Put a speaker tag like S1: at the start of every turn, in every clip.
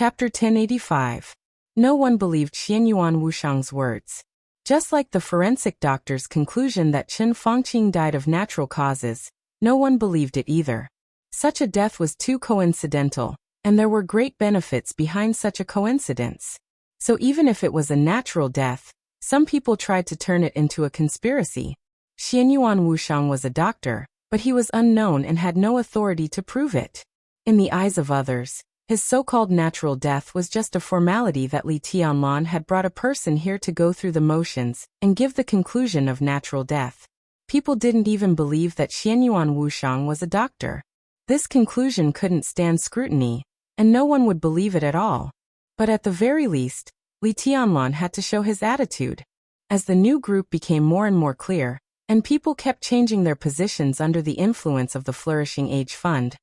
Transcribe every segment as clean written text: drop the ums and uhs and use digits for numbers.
S1: Chapter 1085. No one believed Xianyuan Wushang's words. Just like the forensic doctor's conclusion that Chen Fangqing died of natural causes, no one believed it either. Such a death was too coincidental, and there were great benefits behind such a coincidence. So even if it was a natural death, some people tried to turn it into a conspiracy. Xianyuan Wushang was a doctor, but he was unknown and had no authority to prove it. In the eyes of others, his so-called natural death was just a formality that Li Tianlan had brought a person here to go through the motions and give the conclusion of natural death. People didn't even believe that Xianyuan Wushang was a doctor. This conclusion couldn't stand scrutiny, and no one would believe it at all. But at the very least, Li Tianlan had to show his attitude. As the new group became more and more clear, and people kept changing their positions under the influence of the Flourishing Age Fund,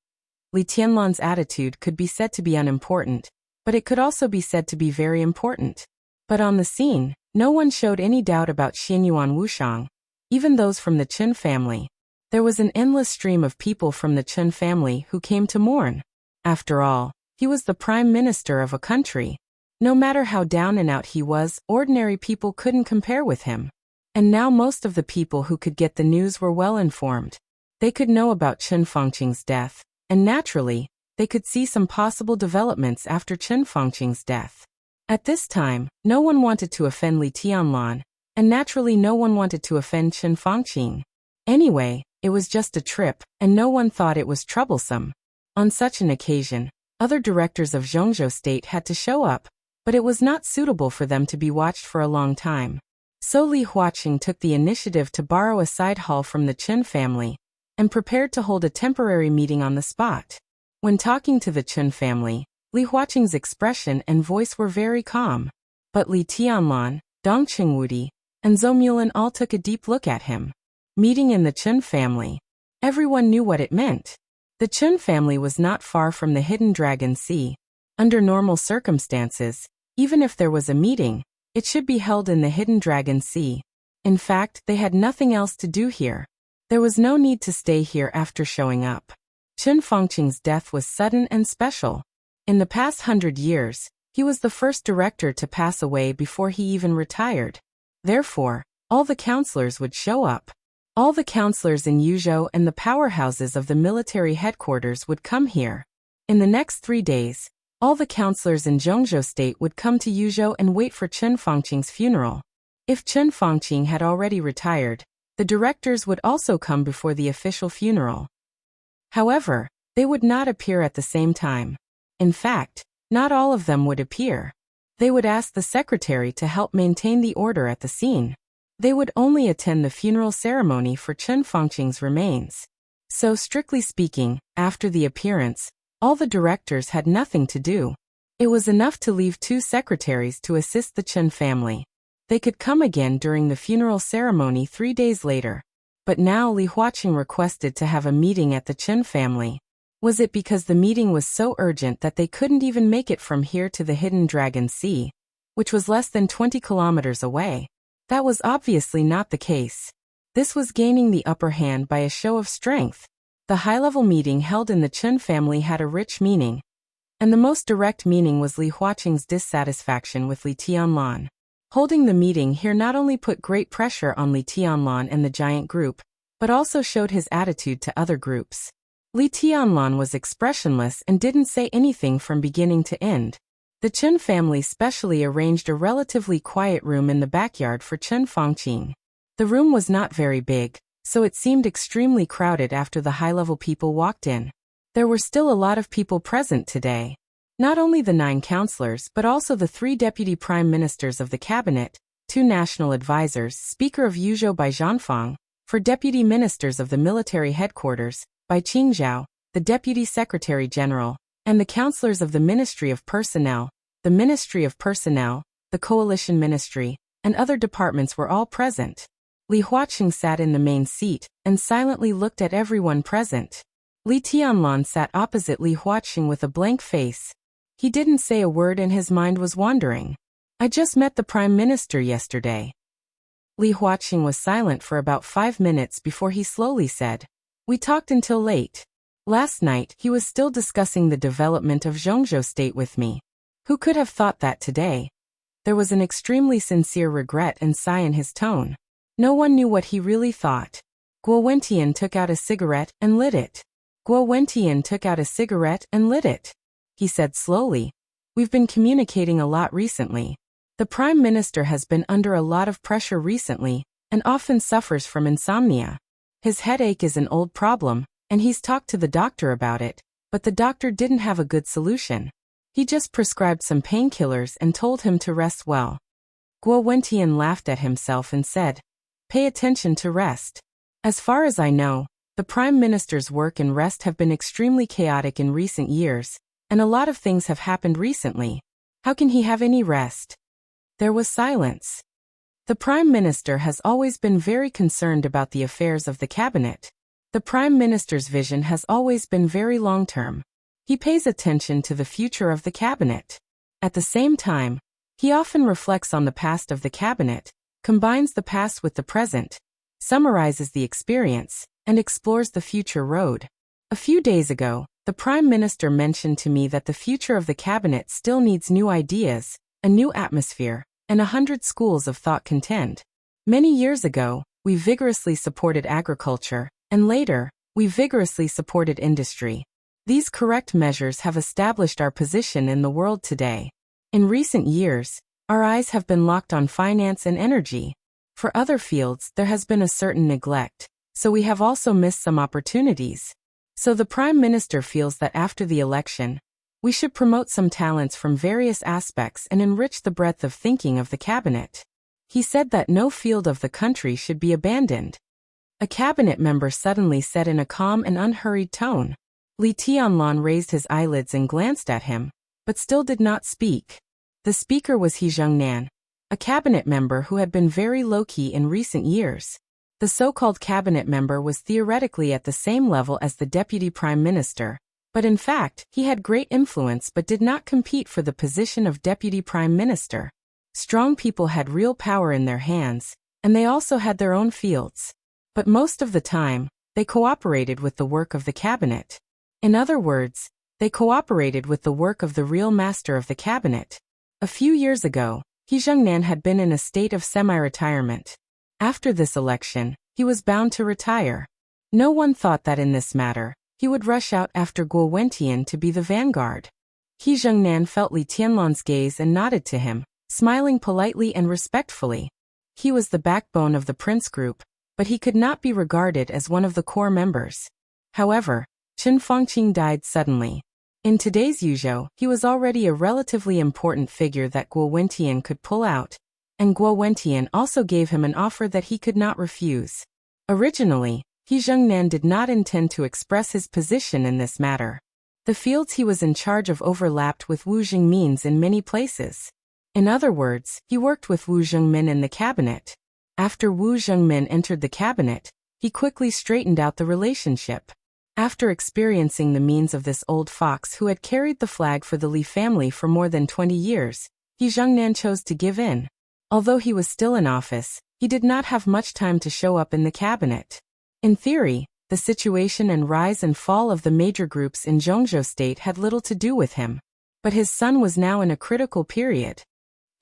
S1: Li Tianlan's attitude could be said to be unimportant, but it could also be said to be very important. But on the scene, no one showed any doubt about Xianyuan Wushang, even those from the Chen family. There was an endless stream of people from the Chen family who came to mourn. After all, he was the prime minister of a country. No matter how down and out he was, ordinary people couldn't compare with him. And now most of the people who could get the news were well informed. They could know about Chen Fangqing's death, and naturally, they could see some possible developments after Chen Fangqing's death. At this time, no one wanted to offend Li Tianlan, and naturally no one wanted to offend Chen Fangqing. Anyway, it was just a trip, and no one thought it was troublesome. On such an occasion, other directors of Zhongzhou State had to show up, but it was not suitable for them to be watched for a long time. So Li Huaqing took the initiative to borrow a side hall from the Chen family, and prepared to hold a temporary meeting on the spot. When talking to the Chen family, Li Huaqing's expression and voice were very calm. But Li Tianlan, Dong Qingwudi, and Zhou Mulan all took a deep look at him. Meeting in the Chen family. Everyone knew what it meant. The Chen family was not far from the Hidden Dragon Sea. Under normal circumstances, even if there was a meeting, it should be held in the Hidden Dragon Sea. In fact, they had nothing else to do here. There was no need to stay here after showing up. Chen Fangqing's death was sudden and special. In the past 100 years, he was the first director to pass away before he even retired. Therefore, all the counselors would show up. All the counselors in Yuzhou and the powerhouses of the military headquarters would come here. In the next 3 days, all the counselors in Zhongzhou State would come to Yuzhou and wait for Chen Fangqing's funeral. If Chen Fangqing had already retired, the directors would also come before the official funeral. However, they would not appear at the same time. In fact, not all of them would appear. They would ask the secretary to help maintain the order at the scene. They would only attend the funeral ceremony for Chen Fangqing's remains. So strictly speaking, after the appearance, all the directors had nothing to do. It was enough to leave 2 secretaries to assist the Chen family. They could come again during the funeral ceremony 3 days later. But now Li Huaqing requested to have a meeting at the Chen family. Was it because the meeting was so urgent that they couldn't even make it from here to the Hidden Dragon Sea, which was less than 20 kilometers away? That was obviously not the case. This was gaining the upper hand by a show of strength. The high-level meeting held in the Chen family had a rich meaning, and the most direct meaning was Li Huaqing's dissatisfaction with Li Tianlan. Holding the meeting here not only put great pressure on Li Tianlan and the giant group, but also showed his attitude to other groups. Li Tianlan was expressionless and didn't say anything from beginning to end. The Chen family specially arranged a relatively quiet room in the backyard for Chen Fangqing. The room was not very big, so it seemed extremely crowded after the high-level people walked in. There were still a lot of people present today. Not only the 9 counselors but also the 3 deputy prime ministers of the cabinet, 2 national advisors, Speaker of Yuzhou by Zhanfang, 4 deputy ministers of the military headquarters, by Qingzhou, the deputy secretary general, and the counselors of the Ministry of Personnel, the Ministry of Personnel, the Coalition Ministry, and other departments were all present. Li Huaqing sat in the main seat and silently looked at everyone present. Li Tianlan sat opposite Li Huaqing with a blank face. He didn't say a word and his mind was wandering. I just met the Prime Minister yesterday. Li Huaqing was silent for about 5 minutes before he slowly said, "We talked until late. Last night he was still discussing the development of Zhongzhou State with me. Who could have thought that today? There was an extremely sincere regret and sigh in his tone. No one knew what he really thought. Guo Wentian took out a cigarette and lit it. Guo Wentian took out a cigarette and lit it. He said slowly, "We've been communicating a lot recently. The Prime Minister has been under a lot of pressure recently, and often suffers from insomnia. His headache is an old problem, and he's talked to the doctor about it, but the doctor didn't have a good solution. He just prescribed some painkillers and told him to rest well." Guo Wentian laughed at himself and said, "Pay attention to rest. As far as I know, the Prime Minister's work and rest have been extremely chaotic in recent years, and a lot of things have happened recently. How can he have any rest?" There was silence. The Prime Minister has always been very concerned about the affairs of the cabinet. The Prime Minister's vision has always been very long-term. He pays attention to the future of the cabinet. At the same time, he often reflects on the past of the cabinet, combines the past with the present, summarizes the experience, and explores the future road. A few days ago, the Prime Minister mentioned to me that the future of the cabinet still needs new ideas, a new atmosphere, and 100 schools of thought contend. Many years ago, we vigorously supported agriculture, and later, we vigorously supported industry. These correct measures have established our position in the world today. In recent years, our eyes have been locked on finance and energy. For other fields, there has been a certain neglect, so we have also missed some opportunities. So the Prime Minister feels that after the election, we should promote some talents from various aspects and enrich the breadth of thinking of the cabinet. He said that no field of the country should be abandoned. A cabinet member suddenly said in a calm and unhurried tone. Li Tianlan raised his eyelids and glanced at him, but still did not speak. The speaker was He Zhengnan, a cabinet member who had been very low-key in recent years. The so-called cabinet member was theoretically at the same level as the deputy prime minister, but in fact, he had great influence but did not compete for the position of deputy prime minister. Strong people had real power in their hands, and they also had their own fields. But most of the time, they cooperated with the work of the cabinet. In other words, they cooperated with the work of the real master of the cabinet. A few years ago, He Zhengnan had been in a state of semi-retirement. After this election, he was bound to retire. No one thought that in this matter, he would rush out after Guo Wentian to be the vanguard. He Zhengnan felt Li Tianlan's gaze and nodded to him, smiling politely and respectfully. He was the backbone of the Prince Group, but he could not be regarded as one of the core members. However, Qin Fangqing died suddenly. In today's Yuzhou, he was already a relatively important figure that Guo Wentian could pull out, and Guo Wentian also gave him an offer that he could not refuse. Originally, He Zhengnan did not intend to express his position in this matter. The fields he was in charge of overlapped with Wu Zhengmin's in many places. In other words, he worked with Wu Zhengmin in the cabinet. After Wu Zhengmin entered the cabinet, he quickly straightened out the relationship. After experiencing the means of this old fox who had carried the flag for the Li family for more than 20 years, He Zhengnan chose to give in. Although he was still in office, he did not have much time to show up in the cabinet. In theory, the situation and rise and fall of the major groups in Zhongzhou state had little to do with him. But his son was now in a critical period.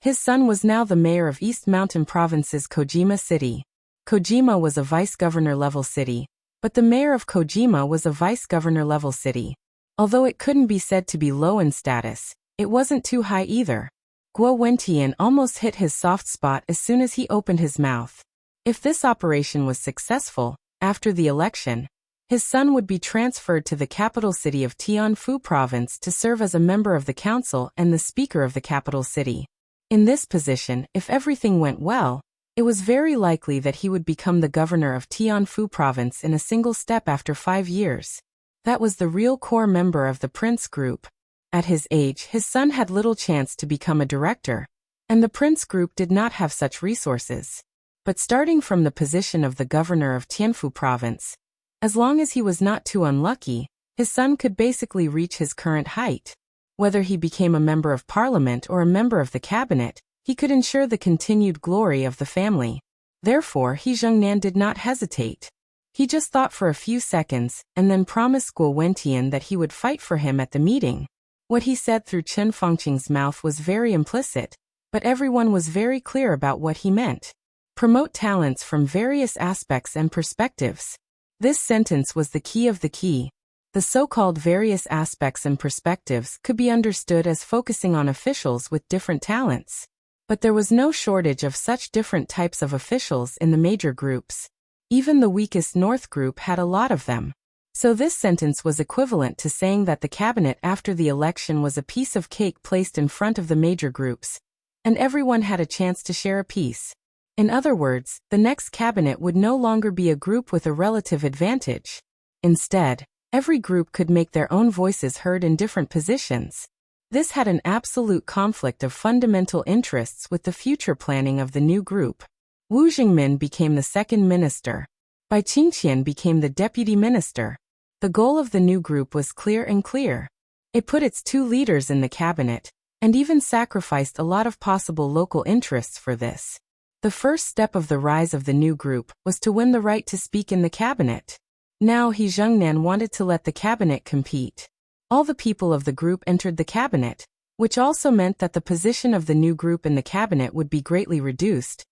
S1: His son was now the mayor of East Mountain Province's Kojima City. Kojima was a vice-governor level city, but the mayor of Kojima was a vice-governor level city. Although it couldn't be said to be low in status, it wasn't too high either. Guo Wentian almost hit his soft spot as soon as he opened his mouth. If this operation was successful, after the election, his son would be transferred to the capital city of Tianfu Province to serve as a member of the council and the speaker of the capital city. In this position, if everything went well, it was very likely that he would become the governor of Tianfu Province in a single step after 5 years. That was the real core member of the Prince Group. At his age, his son had little chance to become a director, and the Prince Group did not have such resources. But starting from the position of the governor of Tianfu Province, as long as he was not too unlucky, his son could basically reach his current height. Whether he became a member of parliament or a member of the cabinet, he could ensure the continued glory of the family. Therefore, He Zhengnan did not hesitate. He just thought for a few seconds, and then promised Guo Wentian that he would fight for him at the meeting. What he said through Chen Fengqing's mouth was very implicit, but everyone was very clear about what he meant. Promote talents from various aspects and perspectives. This sentence was the key of the key. The so-called various aspects and perspectives could be understood as focusing on officials with different talents. But there was no shortage of such different types of officials in the major groups. Even the weakest North group had a lot of them. So this sentence was equivalent to saying that the cabinet after the election was a piece of cake placed in front of the major groups, and everyone had a chance to share a piece. In other words, the next cabinet would no longer be a group with a relative advantage. Instead, every group could make their own voices heard in different positions. This had an absolute conflict of fundamental interests with the future planning of the new group. Wu Jingmin became the second minister. Bai Qingqian became the deputy minister. The goal of the new group was clear and clear. It put its two leaders in the cabinet, and even sacrificed a lot of possible local interests for this. The first step of the rise of the new group was to win the right to speak in the cabinet. Now He Zhengnan wanted to let the cabinet compete. All the people of the group entered the cabinet, which also meant that the position of the new group in the cabinet would be greatly reduced,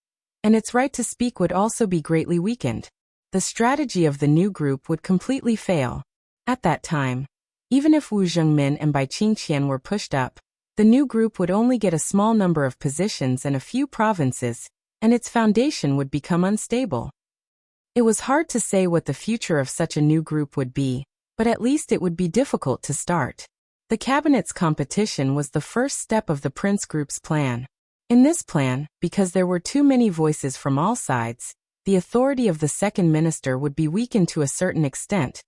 S1: and its right to speak would also be greatly weakened. The strategy of the new group would completely fail. At that time, even if Wu Zhengmin and Bai Qingqian were pushed up, the new group would only get a small number of positions and a few provinces, and its foundation would become unstable. It was hard to say what the future of such a new group would be, but at least it would be difficult to start. The cabinet's competition was the first step of the Prince Group's plan. In this plan, because there were too many voices from all sides, the authority of the second minister would be weakened to a certain extent,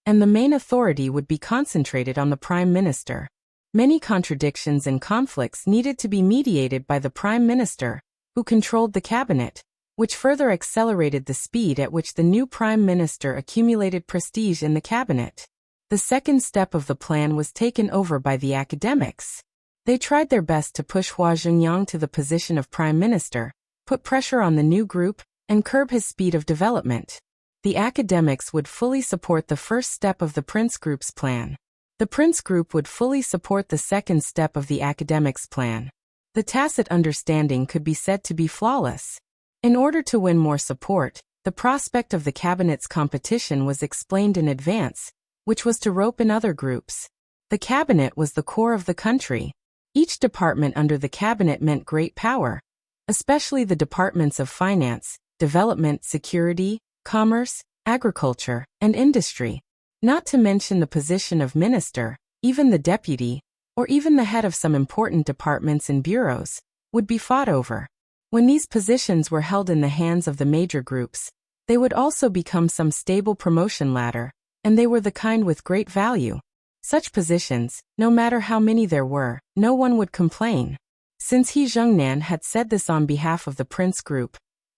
S1: and the main authority would be concentrated on the prime minister. Many contradictions and conflicts needed to be mediated by the prime minister, who controlled the cabinet, which further accelerated the speed at which the new prime minister accumulated prestige in the cabinet. The second step of the plan was taken over by the academics. They tried their best to push Hua Zhengyang to the position of prime minister, put pressure on the new group, and curb his speed of development. The academics would fully support the first step of the Prince Group's plan. The Prince Group would fully support the second step of the academics' plan. The tacit understanding could be said to be flawless. In order to win more support, the prospect of the cabinet's competition was explained in advance, which was to rope in other groups. The cabinet was the core of the country. Each department under the cabinet meant great power, especially the departments of finance, development, security, commerce, agriculture, and industry. Not to mention the position of minister, even the deputy, or even the head of some important departments and bureaus, would be fought over. When these positions were held in the hands of the major groups, they would also become some stable promotion ladder, and they were the kind with great value. Such positions, no matter how many there were, no one would complain. Since He Zhengnan had said this on behalf of the Prince Group,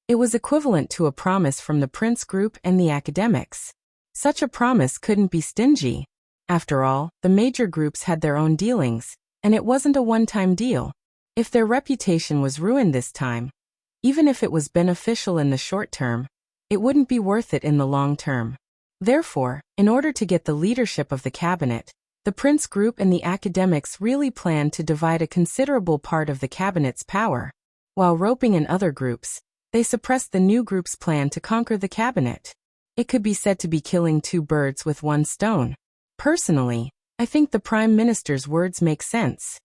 S1: it was equivalent to a promise from the Prince Group and the academics. Such a promise couldn't be stingy. After all, the major groups had their own dealings, and it wasn't a one-time deal. If their reputation was ruined this time, even if it was beneficial in the short term, it wouldn't be worth it in the long term. Therefore, in order to get the leadership of the cabinet, the Prince Group and the academics really planned to divide a considerable part of the cabinet's power. While roping in other groups, they suppressed the new group's plan to conquer the cabinet. It could be said to be killing two birds with one stone. Personally, I think the Prime Minister's words make sense.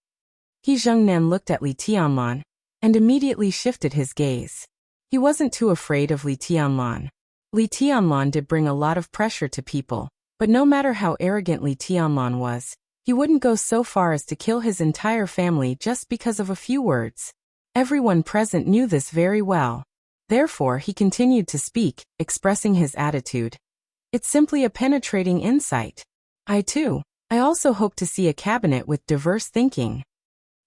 S1: He Zhengnan looked at Li Tianlan, and immediately shifted his gaze. He wasn't too afraid of Li Tianlan. Li Tianlan did bring a lot of pressure to people, but no matter how arrogant Li Tianlan was, he wouldn't go so far as to kill his entire family just because of a few words. Everyone present knew this very well. Therefore, he continued to speak, expressing his attitude. It's simply a penetrating insight. I also hope to see a cabinet with diverse thinking.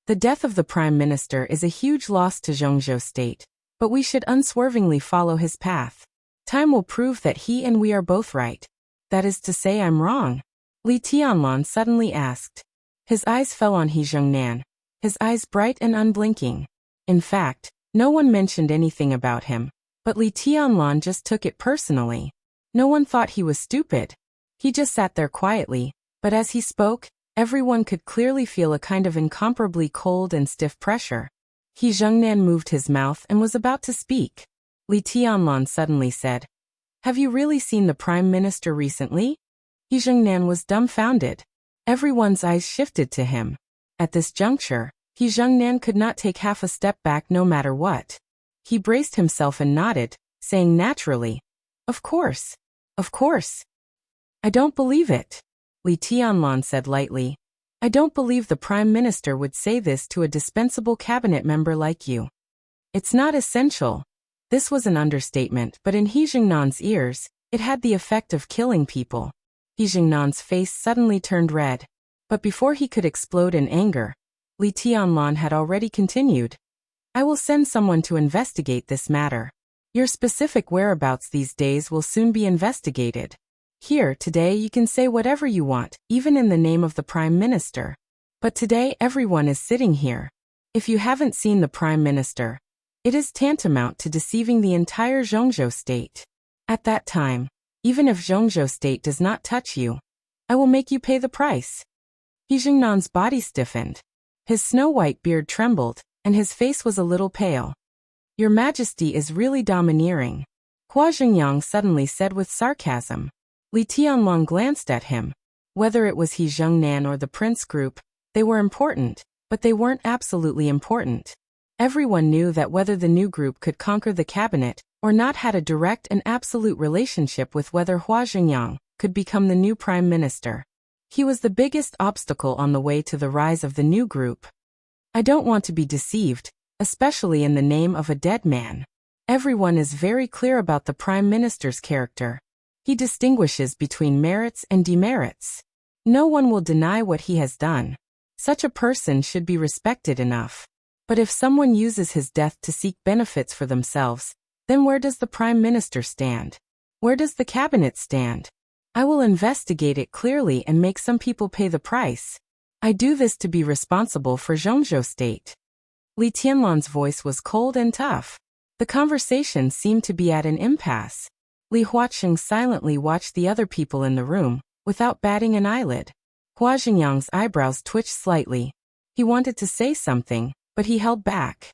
S1: The death of the Prime Minister is a huge loss to Zhongzhou State, but we should unswervingly follow his path. Time will prove that he and we are both right. That is to say, I'm wrong. Li Tianlan suddenly asked. His eyes fell on He Zhengnan, his eyes bright and unblinking. In fact, no one mentioned anything about him, but Li Tianlan just took it personally. No one thought he was stupid. He just sat there quietly, but as he spoke, Everyone could clearly feel a kind of incomparably cold and stiff pressure. He Zhengnan moved his mouth and was about to speak. Li Tianlan suddenly said, "Have you really seen the Prime Minister recently?" He Zhengnan was dumbfounded. Everyone's eyes shifted to him. At this juncture, He Zhengnan could not take half a step back no matter what. He braced himself and nodded, saying naturally, "Of course. Of course." "I don't believe it," Li Tianlan said lightly. "I don't believe the Prime Minister would say this to a dispensable cabinet member like you. It's not essential." This was an understatement, but in He Zhengnan's ears, it had the effect of killing people. He Zhengnan's face suddenly turned red. But before he could explode in anger, Li Tianlan had already continued. "I will send someone to investigate this matter. Your specific whereabouts these days will soon be investigated. Here, today you can say whatever you want, even in the name of the Prime Minister. But today everyone is sitting here. If you haven't seen the Prime Minister, it is tantamount to deceiving the entire Zhongzhou state. At that time, even if Zhongzhou state does not touch you, I will make you pay the price." He Zhengnan's body stiffened. His snow-white beard trembled, and his face was a little pale. "Your Majesty is really domineering," Hua Zhengyang suddenly said with sarcasm. Li Tianlong glanced at him. Whether it was He Zhengnan or the Prince Group, they were important, but they weren't absolutely important. Everyone knew that whether the new group could conquer the cabinet or not had a direct and absolute relationship with whether Hua Zhengyang could become the new Prime Minister. He was the biggest obstacle on the way to the rise of the new group. "I don't want to be deceived, especially in the name of a dead man. Everyone is very clear about the Prime Minister's character. He distinguishes between merits and demerits. No one will deny what he has done. Such a person should be respected enough. But if someone uses his death to seek benefits for themselves, then where does the Prime Minister stand? Where does the cabinet stand? I will investigate it clearly and make some people pay the price. I do this to be responsible for Zhongzhou state." Li Tianlan's voice was cold and tough. The conversation seemed to be at an impasse. Li Huaqing silently watched the other people in the room, without batting an eyelid. Hua Zhengyang's eyebrows twitched slightly. He wanted to say something, but he held back.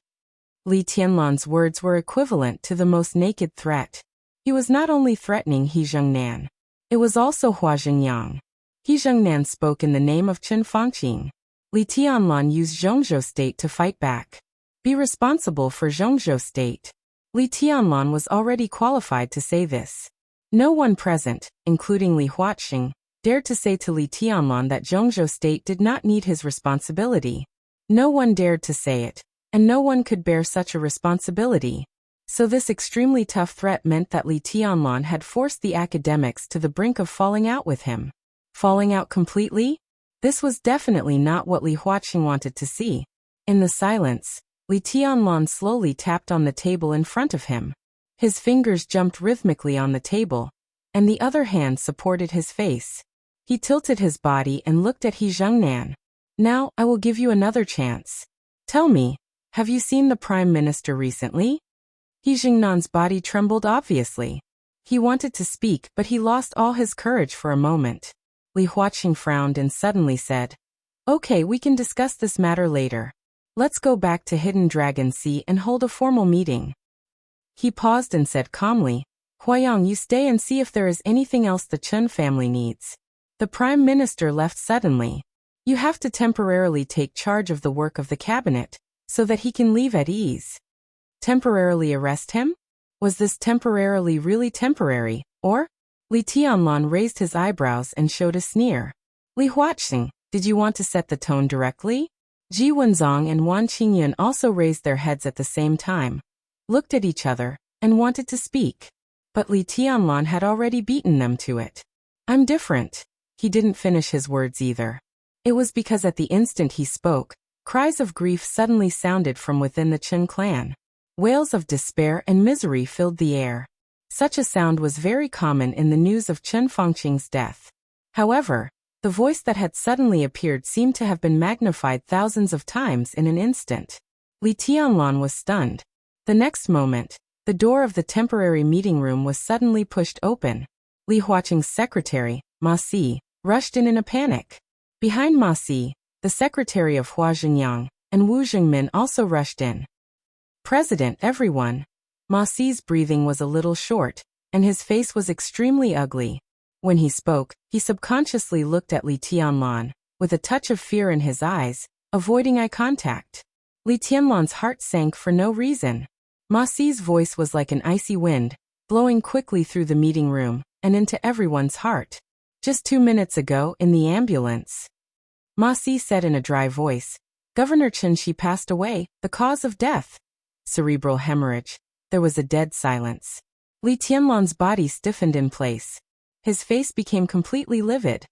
S1: Li Tianlan's words were equivalent to the most naked threat. He was not only threatening He Zhengnan. It was also Hua Zhengyang. He Zhengnan spoke in the name of Qin Fangqing. Li Tianlan used Zhongzhou state to fight back. Be responsible for Zhongzhou state. Li Tianlan was already qualified to say this. No one present, including Li Huaqing, dared to say to Li Tianlan that Zhongzhou state did not need his responsibility. No one dared to say it, and no one could bear such a responsibility. So this extremely tough threat meant that Li Tianlan had forced the academics to the brink of falling out with him. Falling out completely? This was definitely not what Li Huaqing wanted to see. In the silence, Li Tianlan slowly tapped on the table in front of him. His fingers jumped rhythmically on the table, and the other hand supported his face. He tilted his body and looked at He Zhengnan. "Now, I will give you another chance. Tell me, have you seen the Prime Minister recently?" He Zhengnan's body trembled obviously. He wanted to speak, but he lost all his courage for a moment. Li Huaqing frowned and suddenly said, "Okay, we can discuss this matter later. Let's go back to Hidden Dragon Sea and hold a formal meeting." He paused and said calmly, "Huayang, you stay and see if there is anything else the Chen family needs." The Prime Minister left suddenly. "You have to temporarily take charge of the work of the cabinet, so that he can leave at ease." Temporarily arrest him? Was this temporarily really temporary, or? Li Tianlan raised his eyebrows and showed a sneer. "Li Huaqing, did you want to set the tone directly?" Ji Wenzong and Wan Qingyun also raised their heads at the same time, looked at each other, and wanted to speak. But Li Tianlan had already beaten them to it. "I'm different." He didn't finish his words either. It was because at the instant he spoke, cries of grief suddenly sounded from within the Chen clan. Wails of despair and misery filled the air. Such a sound was very common in the news of Chen Fangqing's death. However, the voice that had suddenly appeared seemed to have been magnified thousands of times in an instant. Li Tianlan was stunned. The next moment, the door of the temporary meeting room was suddenly pushed open. Li Huaqing's secretary, Ma Si, rushed in a panic. Behind Ma Si, the secretary of Hua Zhengyang and Wu Zhengmin also rushed in. President, everyone. Ma Si's breathing was a little short, and his face was extremely ugly. When he spoke, he subconsciously looked at Li Tianlan, with a touch of fear in his eyes, avoiding eye contact. Li Tianlan's heart sank for no reason. Ma Si's voice was like an icy wind, blowing quickly through the meeting room and into everyone's heart. Just 2 minutes ago, in the ambulance. Ma Si said in a dry voice, Governor Chen Shi passed away, the cause of death. Cerebral hemorrhage. There was a dead silence. Li Tianlan's body stiffened in place. His face became completely livid.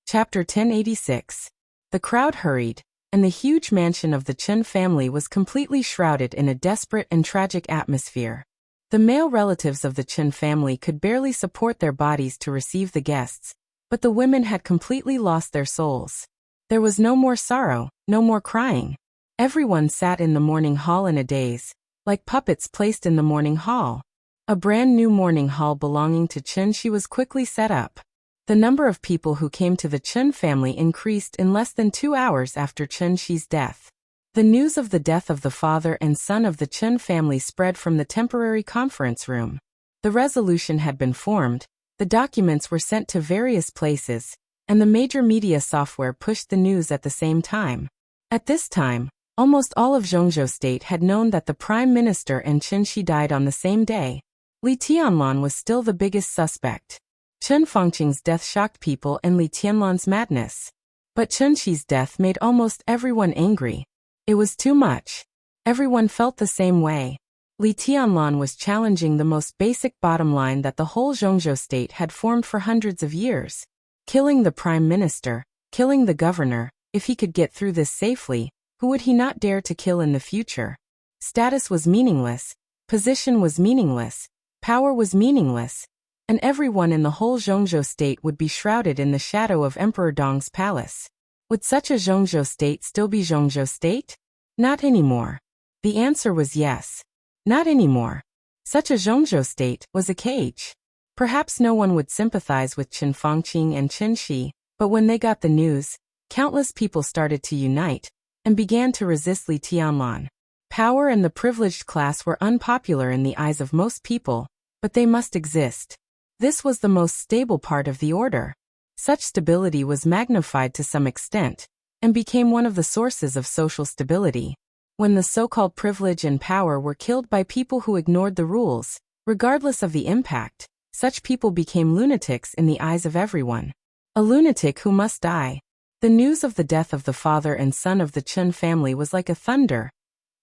S1: Chapter 1086. The crowd hurried, and the huge mansion of the Chen family was completely shrouded in a desperate and tragic atmosphere. The male relatives of the Chen family could barely support their bodies to receive the guests, but the women had completely lost their souls. There was no more sorrow, no more crying. Everyone sat in the mourning hall in a daze, like puppets placed in the mourning hall. A brand new mourning hall belonging to Chen Shi was quickly set up. The number of people who came to the Chen family increased in less than 2 hours after Chen Shi's death. The news of the death of the father and son of the Chen family spread from the temporary conference room. The resolution had been formed, the documents were sent to various places, and the major media software pushed the news at the same time. At this time, almost all of Zhongzhou state had known that the prime minister and Chen Shi died on the same day. Li Tianlan was still the biggest suspect. Chen Fangqing's death shocked people and Li Tianlan's madness. But Chen Shi's death made almost everyone angry. It was too much. Everyone felt the same way. Li Tianlan was challenging the most basic bottom line that the whole Zhongzhou state had formed for hundreds of years. Killing the prime minister, killing the governor, if he could get through this safely, who would he not dare to kill in the future? Status was meaningless, position was meaningless, power was meaningless, and everyone in the whole Zhongzhou state would be shrouded in the shadow of Emperor Dong's palace. Would such a Zhongzhou state still be Zhongzhou state? Not anymore. The answer was yes. Not anymore. Such a Zhongzhou state was a cage. Perhaps no one would sympathize with Chen Fangqing and Chen Shi, but when they got the news, countless people started to unite and began to resist Li Tianlan. Power and the privileged class were unpopular in the eyes of most people, but they must exist. This was the most stable part of the order. Such stability was magnified to some extent, and became one of the sources of social stability. When the so-called privilege and power were killed by people who ignored the rules, regardless of the impact, such people became lunatics in the eyes of everyone. A lunatic who must die. The news of the death of the father and son of the Chen family was like a thunder,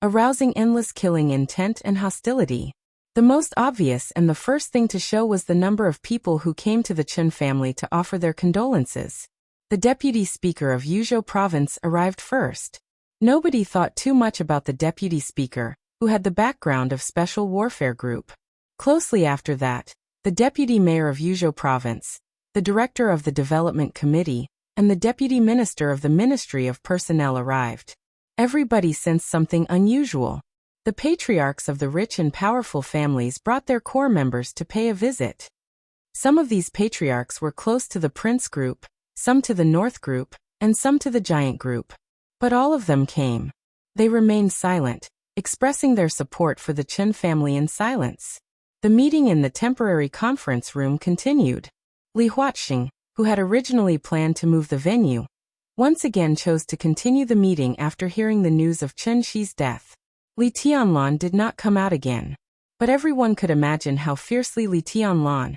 S1: arousing endless killing intent and hostility. The most obvious and the first thing to show was the number of people who came to the Chen family to offer their condolences. The deputy speaker of Yuzhou province arrived first. Nobody thought too much about the deputy speaker, who had the background of Special Warfare Group. Closely after that, the deputy mayor of Yuzhou province, the director of the development committee, and the deputy minister of the Ministry of Personnel arrived. Everybody sensed something unusual. The patriarchs of the rich and powerful families brought their core members to pay a visit. Some of these patriarchs were close to the Prince Group, some to the North Group, and some to the Giant Group. But all of them came. They remained silent, expressing their support for the Chen family in silence. The meeting in the temporary conference room continued. Li Huaxing, who had originally planned to move the venue, once again chose to continue the meeting after hearing the news of Chen Shi's death. Li Tianlan did not come out again. But everyone could imagine how fiercely Li Tianlan,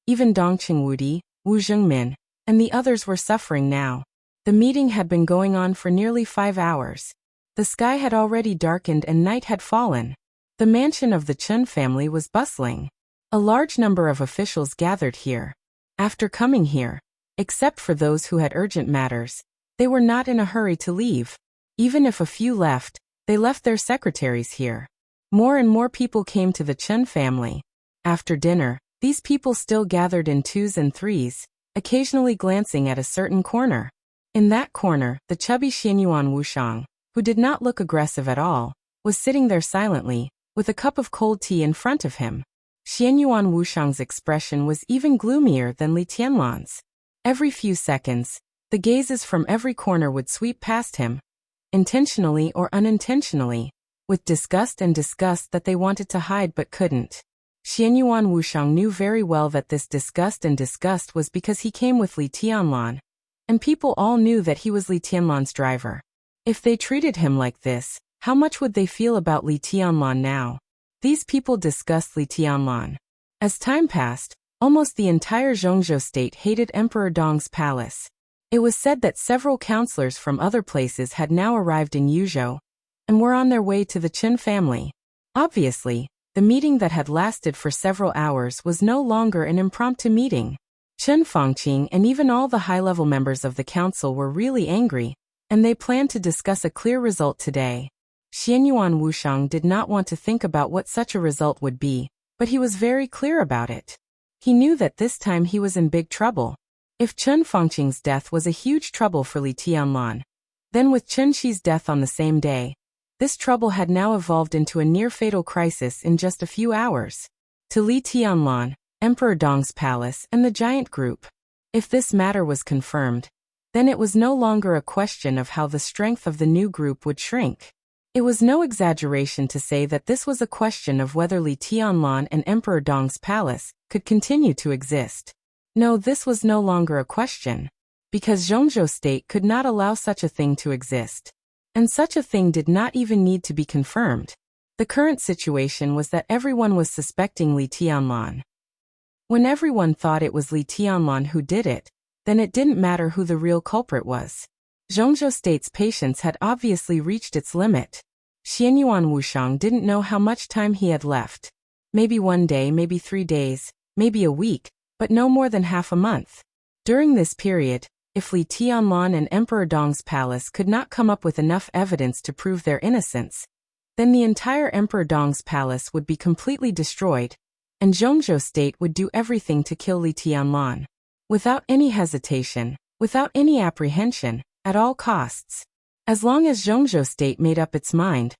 S1: even Dongqing Wudi, Wu Zhengmin, and the others were suffering now. The meeting had been going on for nearly 5 hours. The sky had already darkened and night had fallen. The mansion of the Chen family was bustling. A large number of officials gathered here. After coming here, except for those who had urgent matters, they were not in a hurry to leave. Even if a few left, they left their secretaries here. More and more people came to the Chen family. After dinner, these people still gathered in 2s and 3s, occasionally glancing at a certain corner. In that corner, the chubby Xianyuan Wushang, who did not look aggressive at all, was sitting there silently, with a cup of cold tea in front of him. Xianyuan Wushang's expression was even gloomier than Li Tianlan's. Every few seconds, The gazes from every corner would sweep past him, intentionally or unintentionally, with disgust and disgust that they wanted to hide but couldn't. Xianyuan Wushang knew very well that this disgust and disgust was because he came with Li Tianlan, and people all knew that he was Li Tianlan's driver. If they treated him like this, how much would they feel about Li Tianlan now? These people discussed Li Tianlan. As time passed, almost the entire Zhongzhou state hated Emperor Dong's palace. It was said that several counselors from other places had now arrived in Yuzhou and were on their way to the Qin family. Obviously, the meeting that had lasted for several hours was no longer an impromptu meeting. Chen Fangqing and even all the high-level members of the council were really angry, and they planned to discuss a clear result today. Xianyuan Wushang did not want to think about what such a result would be, but he was very clear about it. He knew that this time he was in big trouble. If Chen Fangqing's death was a huge trouble for Li Tianlan, then with Chen Shi's death on the same day, this trouble had now evolved into a near-fatal crisis in just a few hours. To Li Tianlan, Emperor Dong's palace, and the giant group. If this matter was confirmed, then it was no longer a question of how the strength of the new group would shrink. It was no exaggeration to say that this was a question of whether Li Tianlan and Emperor Dong's palace could continue to exist. No, this was no longer a question, because Zhongzhou state could not allow such a thing to exist. And such a thing did not even need to be confirmed. The current situation was that everyone was suspecting Li Tianlan. When everyone thought it was Li Tianlan who did it, then it didn't matter who the real culprit was. Zhongzhou state's patience had obviously reached its limit. Xianyuan Wushang didn't know how much time he had left. Maybe 1 day, maybe 3 days, maybe a week, but no more than half a month. During this period, if Li Tianlan and Emperor Dong's palace could not come up with enough evidence to prove their innocence, then the entire Emperor Dong's palace would be completely destroyed, and Zhongzhou state would do everything to kill Li Tianlan. Without any hesitation, without any apprehension, at all costs. As long as Zhongzhou state made up its mind,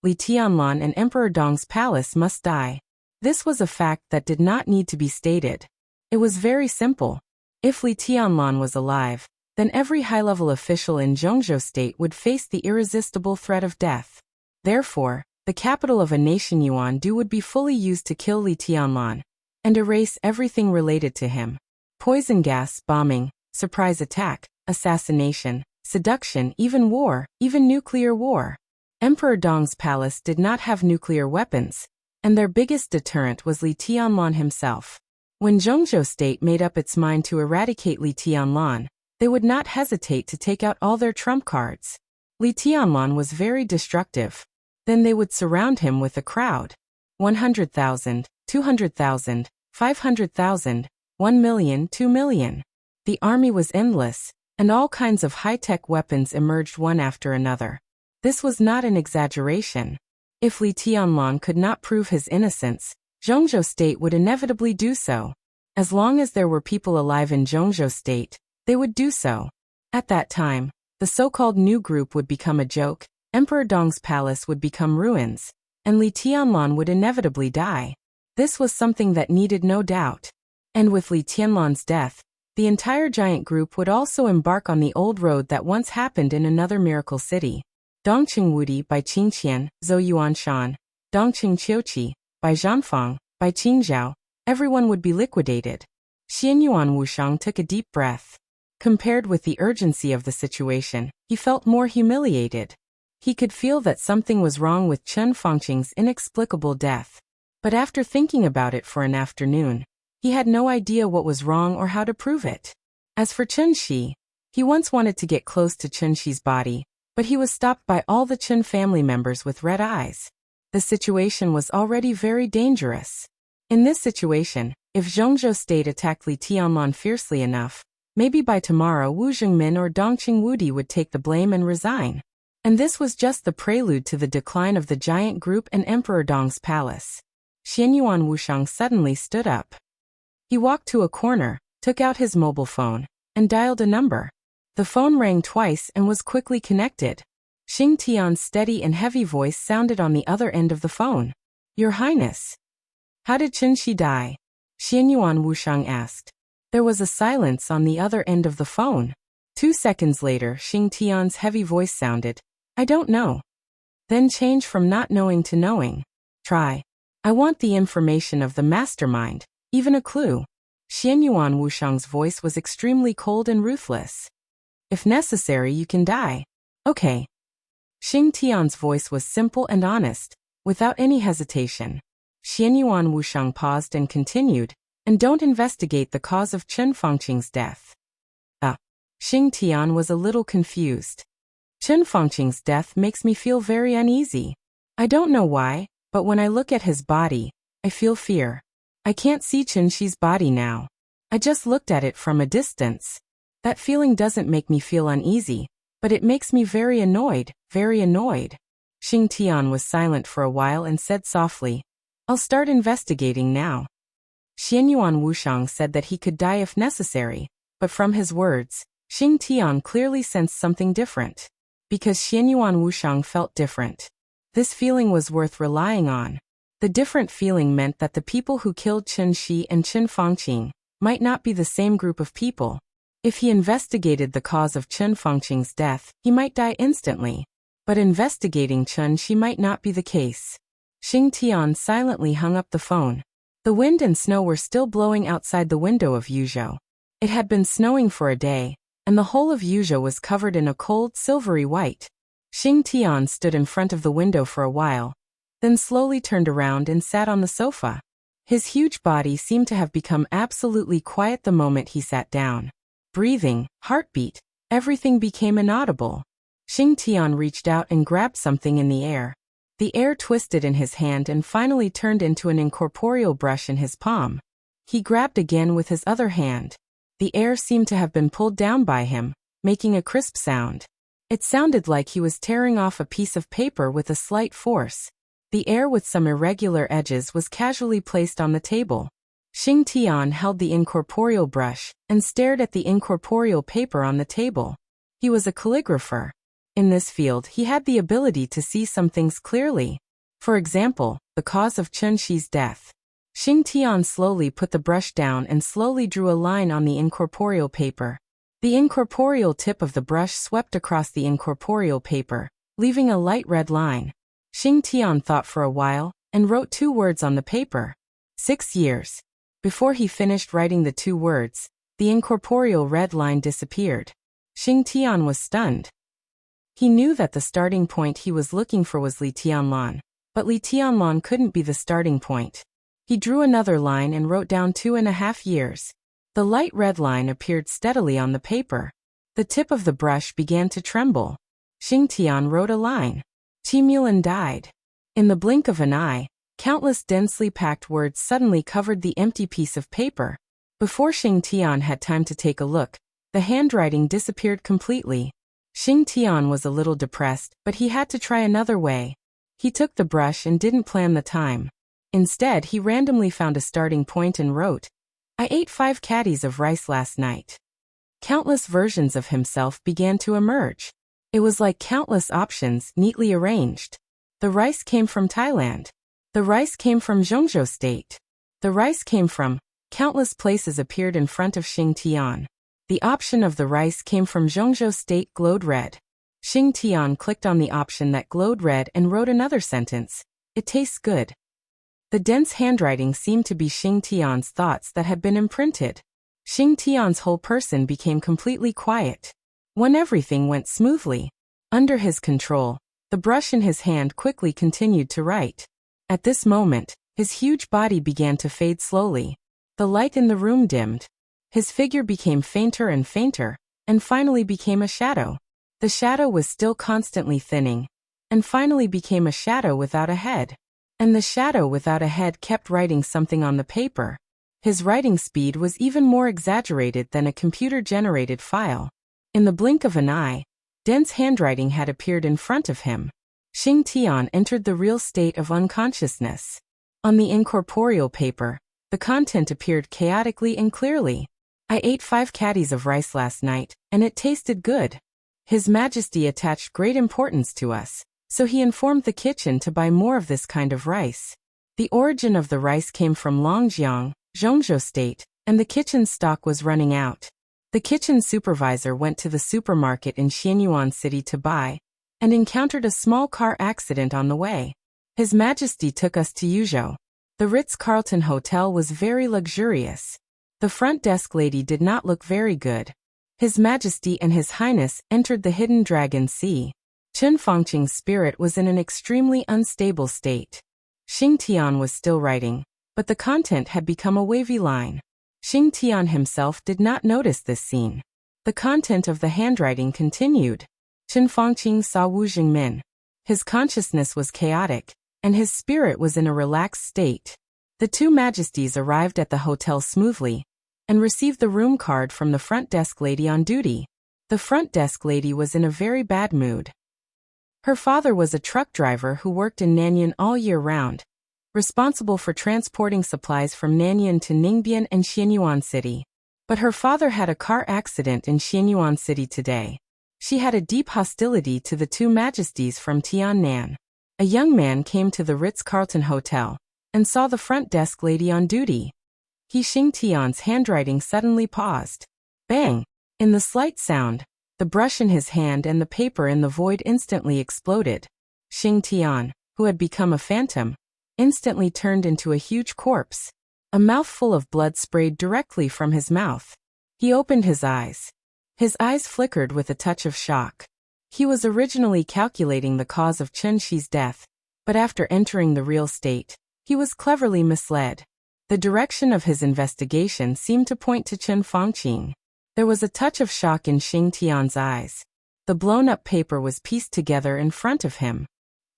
S1: Li Tianlan and Emperor Dong's palace must die. This was a fact that did not need to be stated. It was very simple. If Li Tianlan was alive, then every high-level official in Zhongzhou state would face the irresistible threat of death. Therefore, the capital of a nation Yuandu would be fully used to kill Li Tianlan and erase everything related to him. Poison gas, bombing, surprise attack, assassination, seduction, even war, even nuclear war. Emperor Dong's palace did not have nuclear weapons, and their biggest deterrent was Li Tianlan himself. When Zhongzhou state made up its mind to eradicate Li Tianlan, they would not hesitate to take out all their trump cards. Li Tianlan was very destructive. Then they would surround him with a crowd. 100,000, 200,000, 500,000, 1 million, 2 million. The army was endless, and all kinds of high-tech weapons emerged one after another. This was not an exaggeration. If Li Tianlan could not prove his innocence, Zhongzhou state would inevitably do so. As long as there were people alive in Zhongzhou state, they would do so. At that time, the so-called new group would become a joke, Emperor Dong's palace would become ruins, and Li Tianlan would inevitably die. This was something that needed no doubt. And with Li Tianlan's death, the entire giant group would also embark on the old road that once happened in another miracle city. Dongqing Wudi by Qingqian, Zhou Yuanshan, Dongqing Qiuqi, by Zhanfang, by Qingzhou, everyone would be liquidated. Xianyuan Wushang took a deep breath. Compared with the urgency of the situation, he felt more humiliated. He could feel that something was wrong with Chen Fangqing's inexplicable death. But after thinking about it for an afternoon, he had no idea what was wrong or how to prove it. As for Chen Shi, he once wanted to get close to Chen Shi's body, but he was stopped by all the Chen family members with red eyes. The situation was already very dangerous. In this situation, if Zhongzhou state attacked Li Tianlan fiercely enough, maybe by tomorrow Wu Zhengmin or Dongqing Wudi would take the blame and resign. And this was just the prelude to the decline of the giant group and Emperor Dong's palace. Xianyuan Wushang suddenly stood up. He walked to a corner, took out his mobile phone, and dialed a number. The phone rang twice and was quickly connected. Xing Tian's steady and heavy voice sounded on the other end of the phone. Your Highness. How did Chen Shi die? Xianyuan Wushang asked. There was a silence on the other end of the phone. 2 seconds later, Xing Tian's heavy voice sounded. I don't know. Then change from not knowing to knowing. Try. I want the information of the mastermind, even a clue. Xianyuan Wushang's voice was extremely cold and ruthless. If necessary, you can die. Okay. Xing Tian's voice was simple and honest, without any hesitation. Xianyuan Wushang paused and continued, and don't investigate the cause of Chen Fangqing's death. Xing Tian was a little confused. Chen Fangqing's death makes me feel very uneasy. I don't know why, but when I look at his body, I feel fear. I can't see Chen Shi's body now. I just looked at it from a distance. That feeling doesn't make me feel uneasy, but it makes me very annoyed, very annoyed. Xing Tian was silent for a while and said softly, I'll start investigating now. Xianyuan Wushang said that he could die if necessary, but from his words, Xing Tian clearly sensed something different. Because Xianyuan Wushang felt different. This feeling was worth relying on. The different feeling meant that the people who killed Chen Shi and Chen Fangqing might not be the same group of people. If he investigated the cause of Chen Fangqing's death, he might die instantly. But investigating Chen Shi might not be the case. Xing Tian silently hung up the phone. The wind and snow were still blowing outside the window of Yuzhou. It had been snowing for a day, and the whole of Yuzhou was covered in a cold, silvery white. Xing Tian stood in front of the window for a while, then slowly turned around and sat on the sofa. His huge body seemed to have become absolutely quiet the moment he sat down. Breathing, heartbeat, everything became inaudible. Xing Tian reached out and grabbed something in the air. The air twisted in his hand and finally turned into an incorporeal brush in his palm. He grabbed again with his other hand. The air seemed to have been pulled down by him, making a crisp sound. It sounded like he was tearing off a piece of paper with a slight force. The air with some irregular edges was casually placed on the table. Xing Tian held the incorporeal brush and stared at the incorporeal paper on the table. He was a calligrapher. In this field, he had the ability to see some things clearly. For example, the cause of Chen Shi's death. Xing Tian slowly put the brush down and slowly drew a line on the incorporeal paper. The incorporeal tip of the brush swept across the incorporeal paper, leaving a light red line. Xing Tian thought for a while and wrote 2 words on the paper. 6 years. Before he finished writing the 2 words, the incorporeal red line disappeared. Xing Tian was stunned. He knew that the starting point he was looking for was Li Tianlan, but Li Tianlan couldn't be the starting point. He drew another line and wrote down 2.5 years. The light red line appeared steadily on the paper. The tip of the brush began to tremble. Xing Tian wrote a line. Qimulin died. In the blink of an eye, countless densely packed words suddenly covered the empty piece of paper. Before Xing Tian had time to take a look, the handwriting disappeared completely. Xing Tian was a little depressed, but he had to try another way. He took the brush and didn't plan the time. Instead, he randomly found a starting point and wrote, I ate 5 caddies of rice last night. Countless versions of himself began to emerge. It was like countless options neatly arranged. The rice came from Thailand. The rice came from Zhongzhou State. The rice came from countless places appeared in front of Xing Tian. The option of the rice came from Zhongzhou State glowed red. Xing Tian clicked on the option that glowed red and wrote another sentence. It tastes good. The dense handwriting seemed to be Xing Tian's thoughts that had been imprinted. Xing Tian's whole person became completely quiet. When everything went smoothly, under his control, the brush in his hand quickly continued to write. At this moment, his huge body began to fade slowly. The light in the room dimmed. His figure became fainter and fainter, and finally became a shadow. The shadow was still constantly thinning, and finally became a shadow without a head. And the shadow without a head kept writing something on the paper. His writing speed was even more exaggerated than a computer-generated file. In the blink of an eye, dense handwriting had appeared in front of him. Xing Tian entered the real state of unconsciousness. On the incorporeal paper, the content appeared chaotically and clearly. I ate 5 caddies of rice last night, and it tasted good. His Majesty attached great importance to us, so he informed the kitchen to buy more of this kind of rice. The origin of the rice came from Longjiang, Zhongzhou State, and the kitchen's stock was running out. The kitchen supervisor went to the supermarket in Xianyuan City to buy, and encountered a small car accident on the way. His Majesty took us to Yuzhou. The Ritz-Carlton Hotel was very luxurious. The front desk lady did not look very good. His Majesty and His Highness entered the hidden Dragon Sea. Chen Fangqing's spirit was in an extremely unstable state. Xing Tian was still writing, but the content had become a wavy line. Xing Tian himself did not notice this scene. The content of the handwriting continued. Chen Fangqing saw Wu Jingmin. His consciousness was chaotic, and his spirit was in a relaxed state. The two majesties arrived at the hotel smoothly, and received the room card from the front desk lady on duty. The front desk lady was in a very bad mood. Her father was a truck driver who worked in Nanyuan all year round, responsible for transporting supplies from Nanyuan to Ningbian and Xianyuan City. But her father had a car accident in Xianyuan City today. She had a deep hostility to the two majesties from Tiannan. A young man came to the Ritz-Carlton Hotel and saw the front desk lady on duty. Xing Tian's handwriting suddenly paused. Bang! In the slight sound, the brush in his hand and the paper in the void instantly exploded. Xing Tian, who had become a phantom, instantly turned into a huge corpse. A mouthful of blood sprayed directly from his mouth. He opened his eyes. His eyes flickered with a touch of shock. He was originally calculating the cause of Chen Shi's death, but after entering the real state, he was cleverly misled. The direction of his investigation seemed to point to Chen Fangqing. There was a touch of shock in Xing Tian's eyes. The blown-up paper was pieced together in front of him.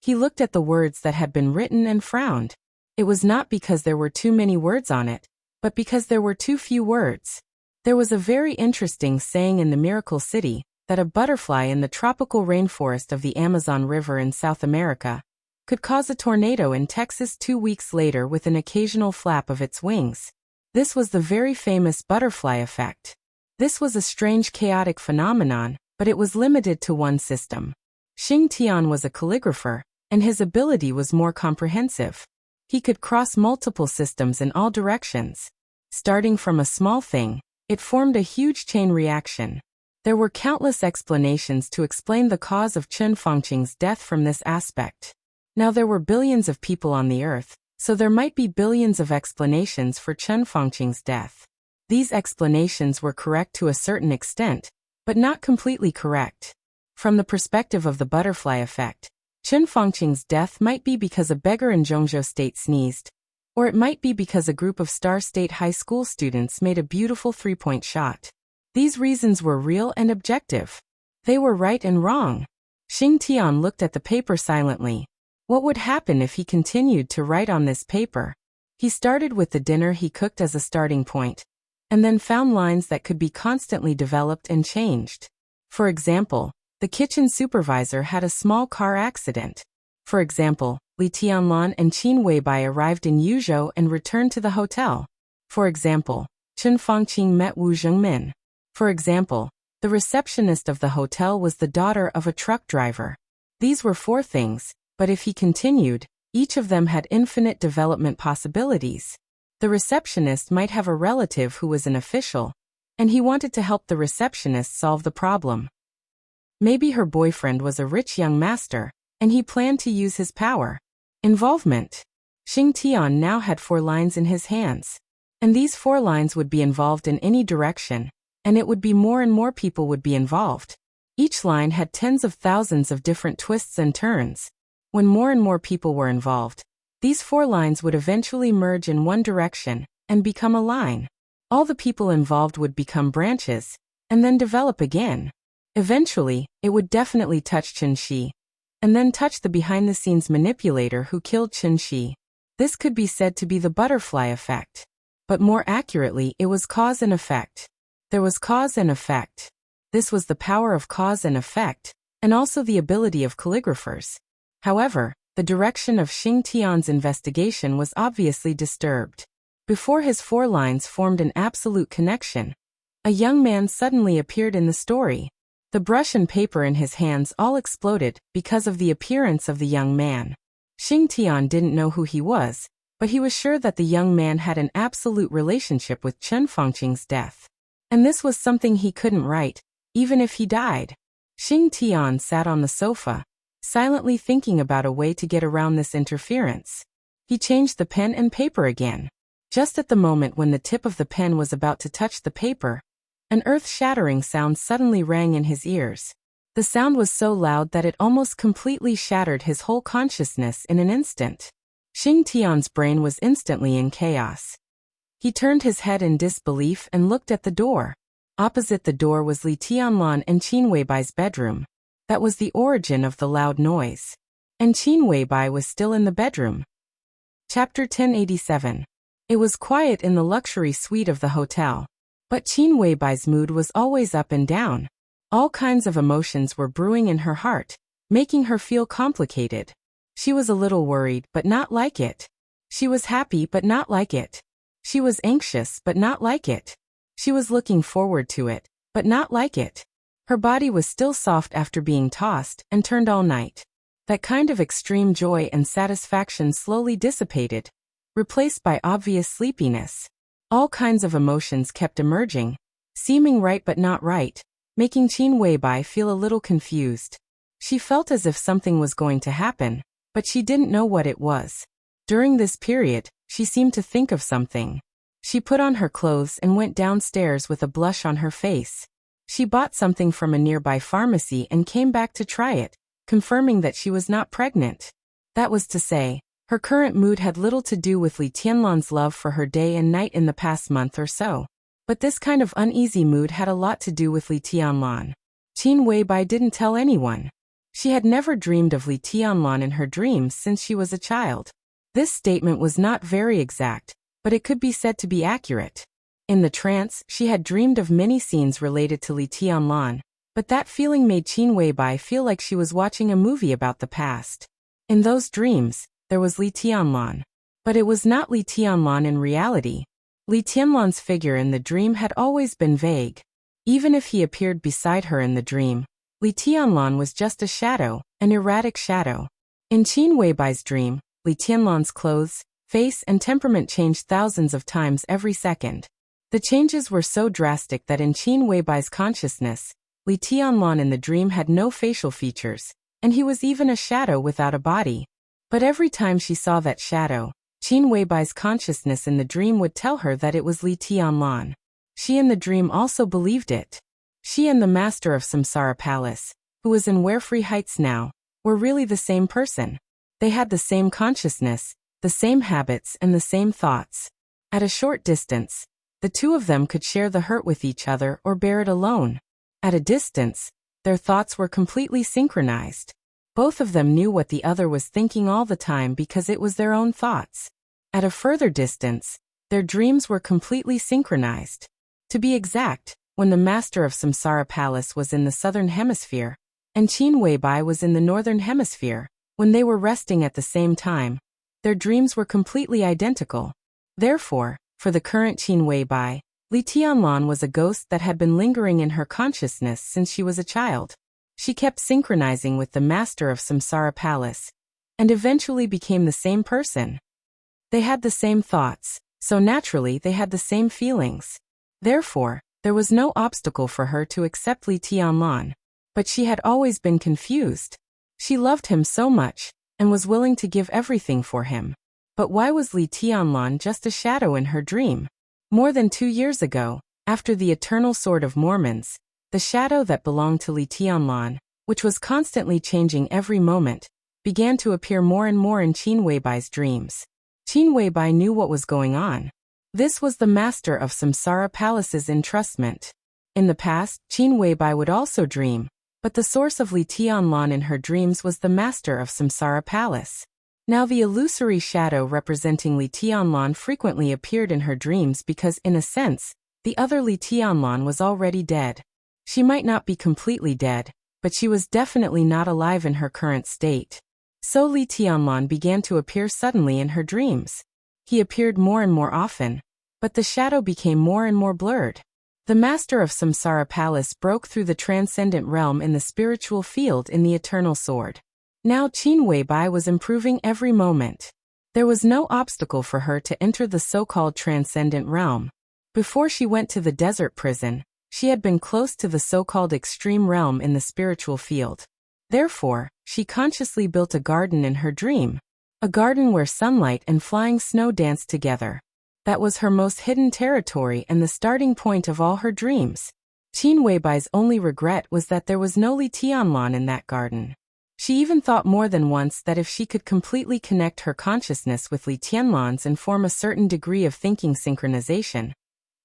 S1: He looked at the words that had been written and frowned. It was not because there were too many words on it, but because there were too few words. There was a very interesting saying in the Miracle City, that a butterfly in the tropical rainforest of the Amazon River in South America could cause a tornado in Texas 2 weeks later with an occasional flap of its wings. This was the very famous butterfly effect. This was a strange chaotic phenomenon, but it was limited to one system. Xing Tian was a calligrapher, and his ability was more comprehensive. He could cross multiple systems in all directions. Starting from a small thing, it formed a huge chain reaction. There were countless explanations to explain the cause of Chen Fangqing's death from this aspect. Now there were billions of people on the earth, so there might be billions of explanations for Chen Fangqing's death. These explanations were correct to a certain extent, but not completely correct. From the perspective of the butterfly effect, Chen Fangqing's death might be because a beggar in Zhongzhou State sneezed, or it might be because a group of Star State High School students made a beautiful three-point shot. These reasons were real and objective. They were right and wrong. Xing Tian looked at the paper silently. What would happen if he continued to write on this paper? He started with the dinner he cooked as a starting point, and then found lines that could be constantly developed and changed. For example, the kitchen supervisor had a small car accident. For example, Li Tianlan and Qin Weibai arrived in Yuzhou and returned to the hotel. For example, Chen Fangqing met Wu Jingmin. For example, the receptionist of the hotel was the daughter of a truck driver. These were 4 things, but if he continued, each of them had infinite development possibilities. The receptionist might have a relative who was an official, and he wanted to help the receptionist solve the problem. Maybe her boyfriend was a rich young master, and he planned to use his power. Involvement. Xing Tian now had 4 lines in his hands. And these 4 lines would be involved in any direction, and it would be more and more people would be involved. Each line had tens of thousands of different twists and turns. When more and more people were involved, these 4 lines would eventually merge in one direction and become a line. All the people involved would become branches, and then develop again. Eventually, it would definitely touch Chen Shi, and then touch the behind-the-scenes manipulator who killed Chen Shi. This could be said to be the butterfly effect. But more accurately, it was cause and effect. There was cause and effect. This was the power of cause and effect, and also the ability of calligraphers. However, the direction of Xing Tian's investigation was obviously disturbed. Before his 4 lines formed an absolute connection, a young man suddenly appeared in the story. The brush and paper in his hands all exploded because of the appearance of the young man. Xing Tian didn't know who he was, but he was sure that the young man had an absolute relationship with Chen Fangqing's death. And this was something he couldn't write, even if he died. Xing Tian sat on the sofa, silently thinking about a way to get around this interference. He changed the pen and paper again. Just at the moment when the tip of the pen was about to touch the paper, an earth-shattering sound suddenly rang in his ears. The sound was so loud that it almost completely shattered his whole consciousness in an instant. Xing Tian's brain was instantly in chaos. He turned his head in disbelief and looked at the door. Opposite the door was Li Tianlan and Qin Weibai's bedroom. That was the origin of the loud noise. And Qin Weibai was still in the bedroom. Chapter 1087. It was quiet in the luxury suite of the hotel. But Qin Weibai's mood was always up and down. All kinds of emotions were brewing in her heart, making her feel complicated. She was a little worried, but not like it. She was happy, but not like it. She was anxious, but not like it. She was looking forward to it, but not like it. Her body was still soft after being tossed and turned all night. That kind of extreme joy and satisfaction slowly dissipated, replaced by obvious sleepiness. All kinds of emotions kept emerging, seeming right but not right, making Qin Weibai feel a little confused. She felt as if something was going to happen, but she didn't know what it was. During this period, she seemed to think of something. She put on her clothes and went downstairs with a blush on her face. She bought something from a nearby pharmacy and came back to try it, confirming that she was not pregnant. That was to say, her current mood had little to do with Li Tianlan's love for her day and night in the past month or so. But this kind of uneasy mood had a lot to do with Li Tianlan. Qin Weibai didn't tell anyone. She had never dreamed of Li Tianlan in her dreams since she was a child. This statement was not very exact, but it could be said to be accurate. In the trance, she had dreamed of many scenes related to Li Tianlan, but that feeling made Qin Weibai feel like she was watching a movie about the past. In those dreams, there was Li Tianlan. But it was not Li Tianlan in reality. Li Tianlan's figure in the dream had always been vague. Even if he appeared beside her in the dream, Li Tianlan was just a shadow, an erratic shadow. In Qin Weibai's dream, Li Tianlan's clothes, face and temperament changed thousands of times every second. The changes were so drastic that in Qin Weibai's consciousness, Li Tianlan in the dream had no facial features, and he was even a shadow without a body. But every time she saw that shadow, Qin Weibai's consciousness in the dream would tell her that it was Li Tianlan. She in the dream also believed it. She and the master of Samsara Palace, who was in Warefree Heights now, were really the same person. They had the same consciousness, the same habits and the same thoughts. At a short distance, the two of them could share the hurt with each other or bear it alone. At a distance, their thoughts were completely synchronized. Both of them knew what the other was thinking all the time because it was their own thoughts. At a further distance, their dreams were completely synchronized. To be exact, when the master of Samsara Palace was in the southern hemisphere, and Qin Weibai was in the northern hemisphere, when they were resting at the same time, their dreams were completely identical. Therefore, for the current Qin Weibai, Li Tianlan was a ghost that had been lingering in her consciousness since she was a child. She kept synchronizing with the master of Samsara Palace, and eventually became the same person. They had the same thoughts, so naturally they had the same feelings. Therefore, there was no obstacle for her to accept Li Tianlan. But she had always been confused. She loved him so much, and was willing to give everything for him. But why was Li Tianlan just a shadow in her dream? More than 2 years ago, after the Eternal Sword of Mormons, the shadow that belonged to Li Tianlan, which was constantly changing every moment, began to appear more and more in Qin Weibai's dreams. Qin Weibai knew what was going on. This was the master of Samsara Palace's entrustment. In the past, Qin Weibai would also dream, but the source of Li Tianlan in her dreams was the master of Samsara Palace. Now the illusory shadow representing Li Tianlan frequently appeared in her dreams because, in a sense, the other Li Tianlan was already dead. She might not be completely dead, but she was definitely not alive in her current state. So Li Tianlan began to appear suddenly in her dreams. He appeared more and more often, but the shadow became more and more blurred. The master of Samsara Palace broke through the transcendent realm in the spiritual field in the Eternal Sword. Now Qin Weibai was improving every moment. There was no obstacle for her to enter the so-called transcendent realm. Before she went to the desert prison, she had been close to the so-called extreme realm in the spiritual field. Therefore, she consciously built a garden in her dream. A garden where sunlight and flying snow danced together. That was her most hidden territory and the starting point of all her dreams. Qin Weibai's only regret was that there was no Li Tianlan in that garden. She even thought more than once that if she could completely connect her consciousness with Li Tianlan's and form a certain degree of thinking synchronization,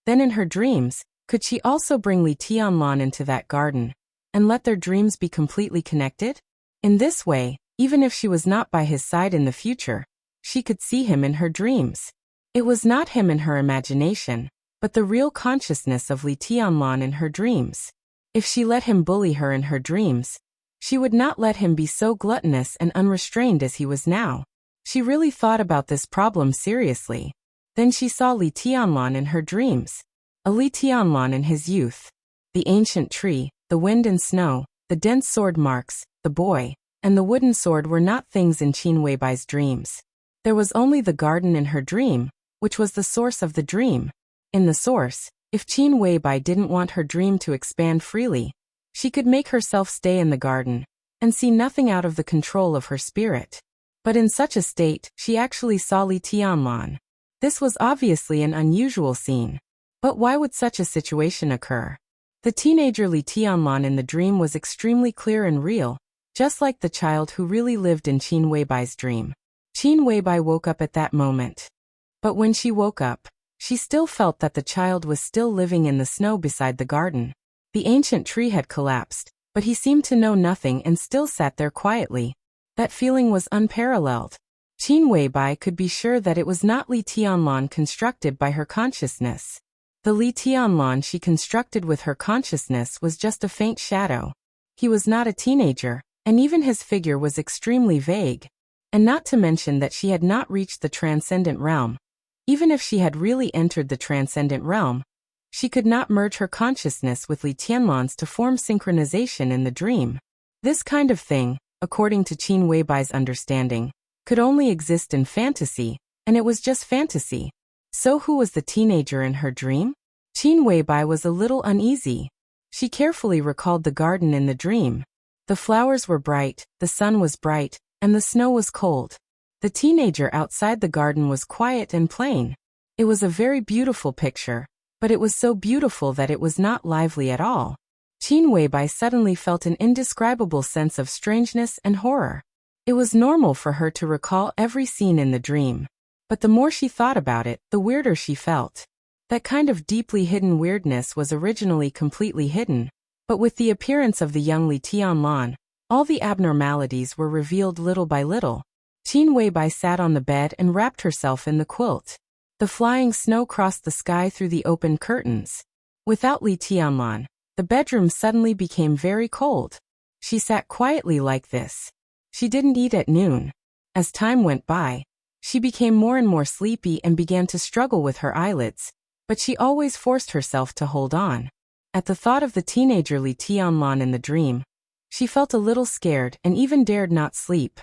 S1: then in her dreams, could she also bring Li Tianlan into that garden, and let their dreams be completely connected? In this way, even if she was not by his side in the future, she could see him in her dreams. It was not him in her imagination, but the real consciousness of Li Tianlan in her dreams. If she let him bully her in her dreams, she would not let him be so gluttonous and unrestrained as he was now. She really thought about this problem seriously. Then she saw Li Tianlan in her dreams. A Li Tianlan in his youth. The ancient tree, the wind and snow, the dense sword marks, the boy, and the wooden sword were not things in Qin Weibai's dreams. There was only the garden in her dream, which was the source of the dream. In the source, if Qin Weibai didn't want her dream to expand freely, she could make herself stay in the garden, and see nothing out of the control of her spirit. But in such a state, she actually saw Li Tianlan. This was obviously an unusual scene. But why would such a situation occur? The teenager Li Tianlan in the dream was extremely clear and real, just like the child who really lived in Qin Weibai's dream. Qin Weibai woke up at that moment. But when she woke up, she still felt that the child was still living in the snow beside the garden. The ancient tree had collapsed, but he seemed to know nothing and still sat there quietly. That feeling was unparalleled. Qin Weibai could be sure that it was not Li Tianlan constructed by her consciousness. The Li Tianlan she constructed with her consciousness was just a faint shadow. He was not a teenager, and even his figure was extremely vague. And not to mention that she had not reached the transcendent realm. Even if she had really entered the transcendent realm, she could not merge her consciousness with Li Tianlan's to form synchronization in the dream. This kind of thing, according to Qin Weibai's understanding, could only exist in fantasy, and it was just fantasy. So who was the teenager in her dream? Qin Weibai was a little uneasy. She carefully recalled the garden in the dream. The flowers were bright, the sun was bright, and the snow was cold. The teenager outside the garden was quiet and plain. It was a very beautiful picture, but it was so beautiful that it was not lively at all. Qin Weibai suddenly felt an indescribable sense of strangeness and horror. It was normal for her to recall every scene in the dream. But the more she thought about it, the weirder she felt. That kind of deeply hidden weirdness was originally completely hidden. But with the appearance of the young Li Tianlan, all the abnormalities were revealed little by little. Qin Weibai sat on the bed and wrapped herself in the quilt. The flying snow crossed the sky through the open curtains. Without Li Tianlan, the bedroom suddenly became very cold. She sat quietly like this. She didn't eat at noon. As time went by, she became more and more sleepy and began to struggle with her eyelids, but she always forced herself to hold on. At the thought of the teenager Li Tianlan in the dream, she felt a little scared and even dared not sleep.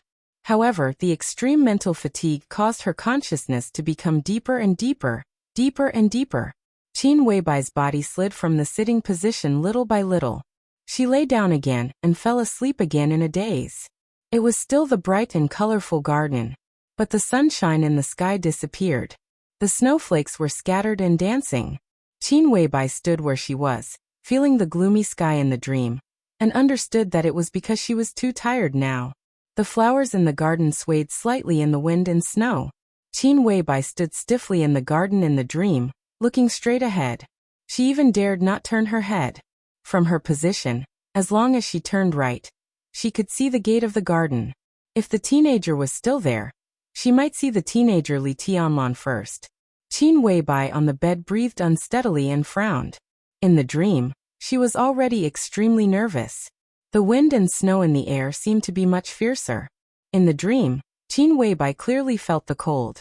S1: However, the extreme mental fatigue caused her consciousness to become deeper and deeper, deeper and deeper. Qin Weibai's body slid from the sitting position little by little. She lay down again and fell asleep again in a daze. It was still the bright and colorful garden, but the sunshine in the sky disappeared. The snowflakes were scattered and dancing. Qin Weibai stood where she was, feeling the gloomy sky in the dream, and understood that it was because she was too tired now. The flowers in the garden swayed slightly in the wind and snow. Qin Weibai stood stiffly in the garden in the dream, looking straight ahead. She even dared not turn her head. From her position, as long as she turned right, she could see the gate of the garden. If the teenager was still there, she might see the teenager Li Tianlan first. Qin Weibai on the bed breathed unsteadily and frowned. In the dream, she was already extremely nervous. The wind and snow in the air seemed to be much fiercer. In the dream, Qin Weibai clearly felt the cold.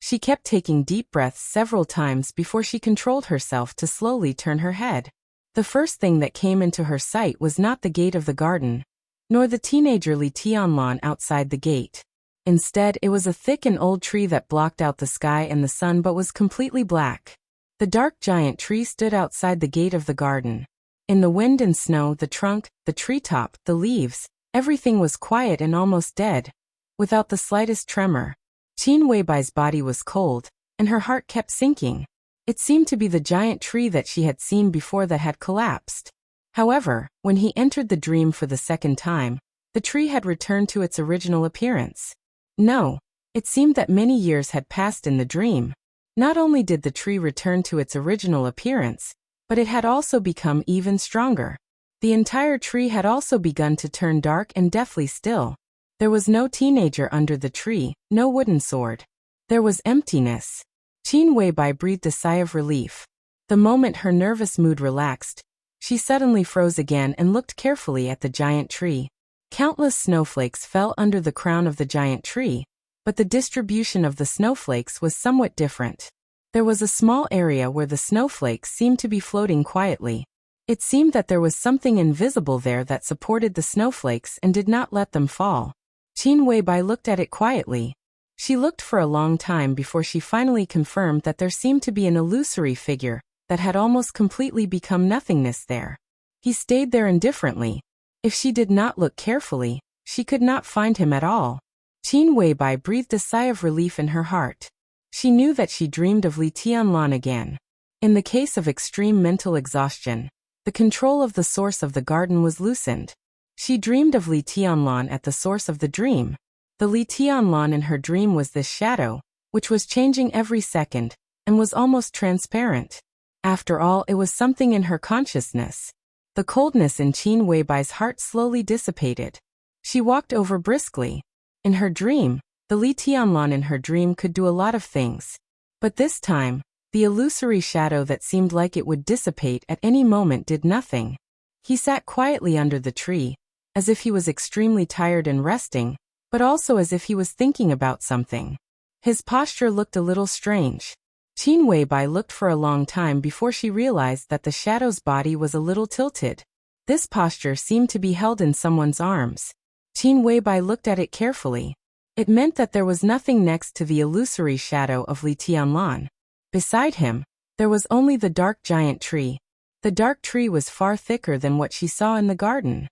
S1: She kept taking deep breaths several times before she controlled herself to slowly turn her head. The first thing that came into her sight was not the gate of the garden, nor the teenager Li Tianlan outside the gate. Instead, it was a thick and old tree that blocked out the sky and the sun but was completely black. The dark giant tree stood outside the gate of the garden. In the wind and snow, the trunk, the treetop, the leaves, everything was quiet and almost dead, without the slightest tremor. Qin Weibai's body was cold, and her heart kept sinking. It seemed to be the giant tree that she had seen before that had collapsed. However, when he entered the dream for the second time, the tree had returned to its original appearance. No, it seemed that many years had passed in the dream. Not only did the tree return to its original appearance, but it had also become even stronger. The entire tree had also begun to turn dark and deathly still. There was no teenager under the tree, no wooden sword. There was emptiness. Qin Weibai breathed a sigh of relief. The moment her nervous mood relaxed, she suddenly froze again and looked carefully at the giant tree. Countless snowflakes fell under the crown of the giant tree, but the distribution of the snowflakes was somewhat different. There was a small area where the snowflakes seemed to be floating quietly. It seemed that there was something invisible there that supported the snowflakes and did not let them fall. Qin Weibai looked at it quietly. She looked for a long time before she finally confirmed that there seemed to be an illusory figure that had almost completely become nothingness there. He stayed there indifferently. If she did not look carefully, she could not find him at all. Qin Weibai breathed a sigh of relief in her heart. She knew that she dreamed of Li Tianlan again. In the case of extreme mental exhaustion, the control of the source of the garden was loosened. She dreamed of Li Tianlan at the source of the dream. The Li Tianlan in her dream was this shadow, which was changing every second, and was almost transparent. After all, it was something in her consciousness. The coldness in Qin Weibai's heart slowly dissipated. She walked over briskly. In her dream, the Li Tianlan in her dream could do a lot of things. But this time, the illusory shadow that seemed like it would dissipate at any moment did nothing. He sat quietly under the tree, as if he was extremely tired and resting, but also as if he was thinking about something. His posture looked a little strange. Qin Weibai looked for a long time before she realized that the shadow's body was a little tilted. This posture seemed to be held in someone's arms. Qin Weibai looked at it carefully. It meant that there was nothing next to the illusory shadow of Li Tianlan. Beside him, there was only the dark giant tree. The dark tree was far thicker than what she saw in the garden.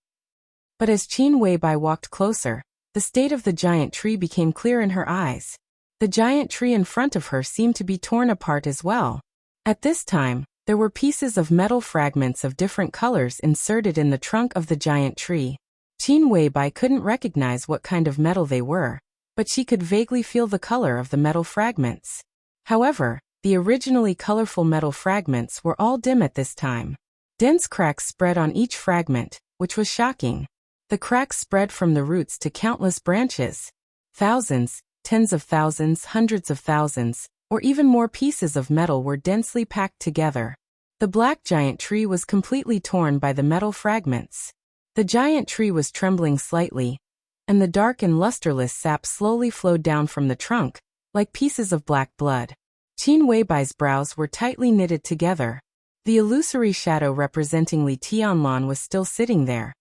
S1: But as Qin Weibai walked closer, the state of the giant tree became clear in her eyes. The giant tree in front of her seemed to be torn apart as well. At this time, there were pieces of metal fragments of different colors inserted in the trunk of the giant tree. Qin Weibai couldn't recognize what kind of metal they were, but she could vaguely feel the color of the metal fragments. However, the originally colorful metal fragments were all dim at this time. Dense cracks spread on each fragment, which was shocking. The cracks spread from the roots to countless branches. Thousands, tens of thousands, hundreds of thousands, or even more pieces of metal were densely packed together. The black giant tree was completely torn by the metal fragments. The giant tree was trembling slightly, and the dark and lusterless sap slowly flowed down from the trunk, like pieces of black blood. Qin Weibai's brows were tightly knitted together. The illusory shadow representing Li Tianlan was still sitting there,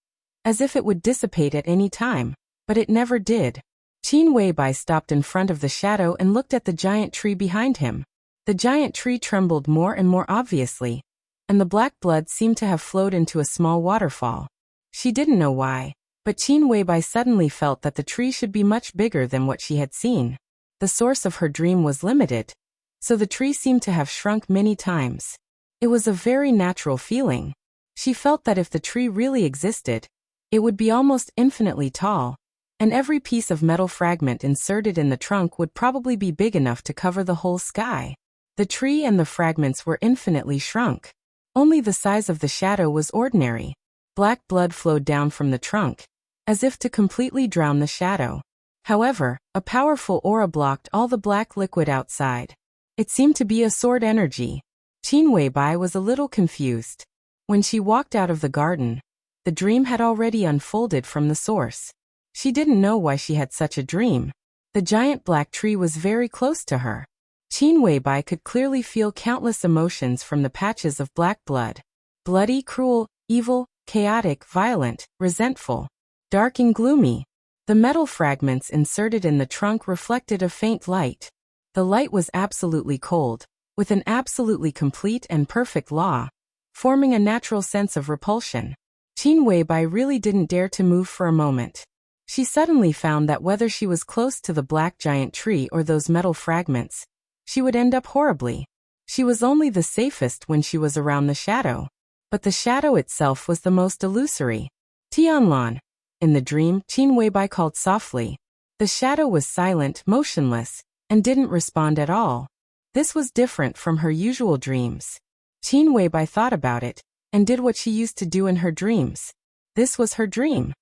S1: as if it would dissipate at any time, but it never did. Qin Weibai stopped in front of the shadow and looked at the giant tree behind him. The giant tree trembled more and more obviously, and the black blood seemed to have flowed into a small waterfall. She didn't know why, but Qin Weibai suddenly felt that the tree should be much bigger than what she had seen. The source of her dream was limited, so the tree seemed to have shrunk many times. It was a very natural feeling. She felt that if the tree really existed, it would be almost infinitely tall, and every piece of metal fragment inserted in the trunk would probably be big enough to cover the whole sky. The tree and the fragments were infinitely shrunk. Only the size of the shadow was ordinary. Black blood flowed down from the trunk, as if to completely drown the shadow. However, a powerful aura blocked all the black liquid outside. It seemed to be a sword energy. Qin Weibai was a little confused. When she walked out of the garden, the dream had already unfolded from the source. She didn't know why she had such a dream. The giant black tree was very close to her. Qin Weibai could clearly feel countless emotions from the patches of black blood. Bloody, cruel, evil, chaotic, violent, resentful, dark and gloomy. The metal fragments inserted in the trunk reflected a faint light. The light was absolutely cold, with an absolutely complete and perfect law, forming a natural sense of repulsion. Qin Weibai really didn't dare to move for a moment. She suddenly found that whether she was close to the black giant tree or those metal fragments, she would end up horribly. She was only the safest when she was around the shadow. But the shadow itself was the most illusory. Tianlan. In the dream, Qin Weibai called softly. The shadow was silent, motionless, and didn't respond at all. This was different from her usual dreams. Qin Weibai thought about it, and did what she used to do in her dreams. This was her dream.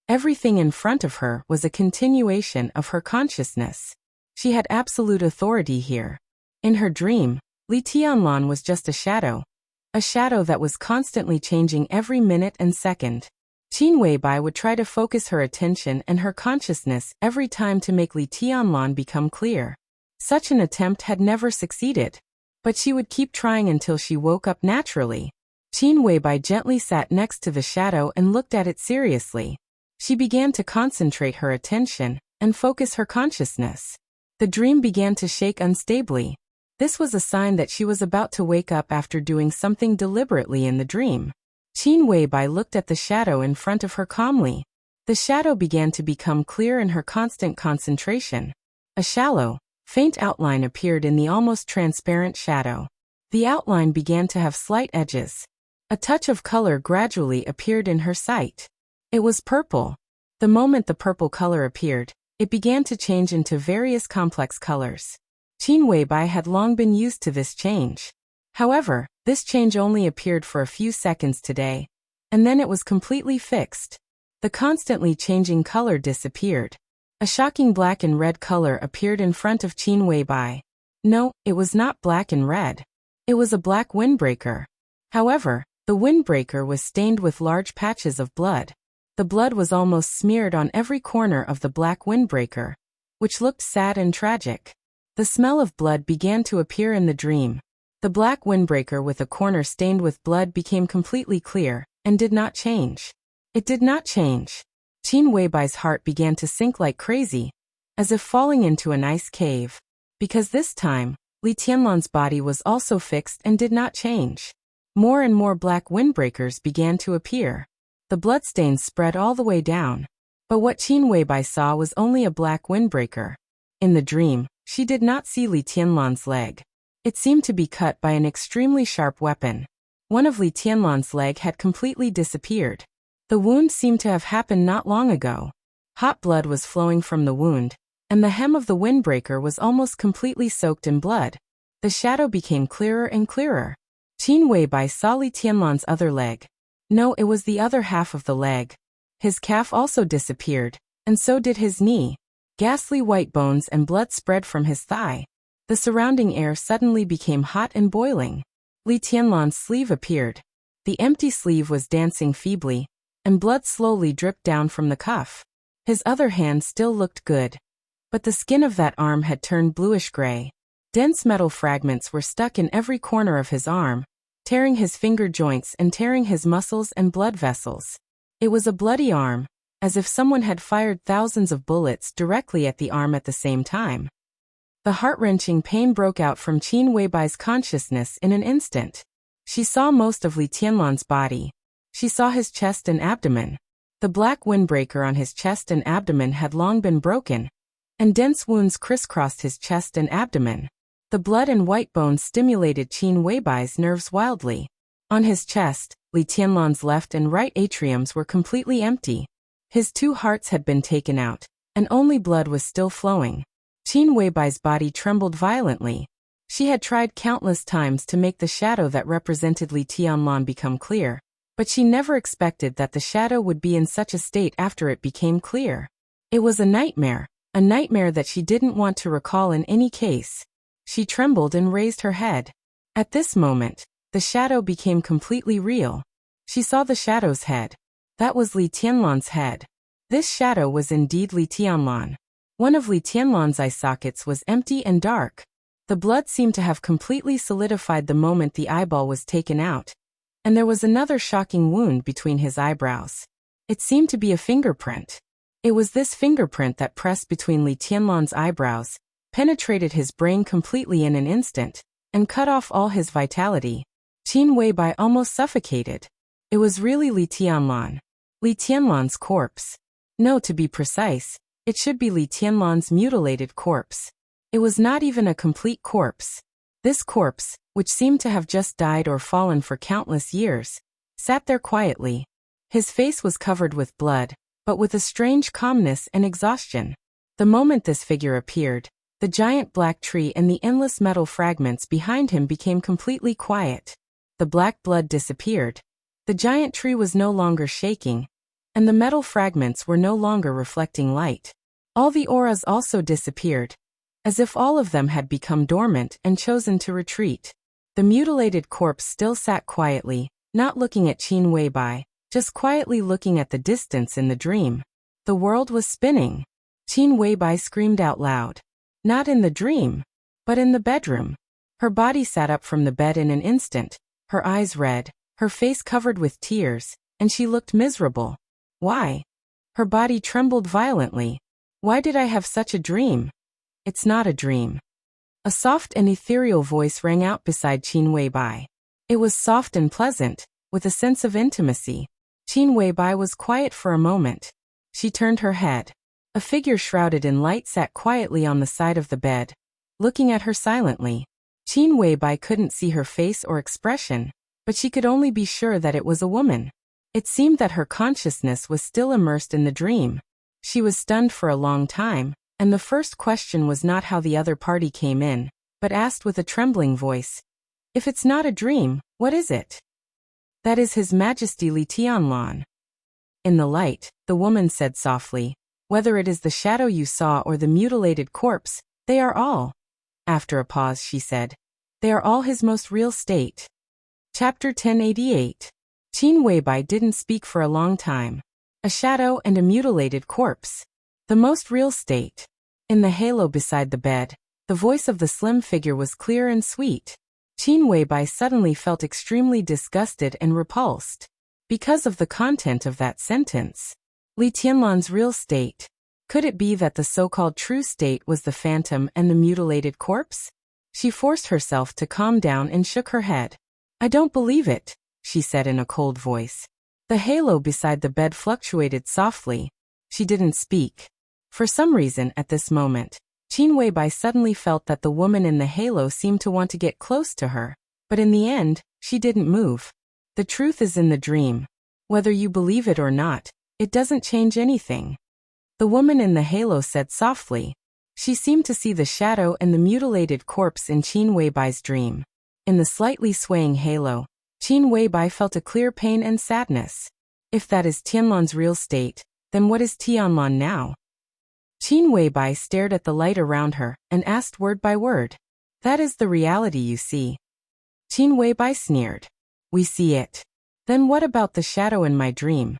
S1: Everything in front of her was a continuation of her consciousness. She had absolute authority here. In her dream, Li Tianlan was just a shadow that was constantly changing every minute and second. Qin Weibai would try to focus her attention and her consciousness every time to make Li Tianlan become clear. Such an attempt had never succeeded, but she would keep trying until she woke up naturally. Qin Weibai gently sat next to the shadow and looked at it seriously. She began to concentrate her attention and focus her consciousness. The dream began to shake unstably. This was a sign that she was about to wake up after doing something deliberately in the dream. Qin Weibai looked at the shadow in front of her calmly. The shadow began to become clear in her constant concentration. A shallow, faint outline appeared in the almost transparent shadow. The outline began to have slight edges. A touch of color gradually appeared in her sight. It was purple. The moment the purple color appeared, it began to change into various complex colors. Qin Weibai had long been used to this change. However, this change only appeared for a few seconds today, and then it was completely fixed. The constantly changing color disappeared. A shocking black and red color appeared in front of Qin Weibai. No, it was not black and red. It was a black windbreaker. However, the windbreaker was stained with large patches of blood. The blood was almost smeared on every corner of the black windbreaker, which looked sad and tragic. The smell of blood began to appear in the dream. The black windbreaker with a corner stained with blood became completely clear, and did not change. It did not change. Qin Weibai's heart began to sink like crazy, as if falling into an ice cave. Because this time, Li Tianlan's body was also fixed and did not change. More and more black windbreakers began to appear. The bloodstains spread all the way down. But what Qin Weibai saw was only a black windbreaker. In the dream, she did not see Li Tianlan's leg. It seemed to be cut by an extremely sharp weapon. One of Li Tianlan's leg had completely disappeared. The wound seemed to have happened not long ago. Hot blood was flowing from the wound, and the hem of the windbreaker was almost completely soaked in blood. The shadow became clearer and clearer. Qin Weibai saw Li Tianlan's other leg. No, it was the other half of the leg. His calf also disappeared, and so did his knee. Ghastly white bones and blood spread from his thigh. The surrounding air suddenly became hot and boiling. Li Tianlan's sleeve appeared. The empty sleeve was dancing feebly, and blood slowly dripped down from the cuff. His other hand still looked good, but the skin of that arm had turned bluish-gray. Dense metal fragments were stuck in every corner of his arm, tearing his finger joints and tearing his muscles and blood vessels. It was a bloody arm, as if someone had fired thousands of bullets directly at the arm at the same time. The heart-wrenching pain broke out from Qin Weibai's consciousness in an instant. She saw most of Li Tianlan's body. She saw his chest and abdomen. The black windbreaker on his chest and abdomen had long been broken, and dense wounds crisscrossed his chest and abdomen. The blood and white bones stimulated Qin Weibai's nerves wildly. On his chest, Li Tianlan's left and right atriums were completely empty. His two hearts had been taken out, and only blood was still flowing. Qin Weibai's body trembled violently. She had tried countless times to make the shadow that represented Li Tianlan become clear, but she never expected that the shadow would be in such a state after it became clear. It was a nightmare that she didn't want to recall in any case. She trembled and raised her head. At this moment, the shadow became completely real. She saw the shadow's head. That was Li Tianlan's head. This shadow was indeed Li Tianlan. One of Li Tianlan's eye sockets was empty and dark. The blood seemed to have completely solidified the moment the eyeball was taken out, and there was another shocking wound between his eyebrows. It seemed to be a fingerprint. It was this fingerprint that pressed between Li Tianlan's eyebrows, penetrated his brain completely in an instant, and cut off all his vitality. Qin Weibai almost suffocated. It was really Li Tianlan. Li Tianlan's corpse. No, to be precise, it should be Li Tianlan's mutilated corpse. It was not even a complete corpse. This corpse, which seemed to have just died or fallen for countless years, sat there quietly. His face was covered with blood, but with a strange calmness and exhaustion. The moment this figure appeared, the giant black tree and the endless metal fragments behind him became completely quiet. The black blood disappeared. The giant tree was no longer shaking, and the metal fragments were no longer reflecting light. All the auras also disappeared, as if all of them had become dormant and chosen to retreat. The mutilated corpse still sat quietly, not looking at Qin Weibai, just quietly looking at the distance in the dream. The world was spinning. Qin Weibai screamed out loud. Not in the dream, but in the bedroom. Her body sat up from the bed in an instant, her eyes red, her face covered with tears, and she looked miserable. Why? Her body trembled violently. Why did I have such a dream? It's not a dream. A soft and ethereal voice rang out beside Qin Weibai. It was soft and pleasant, with a sense of intimacy. Qin Weibai was quiet for a moment. She turned her head. A figure shrouded in light sat quietly on the side of the bed, looking at her silently. Qin Weibai couldn't see her face or expression, but she could only be sure that it was a woman. It seemed that her consciousness was still immersed in the dream. She was stunned for a long time, and the first question was not how the other party came in, but asked with a trembling voice, "If it's not a dream, what is it?" "That is His Majesty Li Tianlan." In the light, the woman said softly, "Whether it is the shadow you saw or the mutilated corpse, they are all." After a pause she said, "They are all his most real state." Chapter 1088. Qin Weibai didn't speak for a long time. A shadow and a mutilated corpse. The most real state. In the halo beside the bed, the voice of the slim figure was clear and sweet. Qin Weibai suddenly felt extremely disgusted and repulsed. Because of the content of that sentence. Li Tianlan's real state. Could it be that the so-called true state was the phantom and the mutilated corpse? She forced herself to calm down and shook her head. "I don't believe it," she said in a cold voice. The halo beside the bed fluctuated softly. She didn't speak. For some reason at this moment, Qin Weibai suddenly felt that the woman in the halo seemed to want to get close to her, but in the end, she didn't move. The truth is in the dream. Whether you believe it or not, it doesn't change anything. The woman in the halo said softly. She seemed to see the shadow and the mutilated corpse in Qin Weibai's dream. In the slightly swaying halo, Qin Weibai felt a clear pain and sadness. If that is Tianlan's real state, then what is Tianlan now? Qin Weibai stared at the light around her and asked word by word. "That is the reality you see." Qin Weibai sneered. "We see it. Then what about the shadow in my dream?"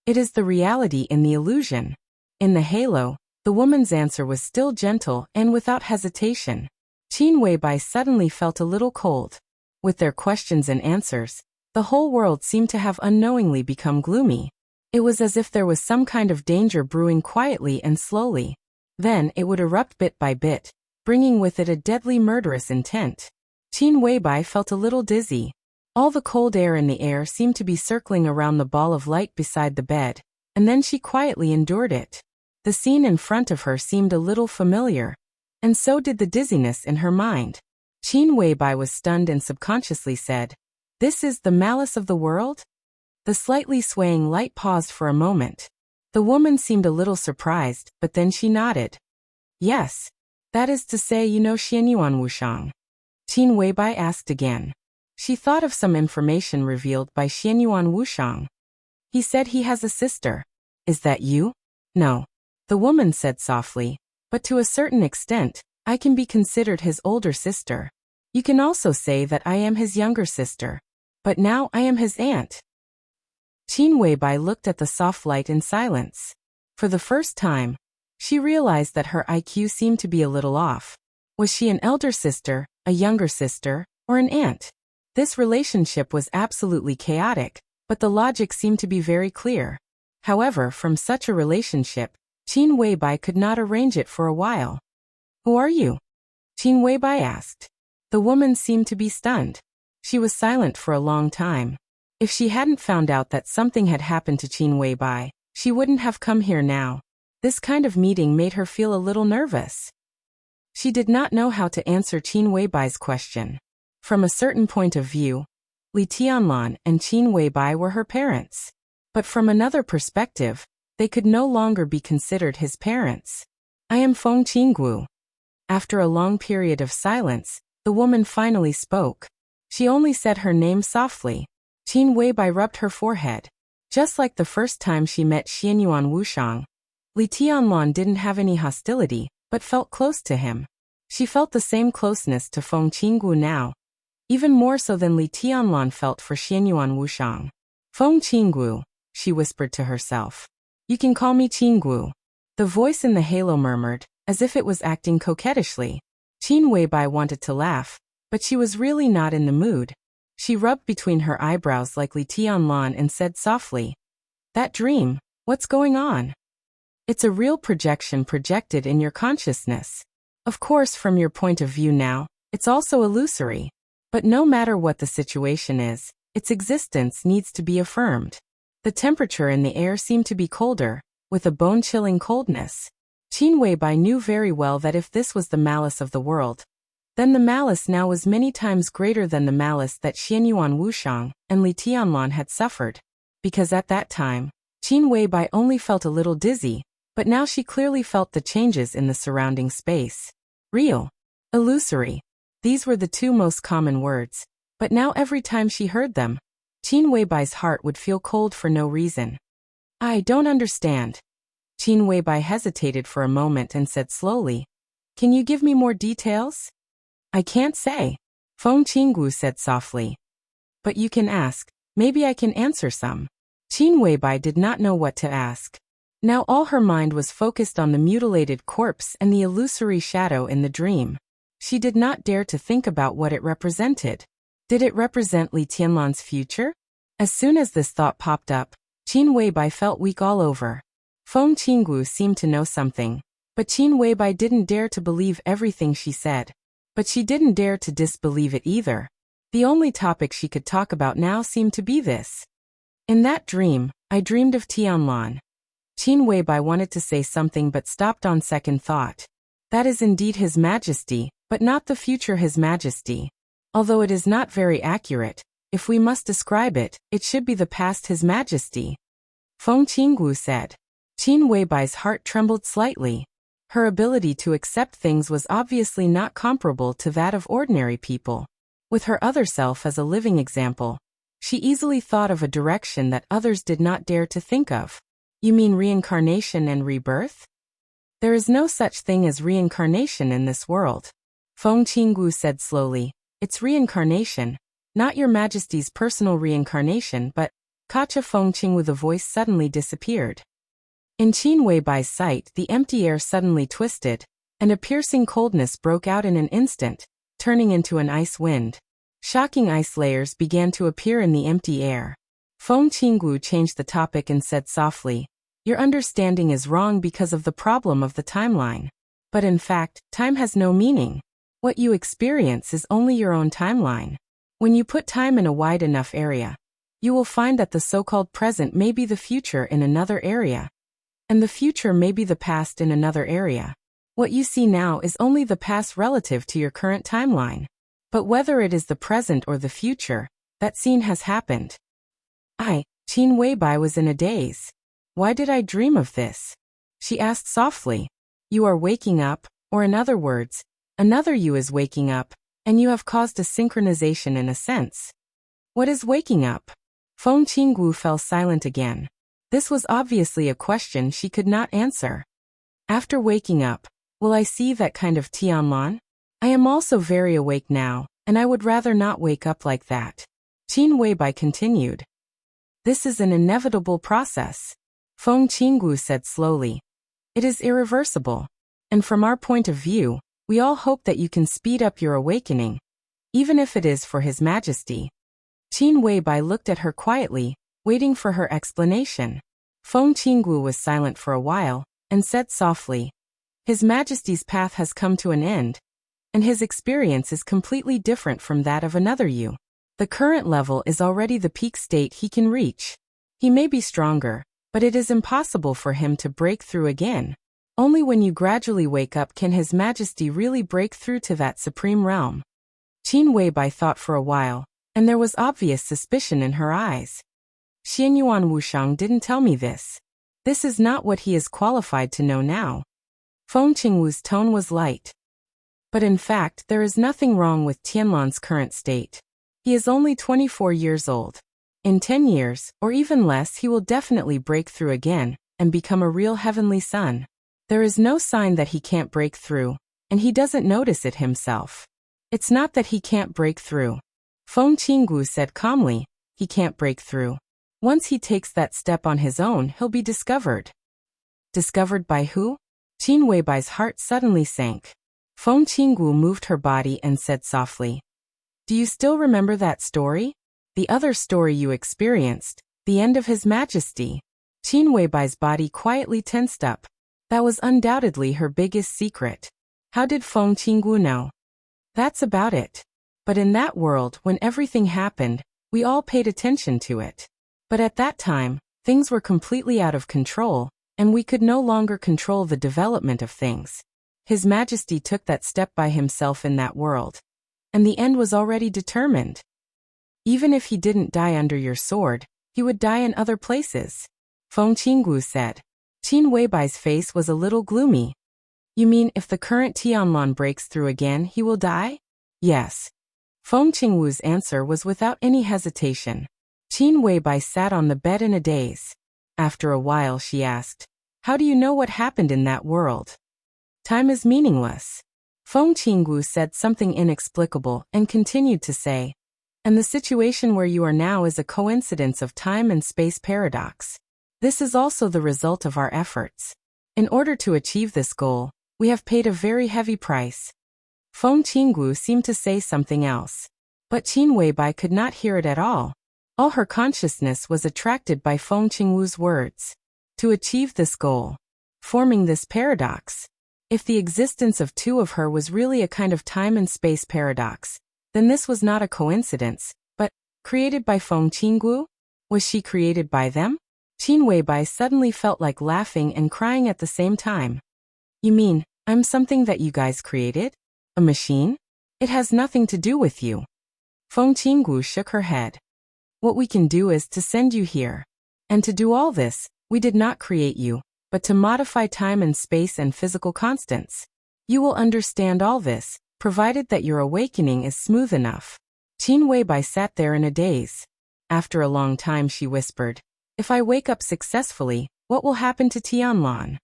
S1: "It is the reality in the illusion." In the halo, the woman's answer was still gentle and without hesitation. Qin Weibai suddenly felt a little cold. With their questions and answers, the whole world seemed to have unknowingly become gloomy. It was as if there was some kind of danger brewing quietly and slowly. Then it would erupt bit by bit, bringing with it a deadly murderous intent. Qin Weibai felt a little dizzy. All the cold air in the air seemed to be circling around the ball of light beside the bed, and then she quietly endured it. The scene in front of her seemed a little familiar, and so did the dizziness in her mind. Qin Weibai was stunned and subconsciously said, "This is the malice of the world?" The slightly swaying light paused for a moment. The woman seemed a little surprised, but then she nodded. "Yes. That is to say, you know Xianyuan Wushang?" Qin Weibai asked again. She thought of some information revealed by Xianyuan Wushang. "He said he has a sister. Is that you?" "No." The woman said softly, "But to a certain extent, I can be considered his older sister. You can also say that I am his younger sister. But now I am his aunt." Qin Weibai looked at the soft light in silence. For the first time, she realized that her IQ seemed to be a little off. Was she an elder sister, a younger sister, or an aunt? This relationship was absolutely chaotic, but the logic seemed to be very clear. However, from such a relationship, Qin Weibai could not arrange it for a while. "Who are you?" Qin Weibai asked. The woman seemed to be stunned. She was silent for a long time. If she hadn't found out that something had happened to Qin Weibai, she wouldn't have come here now. This kind of meeting made her feel a little nervous. She did not know how to answer Qin Weibai's question. From a certain point of view, Li Tianlan and Qin Weibai were her parents. But from another perspective, they could no longer be considered his parents. I am Feng Qinggu. After a long period of silence, the woman finally spoke. She only said her name softly. Qin Weibai rubbed her forehead. Just like the first time she met Xianyuan Wushang, Li Tianlan didn't have any hostility, but felt close to him. She felt the same closeness to Feng Qinggu now, even more so than Li Tianlan felt for Xianyuan Wushang. Feng Qinggu, she whispered to herself. You can call me Qinggu. The voice in the halo murmured, as if it was acting coquettishly. Qin Weibai wanted to laugh, but she was really not in the mood. She rubbed between her eyebrows like Li Tianlan and said softly, That dream, what's going on? It's a real projection projected in your consciousness. Of course, from your point of view now, it's also illusory. But no matter what the situation is, its existence needs to be affirmed. The temperature in the air seemed to be colder, with a bone-chilling coldness. Qin Weibai knew very well that if this was the malice of the world, then the malice now was many times greater than the malice that Xianyuan Wushang and Li Tianlan had suffered. Because at that time, Qin Weibai only felt a little dizzy, but now she clearly felt the changes in the surrounding space. Real. Illusory. These were the two most common words, but now every time she heard them, Qin Weibai's heart would feel cold for no reason. I don't understand. Qin Weibai hesitated for a moment and said slowly, Can you give me more details? I can't say. Feng Qinggu said softly. But you can ask, maybe I can answer some. Qin Weibai did not know what to ask. Now all her mind was focused on the mutilated corpse and the illusory shadow in the dream. She did not dare to think about what it represented. Did it represent Li Tianlan's future? As soon as this thought popped up, Qin Weibai felt weak all over. Feng Qinggu seemed to know something, but Qin Weibai didn't dare to believe everything she said. But she didn't dare to disbelieve it either. The only topic she could talk about now seemed to be this. In that dream, I dreamed of Tianlan. Qin Weibai wanted to say something but stopped on second thought. That is indeed His Majesty, but not the future His Majesty. Although it is not very accurate, if we must describe it, it should be the past His Majesty. Feng Qinggu said. Qin Weibai's heart trembled slightly. Her ability to accept things was obviously not comparable to that of ordinary people. With her other self as a living example, she easily thought of a direction that others did not dare to think of. You mean reincarnation and rebirth? There is no such thing as reincarnation in this world. Feng Qinggu said slowly, It's reincarnation, not your Majesty's personal reincarnation, but Kacha Feng Qinggu. The voice suddenly disappeared. In Qin Weibai's sight, the empty air suddenly twisted, and a piercing coldness broke out in an instant, turning into an ice wind. Shocking ice layers began to appear in the empty air. Feng Qinggu changed the topic and said softly, Your understanding is wrong because of the problem of the timeline. But in fact, time has no meaning. What you experience is only your own timeline. When you put time in a wide enough area, you will find that the so-called present may be the future in another area, and the future may be the past in another area. What you see now is only the past relative to your current timeline. But whether it is the present or the future, that scene has happened. Qin Weibai was in a daze. Why did I dream of this? She asked softly. You are waking up, or in other words, another you is waking up, and you have caused a synchronization in a sense. What is waking up? Feng Qinggu fell silent again. This was obviously a question she could not answer. After waking up, will I see that kind of Tianlan? I am also very awake now, and I would rather not wake up like that. Qin Weibai continued. This is an inevitable process. Feng Qinggu said slowly. It is irreversible. And from our point of view, we all hope that you can speed up your awakening, even if it is for His Majesty. Qin Weibai looked at her quietly, waiting for her explanation. Feng Qinggu was silent for a while, and said softly, His Majesty's path has come to an end. and his experience is completely different from that of another you. The current level is already the peak state he can reach. He may be stronger, but it is impossible for him to break through again. Only when you gradually wake up can His Majesty really break through to that supreme realm. Qin Weibai thought for a while, and there was obvious suspicion in her eyes. Xianyuan Wushang didn't tell me this. This is not what he is qualified to know now. Feng Qingwu's tone was light. But in fact, there is nothing wrong with Tianlan's current state. He is only 24 years old. In 10 years, or even less, he will definitely break through again, and become a real heavenly son. There is no sign that he can't break through, and he doesn't notice it himself. It's not that he can't break through. Feng Qingwu said calmly, he can't break through. Once he takes that step on his own, he'll be discovered. Discovered by who? Qin Weibai's heart suddenly sank. Feng Qingwu moved her body and said softly, do you still remember that story? The other story you experienced, the end of His Majesty. Qin Weibai's body quietly tensed up. That was undoubtedly her biggest secret. How did Feng Qingwu know? That's about it. But in that world, when everything happened, we all paid attention to it. But at that time, things were completely out of control, and we could no longer control the development of things. His Majesty took that step by himself in that world. And the end was already determined. Even if he didn't die under your sword, he would die in other places. Feng Qingwu said. Qin Weibai's face was a little gloomy. You mean if the current Tianlan breaks through again, he will die? Yes. Feng Qingwu's answer was without any hesitation. Qin Weibai sat on the bed in a daze. After a while she asked, how do you know what happened in that world? Time is meaningless. Feng Qingwu said something inexplicable and continued to say, and the situation where you are now is a coincidence of time and space paradox. This is also the result of our efforts. In order to achieve this goal, we have paid a very heavy price. Feng Qingwu seemed to say something else. But Qin Weibai could not hear it at all. All her consciousness was attracted by Feng Qingwu's words. To achieve this goal. Forming this paradox. If the existence of two of her was really a kind of time and space paradox, then this was not a coincidence, but created by Feng Qingwu? Was she created by them? Qin Weibai suddenly felt like laughing and crying at the same time. You mean, I'm something that you guys created? A machine? It has nothing to do with you. Feng Qingwu shook her head. What we can do is to send you here. And to do all this, we did not create you, but to modify time and space and physical constants. You will understand all this, provided that your awakening is smooth enough. Qin Weibai sat there in a daze. After a long time she whispered, if I wake up successfully, what will happen to Tianlan?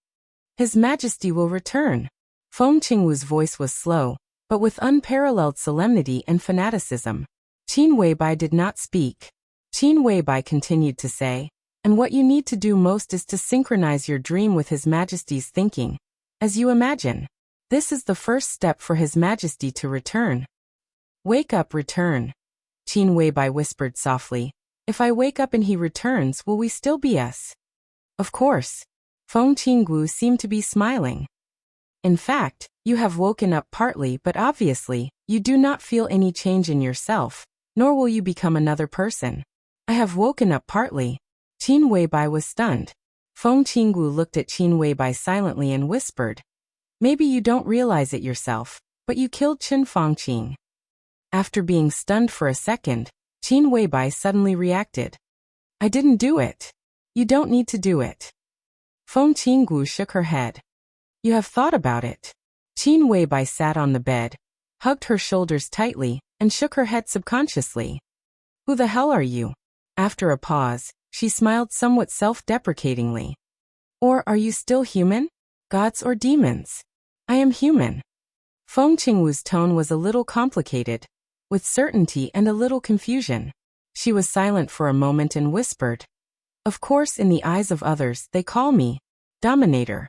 S1: His Majesty will return. Feng Qingwu's voice was slow, but with unparalleled solemnity and fanaticism. Qin Weibai did not speak. Qin Weibai continued to say, and what you need to do most is to synchronize your dream with His Majesty's thinking. As you imagine. This is the first step for His Majesty to return. Wake up, return. Qin Weibai whispered softly. If I wake up and he returns, will we still be us? Of course. Feng Qingwu seemed to be smiling. In fact, you have woken up partly, but obviously, you do not feel any change in yourself, nor will you become another person. I have woken up partly. Qin Weibai was stunned. Feng Qingwu looked at Qin Weibai silently and whispered, maybe you don't realize it yourself, but you killed Qin Fangqing. After being stunned for a second, Qin Weibai suddenly reacted. I didn't do it. You don't need to do it. Feng Qingwu shook her head. You have thought about it. Qin Weibai sat on the bed, hugged her shoulders tightly, and shook her head subconsciously. Who the hell are you? After a pause, she smiled somewhat self-deprecatingly. Or are you still human? Gods or demons? I am human. Feng Qingwu's tone was a little complicated, with certainty and a little confusion. She was silent for a moment and whispered, of course in the eyes of others they call me Dominator.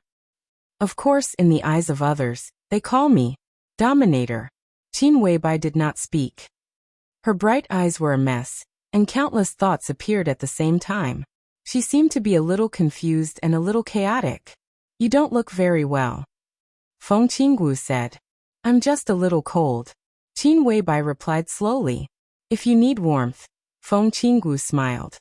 S1: Of course in the eyes of others they call me Dominator. Qin Weibai did not speak. Her bright eyes were a mess, and countless thoughts appeared at the same time. She seemed to be a little confused and a little chaotic. You don't look very well. Feng Qingwu said. I'm just a little cold. Qin Weibai replied slowly. If you need warmth, Feng Qinggu smiled.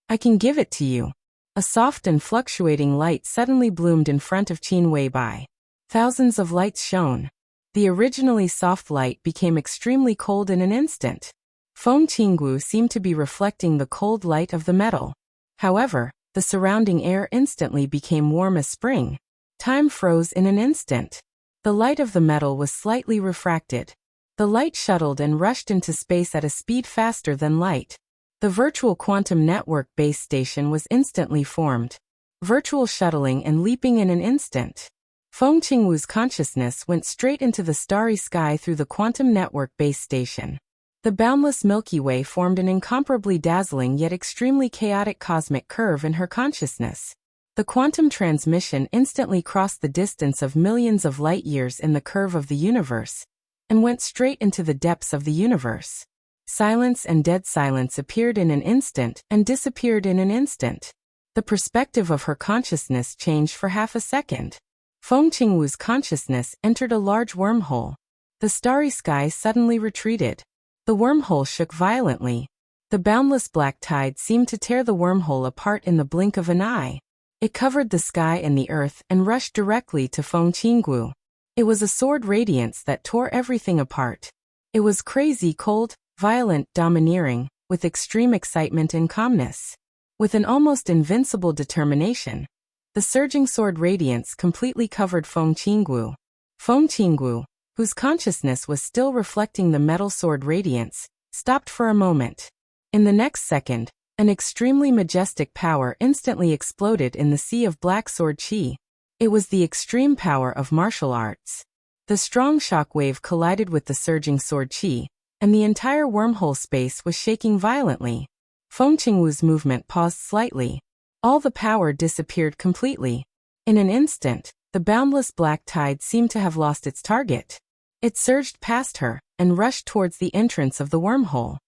S1: I can give it to you. A soft and fluctuating light suddenly bloomed in front of Qin Weibai. Thousands of lights shone. The originally soft light became extremely cold in an instant. Feng Qinggu seemed to be reflecting the cold light of the metal. However, the surrounding air instantly became warm as spring. Time froze in an instant. The light of the metal was slightly refracted. The light shuttled and rushed into space at a speed faster than light. The virtual quantum network base station was instantly formed. Virtual shuttling and leaping in an instant. Feng Qingwu's consciousness went straight into the starry sky through the quantum network base station. The boundless Milky Way formed an incomparably dazzling yet extremely chaotic cosmic curve in her consciousness. The quantum transmission instantly crossed the distance of millions of light-years in the curve of the universe, and went straight into the depths of the universe. Silence and dead silence appeared in an instant and disappeared in an instant. The perspective of her consciousness changed for half a second. Feng Qingwu's consciousness entered a large wormhole. The starry sky suddenly retreated. The wormhole shook violently. The boundless black tide seemed to tear the wormhole apart in the blink of an eye. It covered the sky and the earth and rushed directly to Feng Qinggu. It was a sword radiance that tore everything apart. It was crazy, cold, violent, domineering, with extreme excitement and calmness. With an almost invincible determination, the surging sword radiance completely covered Feng Qinggu. Feng Qinggu, whose consciousness was still reflecting the metal sword radiance, stopped for a moment. In the next second, an extremely majestic power instantly exploded in the sea of black sword qi. It was the extreme power of martial arts. The strong shock wave collided with the surging sword qi, and the entire wormhole space was shaking violently. Feng Qingwu's movement paused slightly. All the power disappeared completely. In an instant, the boundless black tide seemed to have lost its target. It surged past her and rushed towards the entrance of the wormhole.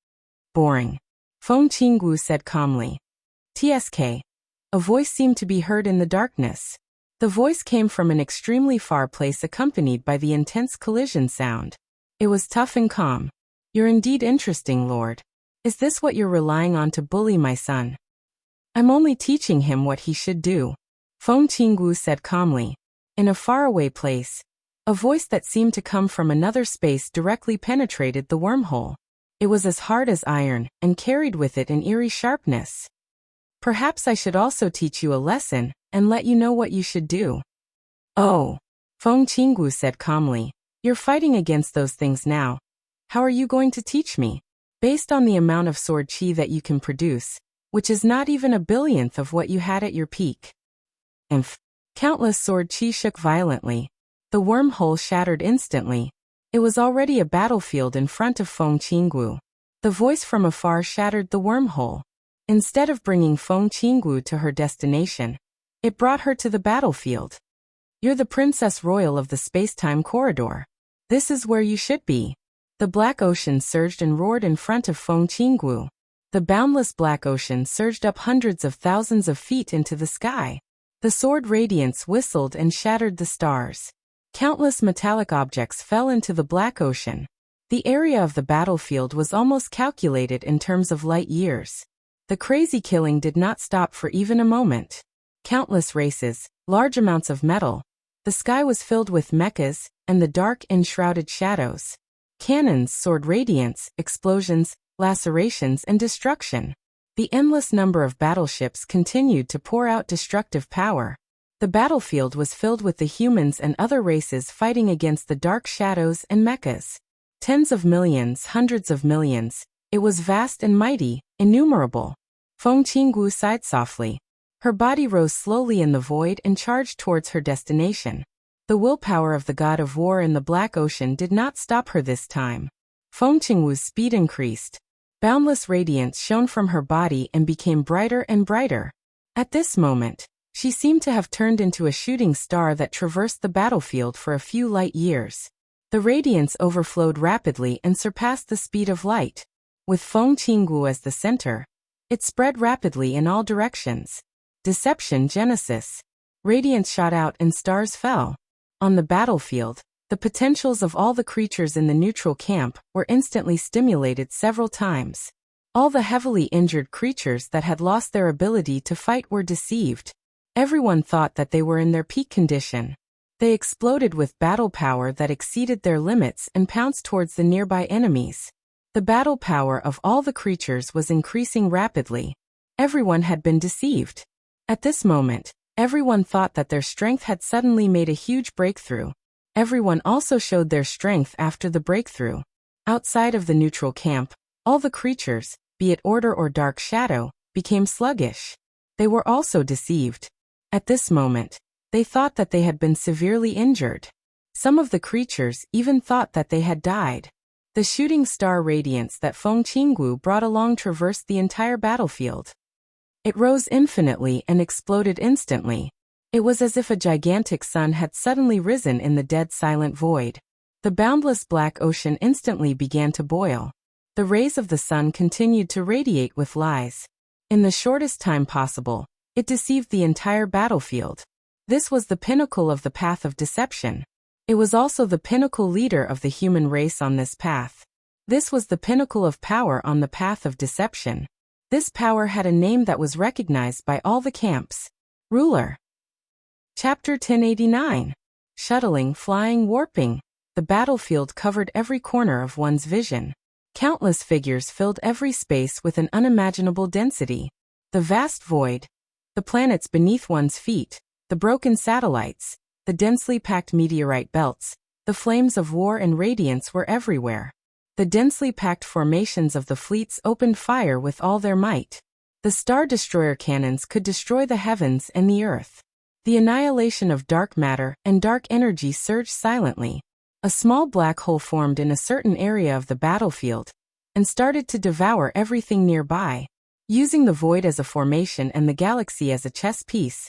S1: Boring. Feng Qinggu said calmly. TSK. A voice seemed to be heard in the darkness. The voice came from an extremely far place accompanied by the intense collision sound. It was tough and calm. You're indeed interesting, Lord. Is this what you're relying on to bully my son? I'm only teaching him what he should do. Feng Qinggu said calmly. In a faraway place, a voice that seemed to come from another space directly penetrated the wormhole. It was as hard as iron, and carried with it an eerie sharpness. Perhaps I should also teach you a lesson, and let you know what you should do. Oh, Feng Qinggu said calmly. You're fighting against those things now. How are you going to teach me? Based on the amount of sword qi that you can produce, which is not even a billionth of what you had at your peak. Countless sword qi shook violently. The wormhole shattered instantly. It was already a battlefield in front of Feng Qinggu. The voice from afar shattered the wormhole. Instead of bringing Feng Qinggu to her destination, it brought her to the battlefield. You're the Princess Royal of the space-time corridor. This is where you should be. The black ocean surged and roared in front of Feng Qinggu. The boundless black ocean surged up hundreds of thousands of feet into the sky. The sword radiance whistled and shattered the stars. Countless metallic objects fell into the black ocean. The area of the battlefield was almost calculated in terms of light years. The crazy killing did not stop for even a moment. Countless races, large amounts of metal. The sky was filled with mechas, and the dark enshrouded shadows. Cannons soared radiance, explosions, lacerations and destruction. The endless number of battleships continued to pour out destructive power. The battlefield was filled with the humans and other races fighting against the dark shadows and mechas. Tens of millions, hundreds of millions. It was vast and mighty, innumerable. Feng Qinggu sighed softly. Her body rose slowly in the void and charged towards her destination. The willpower of the god of war in the black ocean did not stop her this time. Feng Qingwu's speed increased. Boundless radiance shone from her body and became brighter and brighter. At this moment, she seemed to have turned into a shooting star that traversed the battlefield for a few light years. The radiance overflowed rapidly and surpassed the speed of light. With Feng Qinggu as the center, it spread rapidly in all directions. Deception Genesis. Radiance shot out and stars fell. On the battlefield, The potentials of all the creatures in the neutral camp were instantly stimulated several times. All the heavily injured creatures that had lost their ability to fight were deceived. Everyone thought that they were in their peak condition. They exploded with battle power that exceeded their limits and pounced towards the nearby enemies. The battle power of all the creatures was increasing rapidly. Everyone had been deceived. At this moment, everyone thought that their strength had suddenly made a huge breakthrough. Everyone also showed their strength after the breakthrough. Outside of the neutral camp, all the creatures, be it order or dark shadow, became sluggish. They were also deceived. At this moment, they thought that they had been severely injured. Some of the creatures even thought that they had died. The shooting star radiance that Feng Qinggu brought along traversed the entire battlefield. It rose infinitely and exploded instantly. It was as if a gigantic sun had suddenly risen in the dead silent void. The boundless black ocean instantly began to boil. The rays of the sun continued to radiate with lies. In the shortest time possible, it deceived the entire battlefield. This was the pinnacle of the path of deception. It was also the pinnacle leader of the human race on this path. This was the pinnacle of power on the path of deception. This power had a name that was recognized by all the camps. Ruler. Chapter 1089. Shuttling, flying, warping. The battlefield covered every corner of one's vision. Countless figures filled every space with an unimaginable density. The vast void. The planets beneath one's feet. The broken satellites. The densely packed meteorite belts. The flames of war and radiance were everywhere. The densely packed formations of the fleets opened fire with all their might. The Star Destroyer cannons could destroy the heavens and the earth. The annihilation of dark matter and dark energy surged silently. A small black hole formed in a certain area of the battlefield and started to devour everything nearby. Using the void as a formation and the galaxy as a chess piece,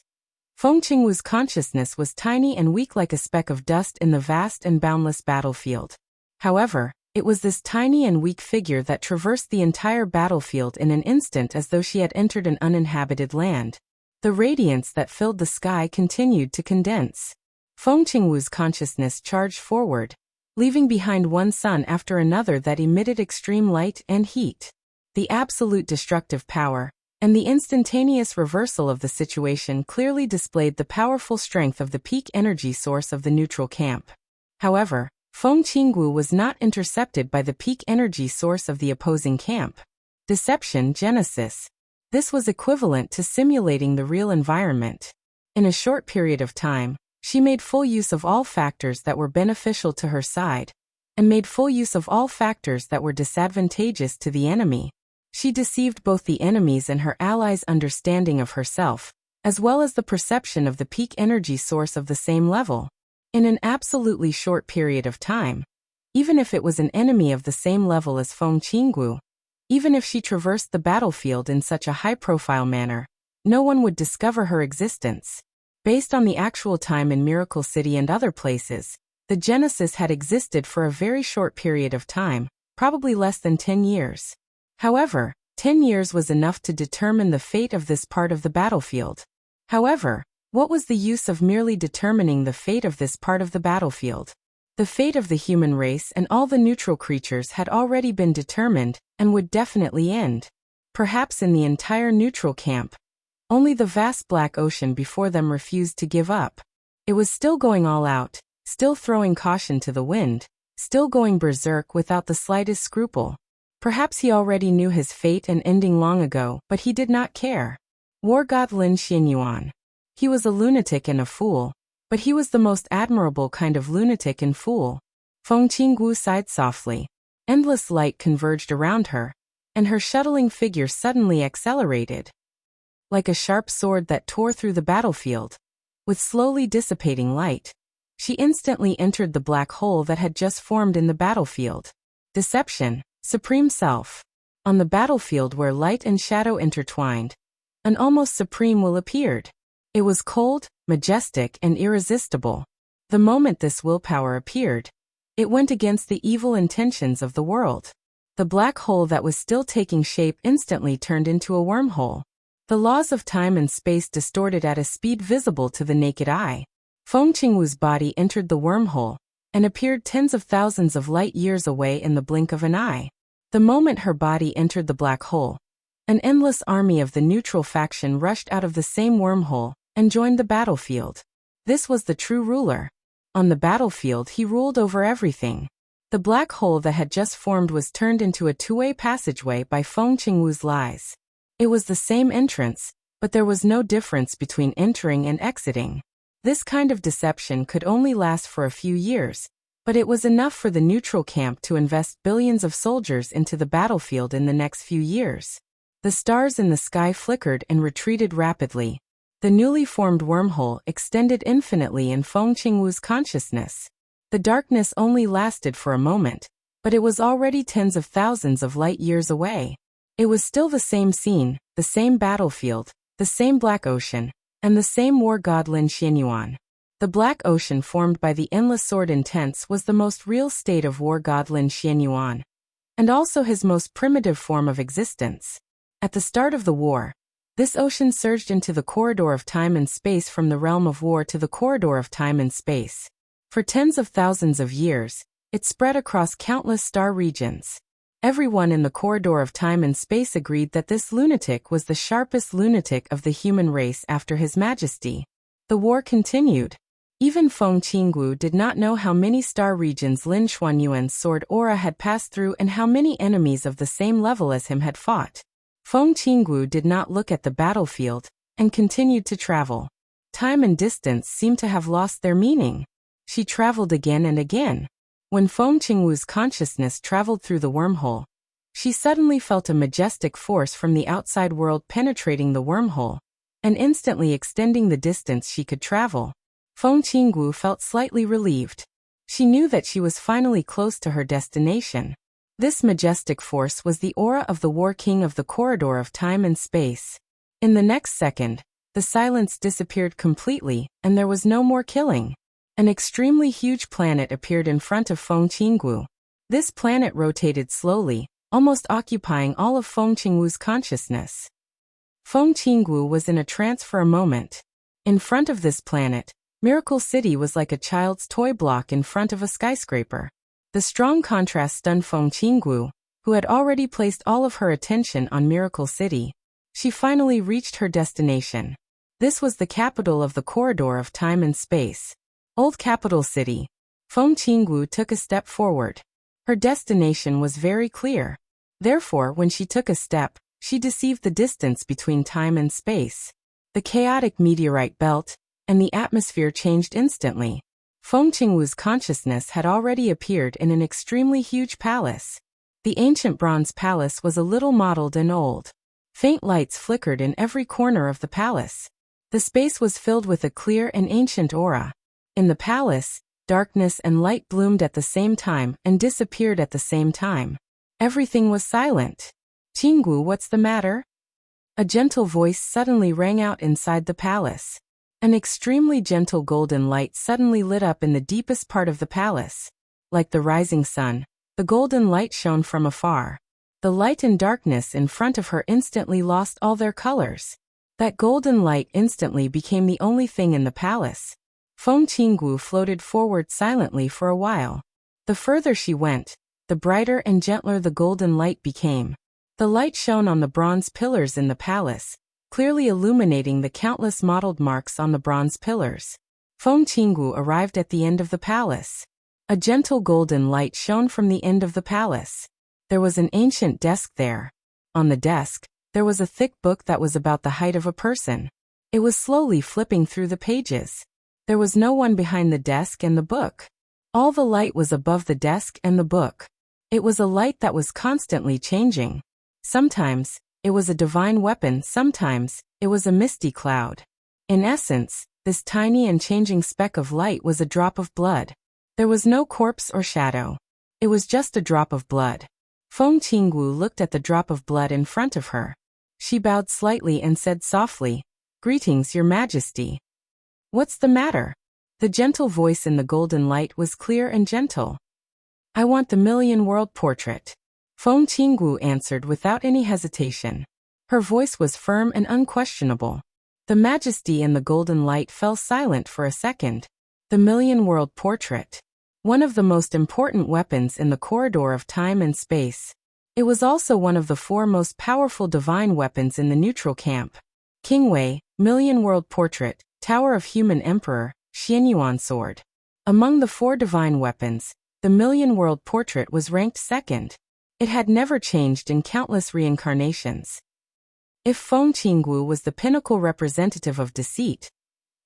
S1: Feng Qingwu's consciousness was tiny and weak like a speck of dust in the vast and boundless battlefield. However, it was this tiny and weak figure that traversed the entire battlefield in an instant as though she had entered an uninhabited land. The radiance that filled the sky continued to condense. Feng Qingwu's consciousness charged forward, leaving behind one sun after another that emitted extreme light and heat. The absolute destructive power and the instantaneous reversal of the situation clearly displayed the powerful strength of the peak energy source of the neutral camp. However, Feng Qingwu was not intercepted by the peak energy source of the opposing camp. Deception Genesis. This was equivalent to simulating the real environment. In a short period of time, she made full use of all factors that were beneficial to her side, and made full use of all factors that were disadvantageous to the enemy. She deceived both the enemy's and her allies' understanding of herself, as well as the perception of the peak energy source of the same level. In an absolutely short period of time, even if it was an enemy of the same level as Feng Qingwu, even if she traversed the battlefield in such a high-profile manner, no one would discover her existence. Based on the actual time in Miracle City and other places, the Genesis had existed for a very short period of time, probably less than 10 years. However, 10 years was enough to determine the fate of this part of the battlefield. However, what was the use of merely determining the fate of this part of the battlefield? The fate of the human race and all the neutral creatures had already been determined and would definitely end. Perhaps in the entire neutral camp. Only the vast black ocean before them refused to give up. It was still going all out, still throwing caution to the wind, still going berserk without the slightest scruple. Perhaps he already knew his fate and ending long ago, but he did not care. War God Lin Xianyuan. He was a lunatic and a fool, but he was the most admirable kind of lunatic and fool. Feng Qingwu sighed softly. Endless light converged around her, and her shuttling figure suddenly accelerated. Like a sharp sword that tore through the battlefield, with slowly dissipating light, she instantly entered the black hole that had just formed in the battlefield. Deception, Supreme Self. On the battlefield where light and shadow intertwined, an almost supreme will appeared. It was cold, majestic, and irresistible. The moment this willpower appeared, it went against the evil intentions of the world. The black hole that was still taking shape instantly turned into a wormhole. The laws of time and space distorted at a speed visible to the naked eye. Feng Qingwu's body entered the wormhole, and appeared tens of thousands of light years away in the blink of an eye. The moment her body entered the black hole, an endless army of the neutral faction rushed out of the same wormhole and joined the battlefield. This was the true ruler. On the battlefield he ruled over everything. The black hole that had just formed was turned into a two-way passageway by Feng Qingwu's lies. It was the same entrance, but there was no difference between entering and exiting. This kind of deception could only last for a few years, but it was enough for the neutral camp to invest billions of soldiers into the battlefield in the next few years. The stars in the sky flickered and retreated rapidly. The newly formed wormhole extended infinitely in Feng Qingwu's consciousness. The darkness only lasted for a moment, but it was already tens of thousands of light years away. It was still the same scene, the same battlefield, the same black ocean, and the same war god Lin Xianyuan. The black ocean formed by the endless sword intense was the most real state of war god Lin Xianyuan, and also his most primitive form of existence. At the start of the war, this ocean surged into the corridor of time and space from the realm of war to the corridor of time and space. For tens of thousands of years, it spread across countless star regions. Everyone in the corridor of time and space agreed that this lunatic was the sharpest lunatic of the human race after His Majesty. The war continued. Even Feng Qingwu did not know how many star regions Lin Xuanyuan's sword aura had passed through and how many enemies of the same level as him had fought. Feng Qingwu did not look at the battlefield, and continued to travel. Time and distance seemed to have lost their meaning. She traveled again and again. When Feng Qingwu's consciousness traveled through the wormhole, she suddenly felt a majestic force from the outside world penetrating the wormhole, and instantly extending the distance she could travel. Feng Qingwu felt slightly relieved. She knew that she was finally close to her destination. This majestic force was the aura of the War King of the corridor of time and space. In the next second, the silence disappeared completely, and there was no more killing. An extremely huge planet appeared in front of Feng Qingwu. This planet rotated slowly, almost occupying all of Feng Qingwu's consciousness. Feng Qingwu was in a trance for a moment. In front of this planet, Miracle City was like a child's toy block in front of a skyscraper. The strong contrast stunned Feng Qingwu, who had already placed all of her attention on Miracle City. She finally reached her destination. This was the capital of the corridor of time and space. Old Capital City. Feng Qingwu took a step forward. Her destination was very clear. Therefore, when she took a step, she deceived the distance between time and space. The chaotic meteorite belt and the atmosphere changed instantly. Feng Qingwu's consciousness had already appeared in an extremely huge palace. The ancient bronze palace was a little mottled and old. Faint lights flickered in every corner of the palace. The space was filled with a clear and ancient aura. In the palace, darkness and light bloomed at the same time and disappeared at the same time. Everything was silent. "Qingwu, what's the matter?" A gentle voice suddenly rang out inside the palace. An extremely gentle golden light suddenly lit up in the deepest part of the palace. Like the rising sun, the golden light shone from afar. The light and darkness in front of her instantly lost all their colors. That golden light instantly became the only thing in the palace. Feng Qingwu floated forward silently for a while. The further she went, the brighter and gentler the golden light became. The light shone on the bronze pillars in the palace, clearly illuminating the countless mottled marks on the bronze pillars. Feng Qingwu arrived at the end of the palace. A gentle golden light shone from the end of the palace. There was an ancient desk there. On the desk, there was a thick book that was about the height of a person. It was slowly flipping through the pages. There was no one behind the desk and the book. All the light was above the desk and the book. It was a light that was constantly changing. Sometimes, it was a divine weapon, sometimes, it was a misty cloud. In essence, this tiny and changing speck of light was a drop of blood. There was no corpse or shadow. It was just a drop of blood. Feng Qingwu looked at the drop of blood in front of her. She bowed slightly and said softly, "Greetings, Your Majesty." "What's the matter?" The gentle voice in the golden light was clear and gentle. "I want the million-world portrait." Feng Qingwu answered without any hesitation. Her voice was firm and unquestionable. The majesty in the golden light fell silent for a second. "The million-world portrait. one of the most important weapons in the corridor of time and space. It was also one of the 4 most powerful divine weapons in the neutral camp. King Wei, Million World Portrait, Tower of Human Emperor, Xianyuan Sword. Among the 4 divine weapons, the Million World Portrait was ranked second. It had never changed in countless reincarnations. If Feng Qinggu was the pinnacle representative of deceit,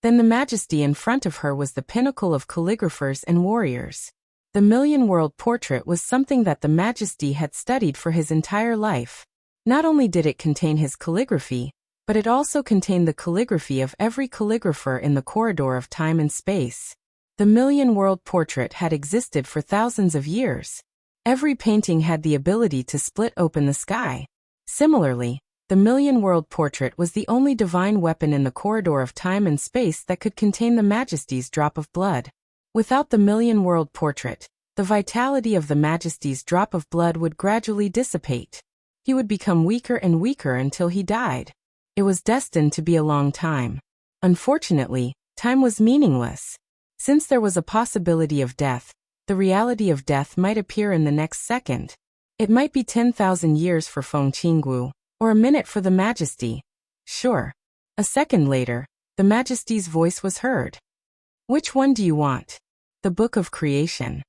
S1: then the majesty in front of her was the pinnacle of calligraphers and warriors. The Million World Portrait was something that the majesty had studied for his entire life. Not only did it contain his calligraphy, but it also contained the calligraphy of every calligrapher in the corridor of time and space. The Million World Portrait had existed for thousands of years. Every painting had the ability to split open the sky. Similarly, the Million World Portrait was the only divine weapon in the corridor of time and space that could contain the majesty's drop of blood. Without the Million World Portrait, the vitality of the majesty's drop of blood would gradually dissipate. He would become weaker and weaker until he died. It was destined to be a long time. Unfortunately, time was meaningless. Since there was a possibility of death, the reality of death might appear in the next second. It might be 10,000 years for Feng Qinggu, or a minute for the majesty. Sure. A second later, the majesty's voice was heard. Which one do you want? The Book of Creation.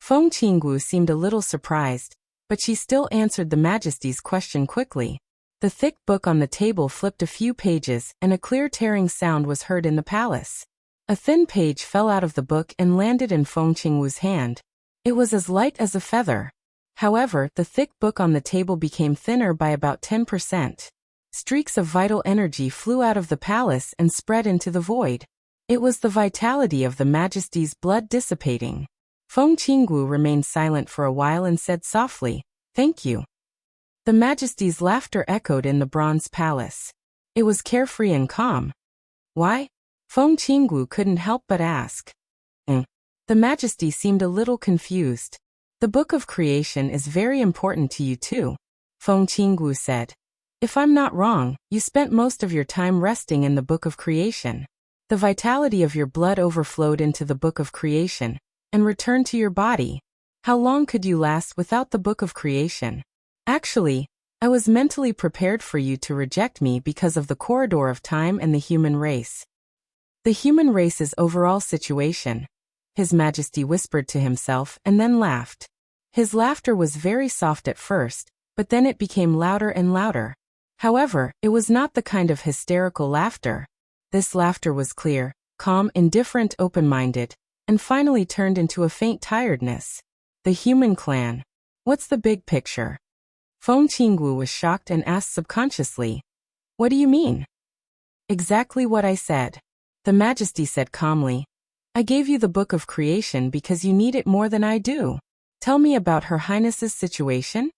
S1: Feng Qinggu seemed a little surprised, but she still answered the majesty's question quickly. The thick book on the table flipped a few pages and a clear tearing sound was heard in the palace. A thin page fell out of the book and landed in Feng Qinggu's hand. It was as light as a feather. However, the thick book on the table became thinner by about 10%. Streaks of vital energy flew out of the palace and spread into the void. It was the vitality of the majesty's blood dissipating. Feng Qinggu remained silent for a while and said softly, "Thank you." The majesty's laughter echoed in the bronze palace. It was carefree and calm. Why? Feng Qinggu couldn't help but ask. The majesty seemed a little confused. The Book of Creation is very important to you too, Feng Qinggu said. If I'm not wrong, you spent most of your time resting in the Book of Creation. The vitality of your blood overflowed into the Book of Creation and returned to your body. How long could you last without the Book of Creation? Actually, I was mentally prepared for you to reject me because of the corridor of time and the human race. The human race's overall situation, His Majesty whispered to himself and then laughed. His laughter was very soft at first, but then it became louder and louder. However, it was not the kind of hysterical laughter. This laughter was clear, calm, indifferent, open-minded, and finally turned into a faint tiredness. The human clan. What's the big picture? Feng Qinggu was shocked and asked subconsciously, "What do you mean?" Exactly what I said. The Majesty said calmly. I gave you the Book of Creation because you need it more than I do. Tell me about Her Highness's situation?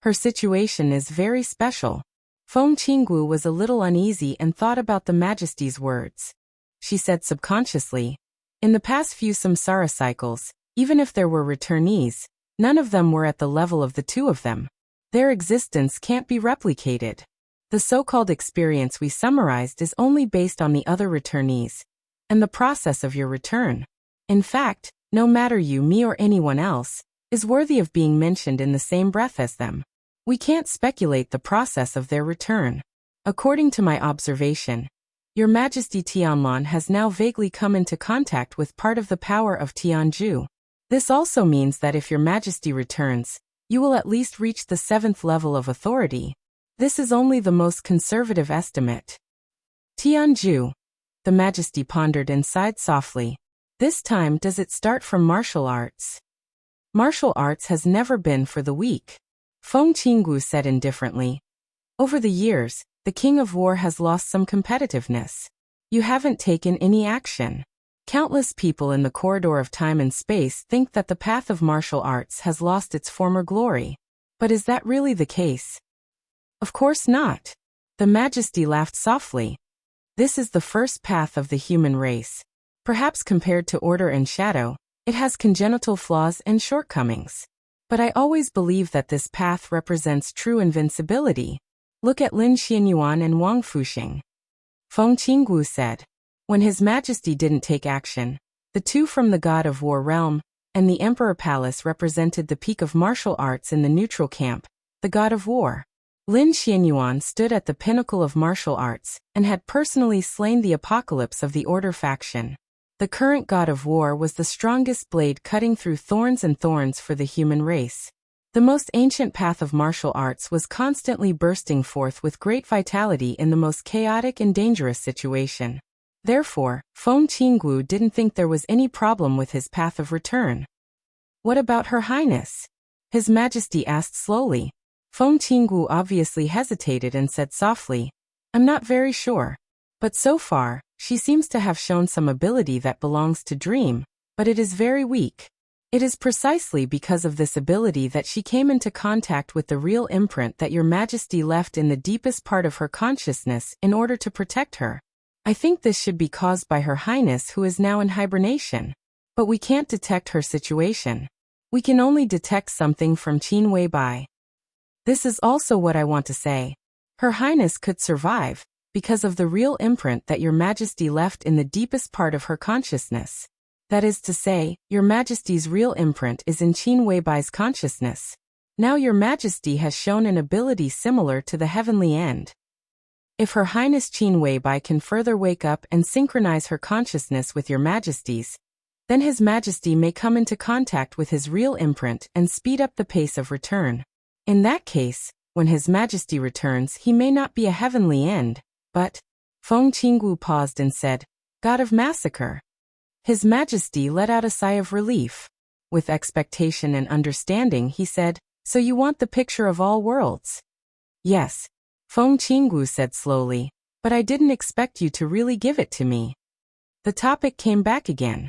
S1: Her situation is very special. Feng Qinggu was a little uneasy and thought about the Majesty's words. She said subconsciously, in the past few samsara cycles, even if there were returnees, none of them were at the level of the two of them. Their existence can't be replicated. The so-called experience we summarized is only based on the other returnees and the process of your return. In fact, no matter you, me, or anyone else, is worthy of being mentioned in the same breath as them. We can't speculate the process of their return. According to my observation, Your Majesty Tianlan has now vaguely come into contact with part of the power of Tianju. This also means that if Your Majesty returns, you will at least reach the 7th level of authority. This is only the most conservative estimate. Tianju. The Majesty pondered and sighed softly. This time, does it start from martial arts? Martial arts has never been for the weak. Feng Qinggu said indifferently. Over the years, the King of War has lost some competitiveness. You haven't taken any action. Countless people in the corridor of time and space think that the path of martial arts has lost its former glory. But is that really the case? Of course not. The Majesty laughed softly. This is the first path of the human race. Perhaps compared to order and shadow, it has congenital flaws and shortcomings. But I always believe that this path represents true invincibility. Look at Lin Xianyuan and Wang Fuxing. Feng Qinggu said. When His Majesty didn't take action, the two from the God of War realm, and the Emperor Palace represented the peak of martial arts in the neutral camp, the god of war. Lin Xianyuan stood at the pinnacle of martial arts, and had personally slain the apocalypse of the Order faction. The current god of war was the strongest blade cutting through thorns and thorns for the human race. The most ancient path of martial arts was constantly bursting forth with great vitality in the most chaotic and dangerous situation. Therefore, Feng Qinggu didn't think there was any problem with his path of return. "What about Her Highness?" His Majesty asked slowly. Feng Qinggu obviously hesitated and said softly, "I'm not very sure. But so far, she seems to have shown some ability that belongs to Dream, but it is very weak. It is precisely because of this ability that she came into contact with the real imprint that Your Majesty left in the deepest part of her consciousness in order to protect her. I think this should be caused by Her Highness, who is now in hibernation. But we can't detect her situation. We can only detect something from Qin Weibai. This is also what I want to say. Her Highness could survive because of the real imprint that Your Majesty left in the deepest part of her consciousness. That is to say, Your Majesty's real imprint is in Qin Weibai's consciousness. Now Your Majesty has shown an ability similar to the heavenly end. If Her Highness Qin Weibai can further wake up and synchronize her consciousness with Your Majesty's, then His Majesty may come into contact with his real imprint and speed up the pace of return. In that case, when His Majesty returns, he may not be a heavenly end, but..." Feng Qinggu paused and said, "God of Massacre." His Majesty let out a sigh of relief. With expectation and understanding, he said, "So you want the picture of all worlds?" "Yes," Feng Qinggu said slowly, "but I didn't expect you to really give it to me." The topic came back again.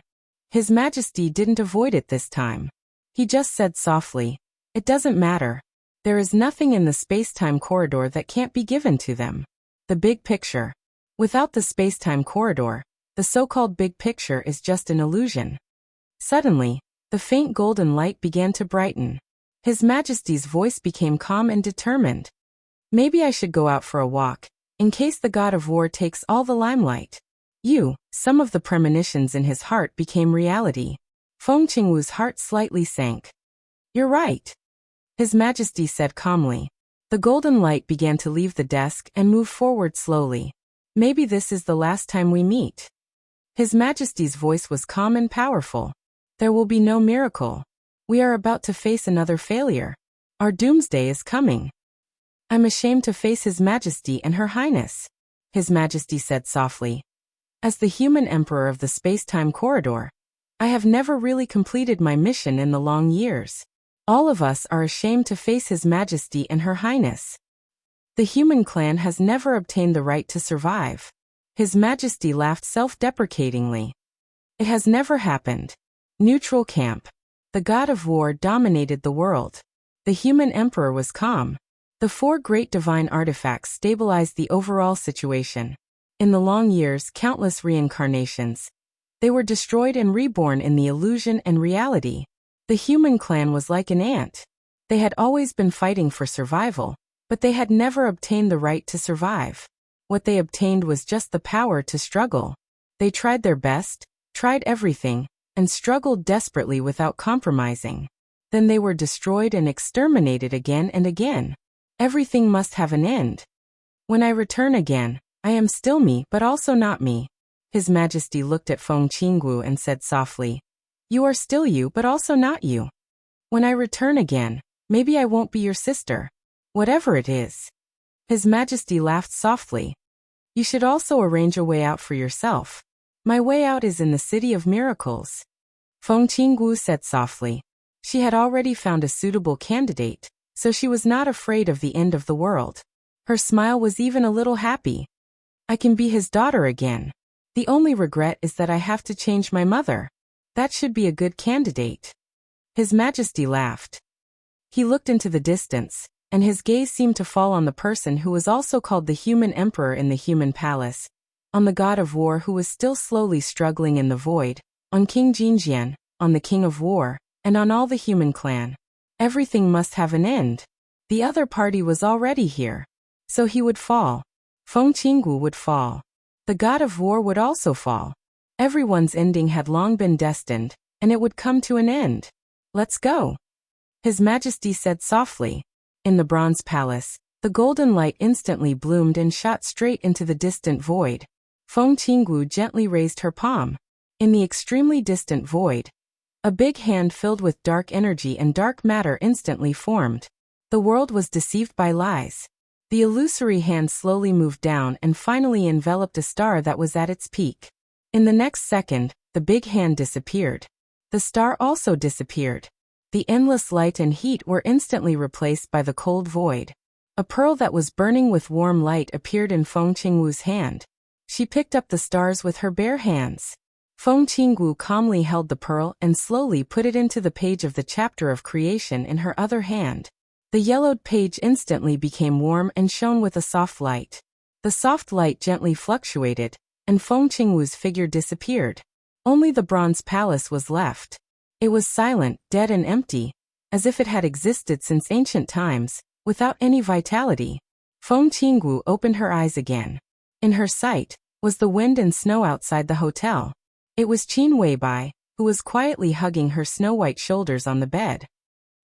S1: His Majesty didn't avoid it this time. He just said softly, "It doesn't matter. There is nothing in the space-time corridor that can't be given to them. The big picture. Without the space-time corridor, the so-called big picture is just an illusion." Suddenly, the faint golden light began to brighten. His Majesty's voice became calm and determined. "Maybe I should go out for a walk, in case the god of war takes all the limelight." Some of the premonitions in his heart became reality. Feng Qingwu's heart slightly sank. "You're right," His Majesty said calmly. The golden light began to leave the desk and move forward slowly. "Maybe this is the last time we meet." His Majesty's voice was calm and powerful. "There will be no miracle. We are about to face another failure. Our doomsday is coming." "I'm ashamed to face His Majesty and Her Highness," His Majesty said softly. "As the human emperor of the space-time corridor, I have never really completed my mission in the long years. All of us are ashamed to face His Majesty and Her Highness. The human clan has never obtained the right to survive." His Majesty laughed self-deprecatingly. "It has never happened." Neutral camp. The god of war dominated the world. The human emperor was calm. The 4 great divine artifacts stabilized the overall situation. In the long years, countless reincarnations, they were destroyed and reborn in the illusion and reality. The human clan was like an ant. They had always been fighting for survival, but they had never obtained the right to survive. What they obtained was just the power to struggle. They tried their best, tried everything, and struggled desperately without compromising. Then they were destroyed and exterminated again and again. Everything must have an end. When I return again, I am still me but also not me. His Majesty looked at Feng Qinggu and said softly, "You are still you but also not you. When I return again, maybe I won't be your sister. Whatever it is." His Majesty laughed softly. "You should also arrange a way out for yourself. My way out is in the City of Miracles." Feng Qinggu said softly. She had already found a suitable candidate, so she was not afraid of the end of the world. Her smile was even a little happy. "I can be his daughter again. The only regret is that I have to change my mother. That should be a good candidate." His Majesty laughed. He looked into the distance, and his gaze seemed to fall on the person who was also called the human emperor in the human palace, on the god of war who was still slowly struggling in the void, on King Jinjian, on the king of war, and on all the human clan. Everything must have an end. The other party was already here. So he would fall. Feng Qinggu would fall. The god of war would also fall. Everyone's ending had long been destined, and it would come to an end. Let's go. His Majesty said softly. In the bronze palace, the golden light instantly bloomed and shot straight into the distant void. Feng Qinggu gently raised her palm. In the extremely distant void, a big hand filled with dark energy and dark matter instantly formed. The world was deceived by lies. The illusory hand slowly moved down and finally enveloped a star that was at its peak. In the next second, the big hand disappeared. The star also disappeared. The endless light and heat were instantly replaced by the cold void. A pearl that was burning with warm light appeared in Feng Qingwu's hand. She picked up the stars with her bare hands. Feng Qingwu calmly held the pearl and slowly put it into the page of the chapter of creation in her other hand. The yellowed page instantly became warm and shone with a soft light. The soft light gently fluctuated, and Feng Qingwu's figure disappeared. Only the bronze palace was left. It was silent, dead and empty, as if it had existed since ancient times, without any vitality. Feng Qingwu opened her eyes again. In her sight was the wind and snow outside the hotel. It was Qin Weibai, who was quietly hugging her snow-white shoulders on the bed.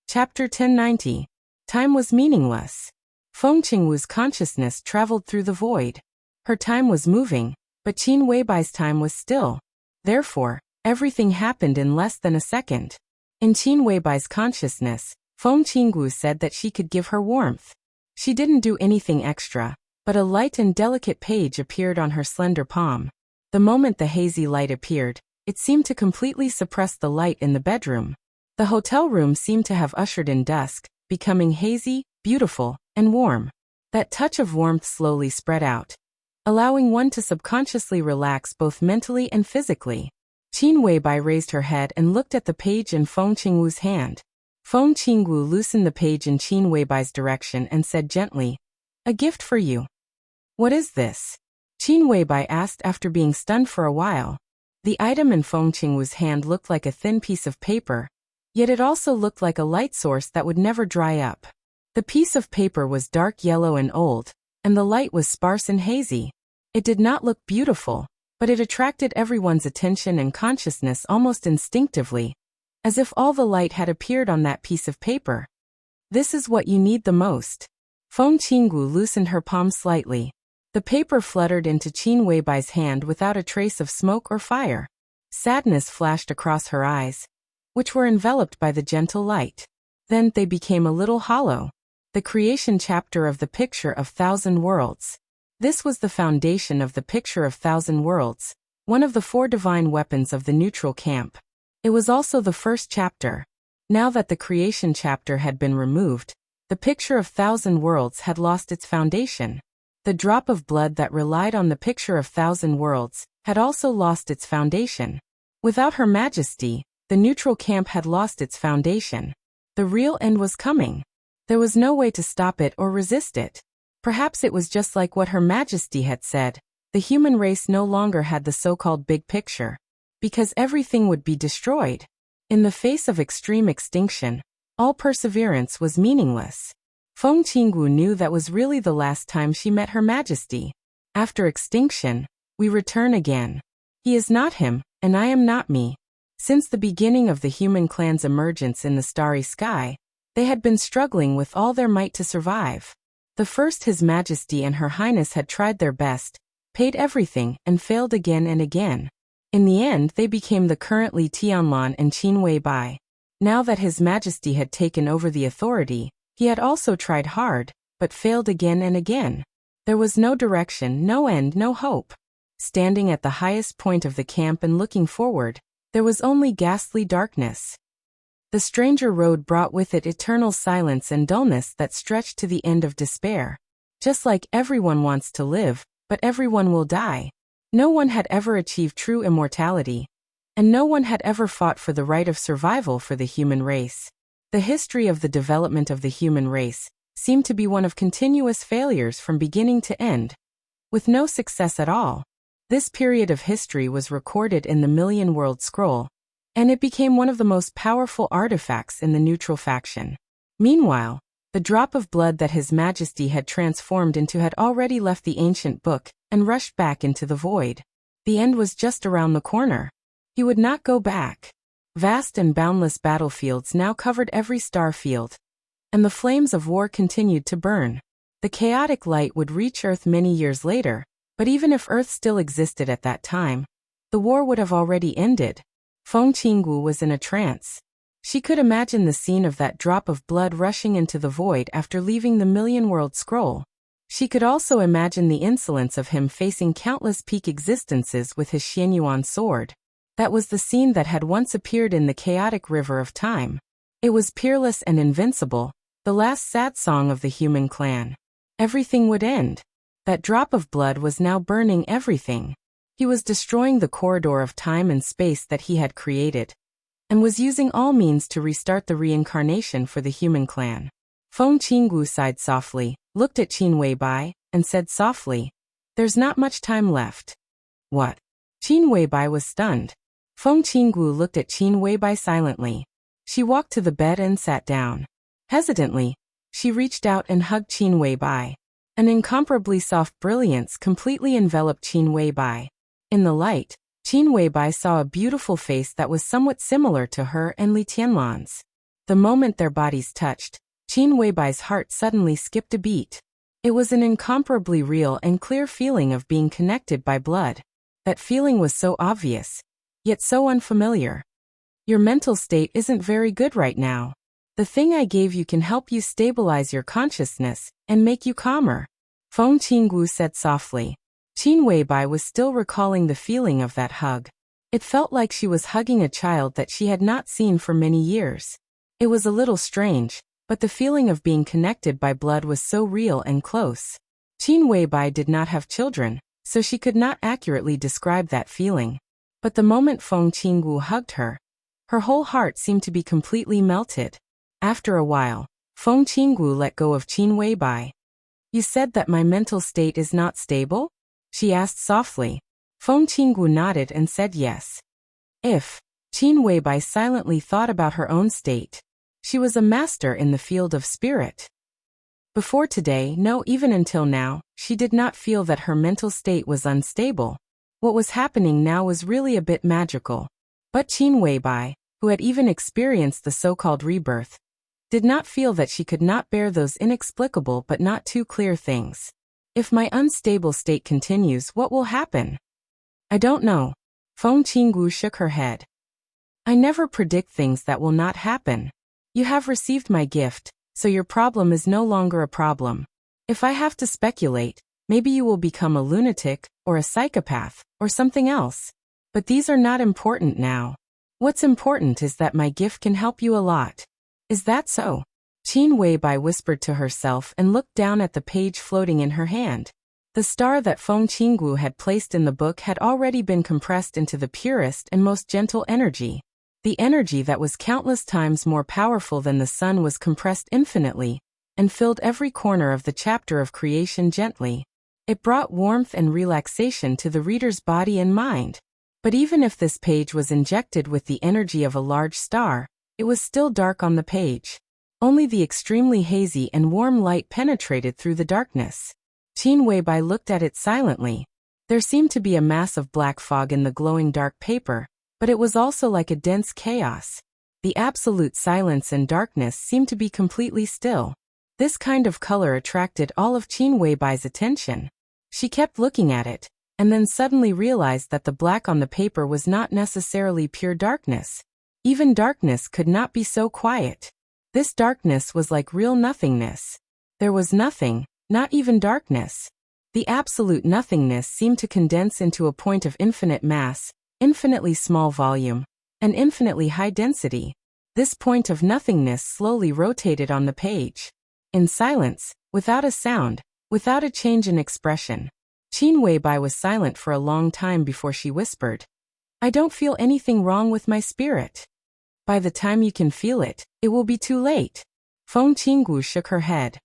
S1: Chapter 1090. Time was meaningless. Feng Qingwu's consciousness traveled through the void. Her time was moving, but Qin Weibai's time was still. Therefore, everything happened in less than a second. In Qin Weibai's consciousness, Feng Qingwu said that she could give her warmth. She didn't do anything extra, but a light and delicate page appeared on her slender palm. The moment the hazy light appeared, it seemed to completely suppress the light in the bedroom. The hotel room seemed to have ushered in dusk, becoming hazy, beautiful, and warm. That touch of warmth slowly spread out, allowing one to subconsciously relax both mentally and physically. Qin Weibai raised her head and looked at the page in Feng Qingwu's hand. Feng Qingwu loosened the page in Qin Weibai's direction and said gently, "A gift for you." "What is this?" Qin Weibai asked after being stunned for a while. The item in Feng Qingwu's hand looked like a thin piece of paper, yet it also looked like a light source that would never dry up. The piece of paper was dark yellow and old, and the light was sparse and hazy. It did not look beautiful, but it attracted everyone's attention and consciousness almost instinctively, as if all the light had appeared on that piece of paper. "This is what you need the most." Feng Qingwu loosened her palm slightly. The paper fluttered into Qin Weibai's hand without a trace of smoke or fire. Sadness flashed across her eyes, which were enveloped by the gentle light. Then they became a little hollow. The creation chapter of the picture of thousand worlds. This was the foundation of the picture of thousand worlds, one of the 4 divine weapons of the neutral camp. It was also the first chapter. Now that the creation chapter had been removed, the picture of thousand worlds had lost its foundation. The drop of blood that relied on the picture of thousand worlds had also lost its foundation. Without Her Majesty, the neutral camp had lost its foundation. The real end was coming. There was no way to stop it or resist it. Perhaps it was just like what Her Majesty had said. The human race no longer had the so-called big picture, because everything would be destroyed. In the face of extreme extinction, all perseverance was meaningless. Feng Qingwu knew that was really the last time she met Her Majesty. After extinction, we return again. He is not him, and I am not me. Since the beginning of the human clan's emergence in the starry sky, they had been struggling with all their might to survive. The first His Majesty and Her Highness had tried their best, paid everything, and failed again and again. In the end, they became the currently Tianlan and Qin Weibai. Now that His Majesty had taken over the authority, he had also tried hard, but failed again and again. There was no direction, no end, no hope. Standing at the highest point of the camp and looking forward, there was only ghastly darkness. The stranger road brought with it eternal silence and dullness that stretched to the end of despair. Just like everyone wants to live, but everyone will die. No one had ever achieved true immortality, and no one had ever fought for the right of survival for the human race. The history of the development of the human race seemed to be one of continuous failures from beginning to end, with no success at all. This period of history was recorded in the Million World Scroll, and it became one of the most powerful artifacts in the neutral faction. Meanwhile, the drop of blood that His Majesty had transformed into had already left the ancient book and rushed back into the void. The end was just around the corner. He would not go back. Vast and boundless battlefields now covered every star field, and the flames of war continued to burn. The chaotic light would reach Earth many years later, but even if Earth still existed at that time, the war would have already ended. Feng Qinggu was in a trance. She could imagine the scene of that drop of blood rushing into the void after leaving the Million-World Scroll. She could also imagine the insolence of him facing countless peak existences with his Xianyuan sword. That was the scene that had once appeared in the chaotic river of time. It was peerless and invincible, the last sad song of the human clan. Everything would end. That drop of blood was now burning everything. He was destroying the corridor of time and space that he had created, and was using all means to restart the reincarnation for the human clan. Feng Qinggu sighed softly, looked at Qin Weibai, and said softly, "There's not much time left." What? Qin Weibai was stunned. Feng Qinggu looked at Qin Weibai silently. She walked to the bed and sat down. Hesitantly, she reached out and hugged Qin Weibai. An incomparably soft brilliance completely enveloped Qin Weibai. In the light, Qin Weibai saw a beautiful face that was somewhat similar to her and Li Tianlan's. The moment their bodies touched, Qin Weibai's heart suddenly skipped a beat. It was an incomparably real and clear feeling of being connected by blood. That feeling was so obvious, yet so unfamiliar. Your mental state isn't very good right now. The thing I gave you can help you stabilize your consciousness and make you calmer, Feng Qinggu said softly. Qin Weibai was still recalling the feeling of that hug. It felt like she was hugging a child that she had not seen for many years. It was a little strange, but the feeling of being connected by blood was so real and close. Qin Weibai did not have children, so she could not accurately describe that feeling. But the moment Feng Qinggu hugged her, her whole heart seemed to be completely melted. After a while, Feng Qinggu let go of Qin Weibai. "You said that my mental state is not stable?" she asked softly. Feng Qinggu nodded and said yes. If Qin Weibai silently thought about her own state. She was a master in the field of spirit. Before today, no, even until now, she did not feel that her mental state was unstable. What was happening now was really a bit magical. But Qin Weibai, who had even experienced the so-called rebirth, did not feel that she could not bear those inexplicable but not too clear things. If my unstable state continues, what will happen? I don't know. Feng Qinggu shook her head. I never predict things that will not happen. You have received my gift, so your problem is no longer a problem. If I have to speculate, maybe you will become a lunatic, or a psychopath, or something else. But these are not important now. What's important is that my gift can help you a lot. Is that so? Qin Weibai whispered to herself and looked down at the page floating in her hand. The star that Feng Qinggu had placed in the book had already been compressed into the purest and most gentle energy. The energy that was countless times more powerful than the sun was compressed infinitely, and filled every corner of the chapter of creation gently. It brought warmth and relaxation to the reader's body and mind. But even if this page was injected with the energy of a large star, it was still dark on the page. Only the extremely hazy and warm light penetrated through the darkness. Qin Weibai looked at it silently. There seemed to be a mass of black fog in the glowing dark paper, but it was also like a dense chaos. The absolute silence and darkness seemed to be completely still. This kind of color attracted all of Qin Weibai's attention. She kept looking at it, and then suddenly realized that the black on the paper was not necessarily pure darkness. Even darkness could not be so quiet. This darkness was like real nothingness. There was nothing, not even darkness. The absolute nothingness seemed to condense into a point of infinite mass, infinitely small volume, and infinitely high density. This point of nothingness slowly rotated on the page. In silence, without a sound, without a change in expression. Qin Weibai was silent for a long time before she whispered, I don't feel anything wrong with my spirit. By the time you can feel it, it will be too late. Feng Qinggu shook her head.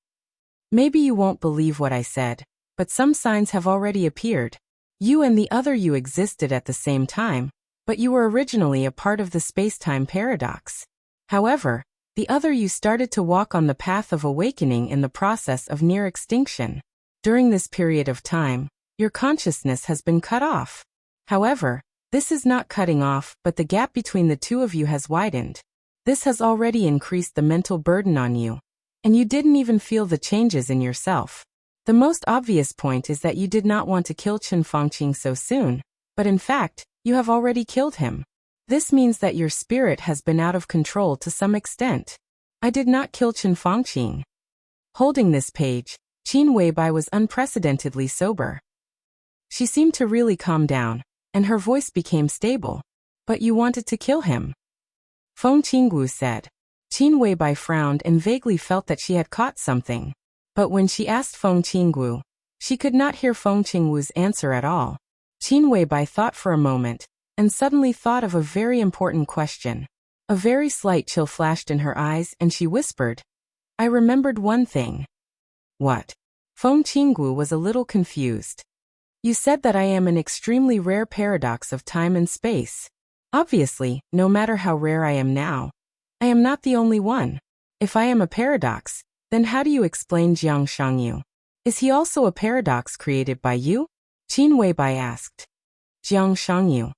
S1: Maybe you won't believe what I said, but some signs have already appeared. You and the other you existed at the same time, but you were originally a part of the space-time paradox. However, the other you started to walk on the path of awakening in the process of near extinction. During this period of time, your consciousness has been cut off. However, This is not cutting off, but the gap between the two of you has widened. This has already increased the mental burden on you. And you didn't even feel the changes in yourself. The most obvious point is that you did not want to kill Chen Fangqing so soon, but in fact, you have already killed him. This means that your spirit has been out of control to some extent. I did not kill Chen Fangqing. Holding this page, Qin Weibai was unprecedentedly sober. She seemed to really calm down, and her voice became stable. But you wanted to kill him? Feng Qinggu said. Qin Weibai frowned and vaguely felt that she had caught something. But when she asked Feng Qinggu, she could not hear Feng Qinggu's answer at all. Qin Weibai thought for a moment, and suddenly thought of a very important question. A very slight chill flashed in her eyes and she whispered, I remembered one thing. What? Feng Qinggu was a little confused. You said that I am an extremely rare paradox of time and space. Obviously, no matter how rare I am now, I am not the only one. If I am a paradox, then how do you explain Jiang Shangyu? Is he also a paradox created by you? Qin Weibai asked. Jiang Shangyu.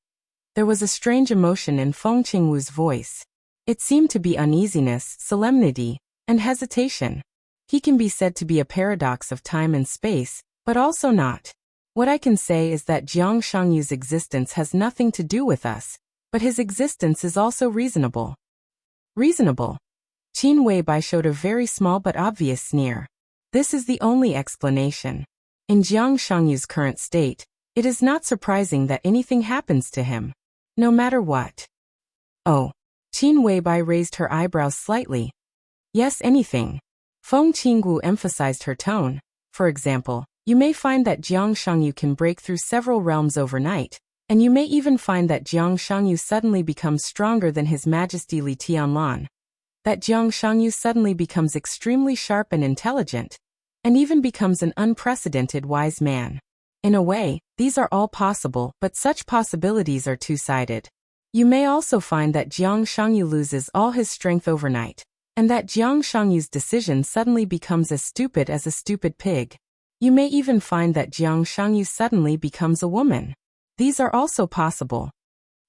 S1: There was a strange emotion in Feng Qinggu's voice. It seemed to be uneasiness, solemnity, and hesitation. He can be said to be a paradox of time and space, but also not. What I can say is that Jiang Shangyu's existence has nothing to do with us, but his existence is also reasonable. Reasonable? Qin Weibai showed a very small but obvious sneer. This is the only explanation. In Jiang Shangyu's current state, it is not surprising that anything happens to him. No matter what. Oh. Qin Weibai raised her eyebrows slightly. Yes, anything. Feng Qinggu emphasized her tone. For example, you may find that Jiang Shangyu can break through several realms overnight, and you may even find that Jiang Shangyu suddenly becomes stronger than His Majesty Li Tianlan. That Jiang Shangyu suddenly becomes extremely sharp and intelligent, and even becomes an unprecedented wise man. In a way, these are all possible, but such possibilities are two-sided. You may also find that Jiang Shangyu loses all his strength overnight, and that Jiang Shangyu's decision suddenly becomes as stupid as a stupid pig. You may even find that Jiang Shangyu suddenly becomes a woman. These are also possible.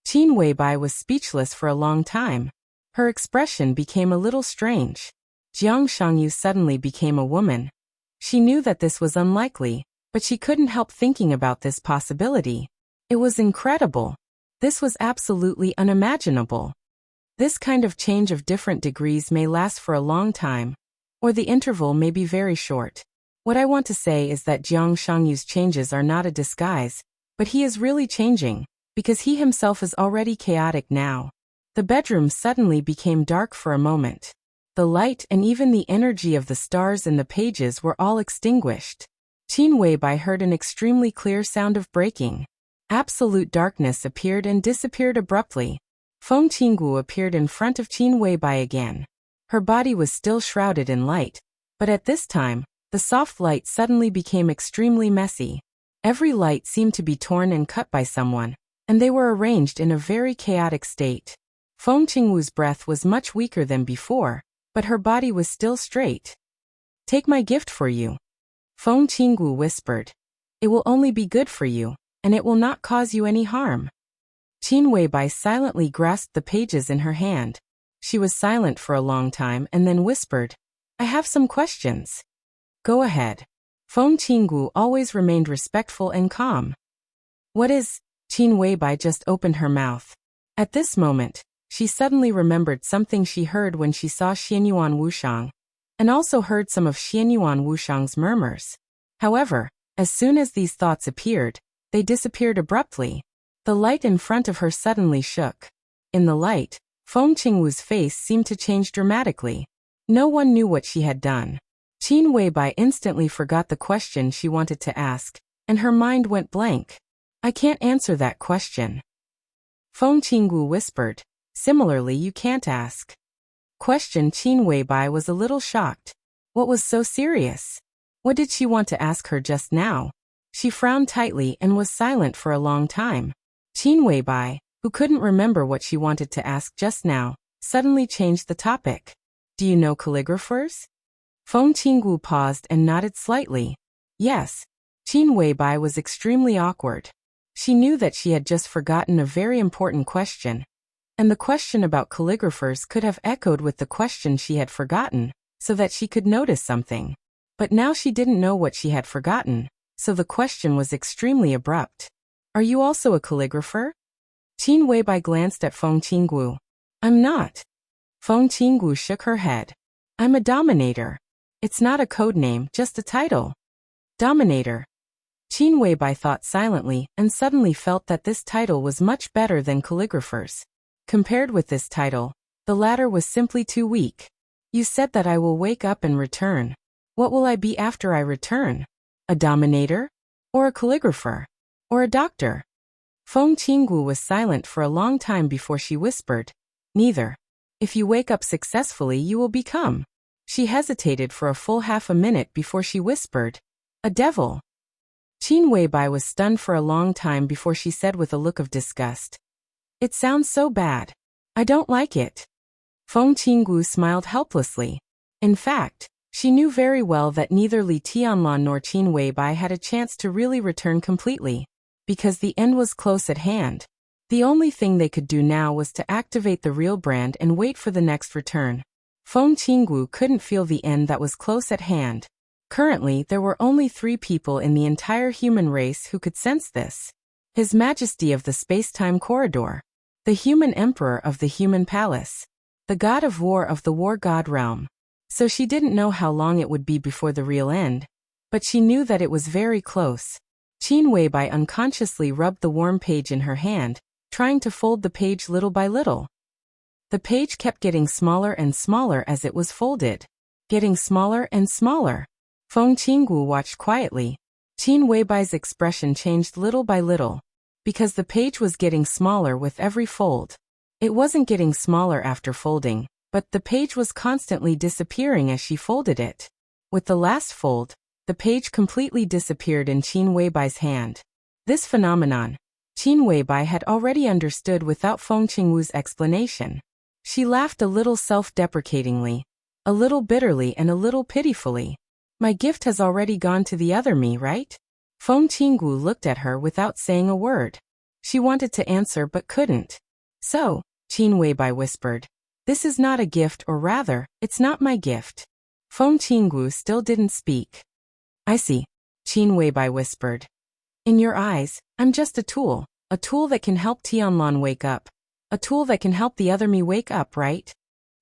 S1: Qin Weibai was speechless for a long time. Her expression became a little strange. Jiang Shangyu suddenly became a woman. She knew that this was unlikely, but she couldn't help thinking about this possibility. It was incredible. This was absolutely unimaginable. This kind of change of different degrees may last for a long time, or the interval may be very short. What I want to say is that Jiang Shangyu's changes are not a disguise, but he is really changing, because he himself is already chaotic now. The bedroom suddenly became dark for a moment. The light and even the energy of the stars in the pages were all extinguished. Qin Weibai heard an extremely clear sound of breaking. Absolute darkness appeared and disappeared abruptly. Feng Qinggu appeared in front of Qin Weibai again. Her body was still shrouded in light, but at this time, the soft light suddenly became extremely messy. Every light seemed to be torn and cut by someone, and they were arranged in a very chaotic state. Feng Qinggu's breath was much weaker than before, but her body was still straight. Take my gift for you. Feng Qinggu whispered. It will only be good for you, and it will not cause you any harm. Qin Weibai silently grasped the pages in her hand. She was silent for a long time and then whispered, I have some questions. Go ahead. Feng Qinggu always remained respectful and calm. What is? Qin Weibai just opened her mouth. At this moment, she suddenly remembered something she heard when she saw Xianyuan Wushang, and also heard some of Xianyuan Wushang's murmurs. However, as soon as these thoughts appeared, they disappeared abruptly. The light in front of her suddenly shook. In the light, Feng Qinggu's face seemed to change dramatically. No one knew what she had done. Qin Weibai instantly forgot the question she wanted to ask, and her mind went blank. I can't answer that question. Feng Qinggu whispered. Similarly, you can't ask. Question. Qin Weibai was a little shocked. What was so serious? What did she want to ask her just now? She frowned tightly and was silent for a long time. Qin Weibai, who couldn't remember what she wanted to ask just now, suddenly changed the topic. Do you know calligraphers? Feng Qinggu paused and nodded slightly. Yes. Qin Weibai was extremely awkward. She knew that she had just forgotten a very important question. And the question about calligraphers could have echoed with the question she had forgotten, so that she could notice something. But now she didn't know what she had forgotten, so the question was extremely abrupt. Are you also a calligrapher? Qin Weibai glanced at Feng Qinggu. I'm not. Feng Qinggu shook her head. I'm a dominator. It's not a code name, just a title. Dominator. Qin Weibai thought silently and suddenly felt that this title was much better than calligraphers. Compared with this title, the latter was simply too weak. You said that I will wake up and return. What will I be after I return? A dominator? Or a calligrapher? Or a doctor? Feng Qinggu was silent for a long time before she whispered, neither. If you wake up successfully, you will become. She hesitated for a full half a minute before she whispered, a devil. Qin Weibai was stunned for a long time before she said with a look of disgust, it sounds so bad. I don't like it. Feng Qinggu smiled helplessly. In fact, she knew very well that neither Li Tianlan nor Qin Weibai had a chance to really return completely, because the end was close at hand. The only thing they could do now was to activate the real brand and wait for the next return. Feng Qinggu couldn't feel the end that was close at hand. Currently, there were only 3 people in the entire human race who could sense this. His Majesty of the Space-Time Corridor, the human emperor of the human palace, the god of war of the war god realm. So she didn't know how long it would be before the real end, but she knew that it was very close. Qin Weibai unconsciously rubbed the warm page in her hand, trying to fold the page little by little. The page kept getting smaller and smaller as it was folded. Getting smaller and smaller. Feng Qinggu watched quietly. Qin Weibai's expression changed little by little, because the page was getting smaller with every fold. It wasn't getting smaller after folding, but the page was constantly disappearing as she folded it. With the last fold, the page completely disappeared in Qin Weibai's hand. This phenomenon, Qin Weibai had already understood without Feng Qinggu's explanation. She laughed a little self-deprecatingly, a little bitterly and a little pitifully. My gift has already gone to the other me, right? Feng Qinggu looked at her without saying a word. She wanted to answer but couldn't. So, Qin Weibai whispered, this is not a gift, or rather, it's not my gift. Feng Qinggu still didn't speak. I see, Qin Weibai whispered. In your eyes, I'm just a tool that can help Tianlan wake up. A tool that can help the other me wake up, right?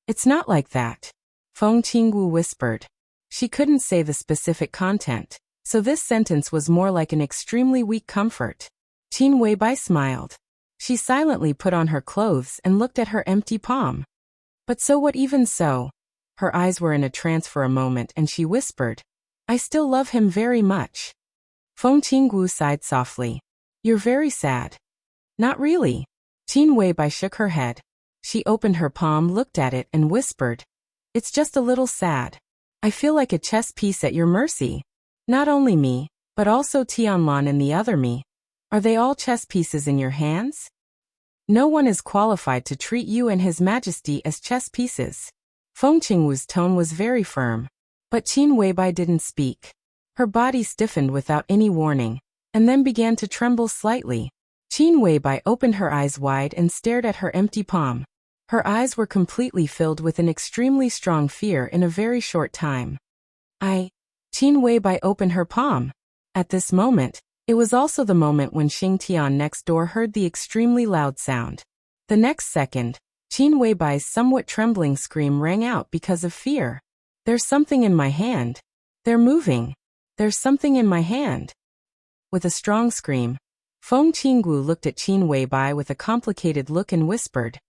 S1: It's not like that. Feng Qinggu whispered. She couldn't say the specific content, so this sentence was more like an extremely weak comfort. Qin Weibai smiled. She silently put on her clothes and looked at her empty palm. But so what even so? Her eyes were in a trance for a moment and she whispered, I still love him very much. Feng Qinggu sighed softly. You're very sad. Not really. Qin Weibai shook her head. She opened her palm, looked at it and whispered, it's just a little sad. I feel like a chess piece at your mercy. Not only me, but also Tianlan and the other me. Are they all chess pieces in your hands? No one is qualified to treat you and His Majesty as chess pieces. Feng Qinggu's tone was very firm. But Qin Weibai didn't speak. Her body stiffened without any warning, and then began to tremble slightly. Qin Weibai opened her eyes wide and stared at her empty palm. Her eyes were completely filled with an extremely strong fear in a very short time. Qin Weibai opened her palm. At this moment, it was also the moment when Xing Tian next door heard the extremely loud sound. The next second, Qin Weibai's somewhat trembling scream rang out because of fear. There's something in my hand. They're moving. There's something in my hand. With a strong scream, Feng Qinggu looked at Qin Weibai with a complicated look and whispered,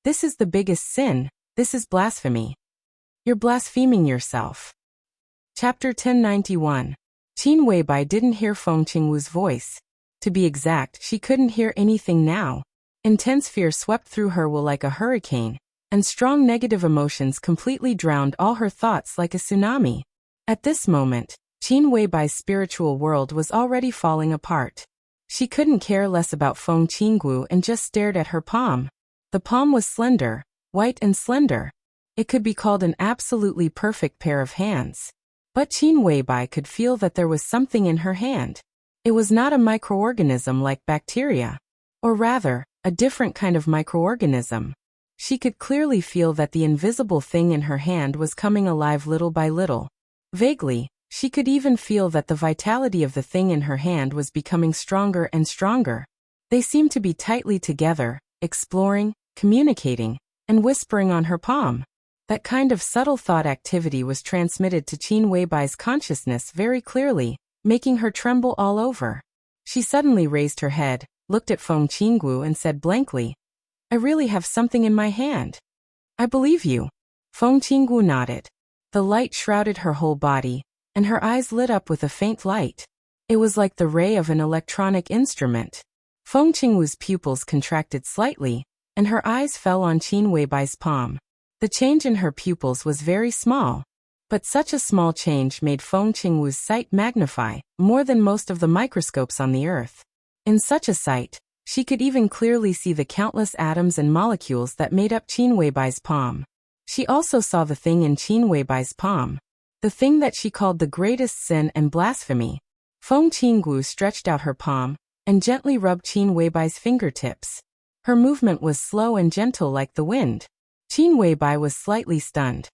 S1: this is the biggest sin, this is blasphemy. You're blaspheming yourself. Chapter 1091. Qin Weibai didn't hear Feng Qinggu's voice. To be exact, she couldn't hear anything now. Intense fear swept through her will like a hurricane, and strong negative emotions completely drowned all her thoughts like a tsunami. At this moment, Qin Weibai's spiritual world was already falling apart. She couldn't care less about Feng Qinggu and just stared at her palm. The palm was slender, white and slender. It could be called an absolutely perfect pair of hands. But Qin Weibai could feel that there was something in her hand. It was not a microorganism like bacteria. Or rather, a different kind of microorganism. She could clearly feel that the invisible thing in her hand was coming alive little by little. Vaguely, she could even feel that the vitality of the thing in her hand was becoming stronger and stronger. They seemed to be tightly together, exploring, communicating, and whispering on her palm. That kind of subtle thought activity was transmitted to Qin Weibai's consciousness very clearly, making her tremble all over. She suddenly raised her head, looked at Feng Qinggu and said blankly, "I really have something in my hand." "I believe you." Feng Qinggu nodded. The light shrouded her whole body, and her eyes lit up with a faint light. It was like the ray of an electronic instrument. Feng Qinggu's pupils contracted slightly, and her eyes fell on Qin Weibai's palm. The change in her pupils was very small. But such a small change made Feng Qinggu's sight magnify, more than most of the microscopes on the earth. In such a sight, she could even clearly see the countless atoms and molecules that made up Qin Weibai's palm. She also saw the thing in Qin Weibai's palm. The thing that she called the greatest sin and blasphemy. Feng Qinggu stretched out her palm, and gently rubbed Qin Weibai's fingertips. Her movement was slow and gentle like the wind. Qin Weibai was slightly stunned.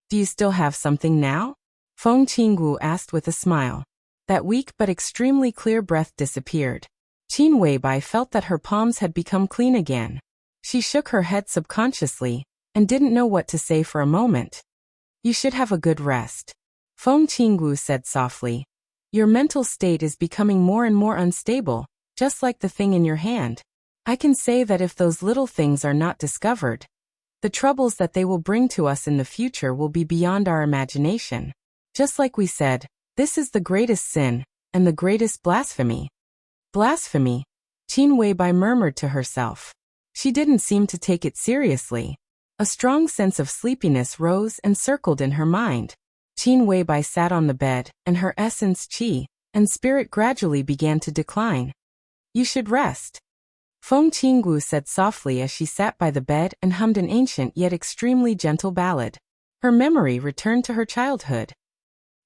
S1: "Do you still have something now?" Feng Qinggu asked with a smile. That weak but extremely clear breath disappeared. Qin Weibai felt that her palms had become clean again. She shook her head subconsciously, and didn't know what to say for a moment. "You should have a good rest." Feng Qinggu said softly. "Your mental state is becoming more and more unstable, just like the thing in your hand. I can say that if those little things are not discovered, the troubles that they will bring to us in the future will be beyond our imagination. Just like we said, this is the greatest sin, and the greatest blasphemy." "Blasphemy?" Qin Weibai murmured to herself. She didn't seem to take it seriously. A strong sense of sleepiness rose and circled in her mind. Qin Weibai sat on the bed, and her essence qi and spirit gradually began to decline. "You should rest," Feng Qinggu said softly as she sat by the bed and hummed an ancient yet extremely gentle ballad. Her memory returned to her childhood.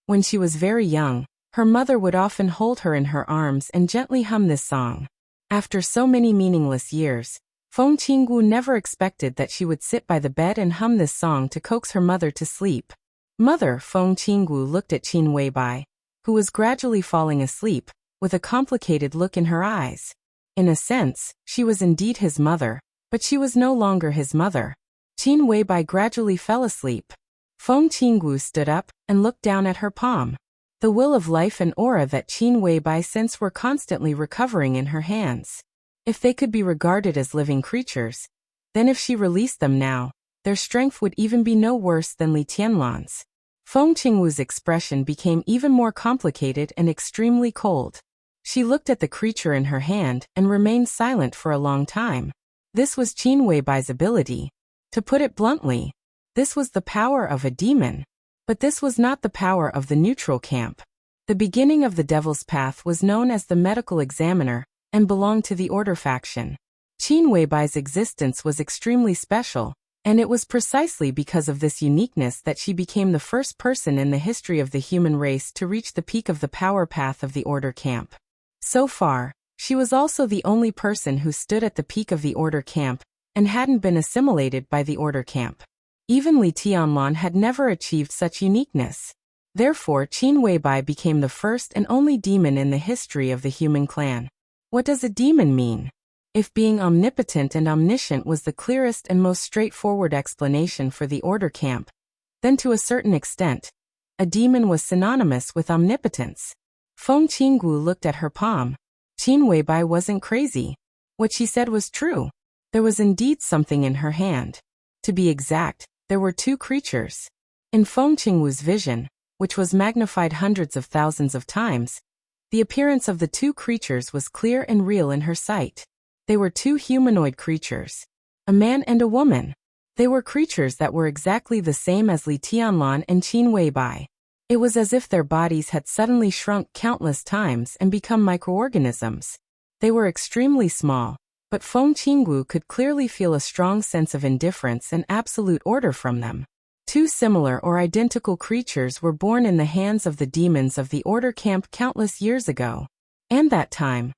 S1: When she was very young, her mother would often hold her in her arms and gently hum this song. After so many meaningless years, Feng Qinggu never expected that she would sit by the bed and hum this song to coax her mother to sleep. "Mother," Feng Qinggu looked at Qin Weibai, who was gradually falling asleep, with a complicated look in her eyes. In a sense, she was indeed his mother, but she was no longer his mother. Qin Weibai gradually fell asleep. Feng Qinggu stood up and looked down at her palm. The will of life and aura that Qin Weibai sensed were constantly recovering in her hands. If they could be regarded as living creatures, then if she released them now, their strength would even be no worse than Li Tianlan's. Feng Qingwu's expression became even more complicated and extremely cold. She looked at the creature in her hand and remained silent for a long time. This was Qin Weibai's ability. To put it bluntly, this was the power of a demon. But this was not the power of the neutral camp. The beginning of the Devil's Path was known as the Medical Examiner, and belonged to the Order faction. Qin Weibai's existence was extremely special, and it was precisely because of this uniqueness that she became the first person in the history of the human race to reach the peak of the power path of the Order camp. So far, she was also the only person who stood at the peak of the Order camp, and hadn't been assimilated by the Order camp. Even Li Tianlan had never achieved such uniqueness. Therefore, Qin Weibai became the first and only demon in the history of the human clan. What does a demon mean? If being omnipotent and omniscient was the clearest and most straightforward explanation for the Order camp, then to a certain extent, a demon was synonymous with omnipotence. Feng Qinggu looked at her palm. Qin Weibai wasn't crazy. What she said was true. There was indeed something in her hand. To be exact, there were two creatures. In Feng Qingwu's vision, which was magnified hundreds of thousands of times, the appearance of the two creatures was clear and real in her sight. They were two humanoid creatures. A man and a woman. They were creatures that were exactly the same as Li Tianlan and Qin Weibai. It was as if their bodies had suddenly shrunk countless times and become microorganisms. They were extremely small, but Feng Qinggu could clearly feel a strong sense of indifference and absolute order from them. Two similar or identical creatures were born in the hands of the demons of the Order camp countless years ago. And that time,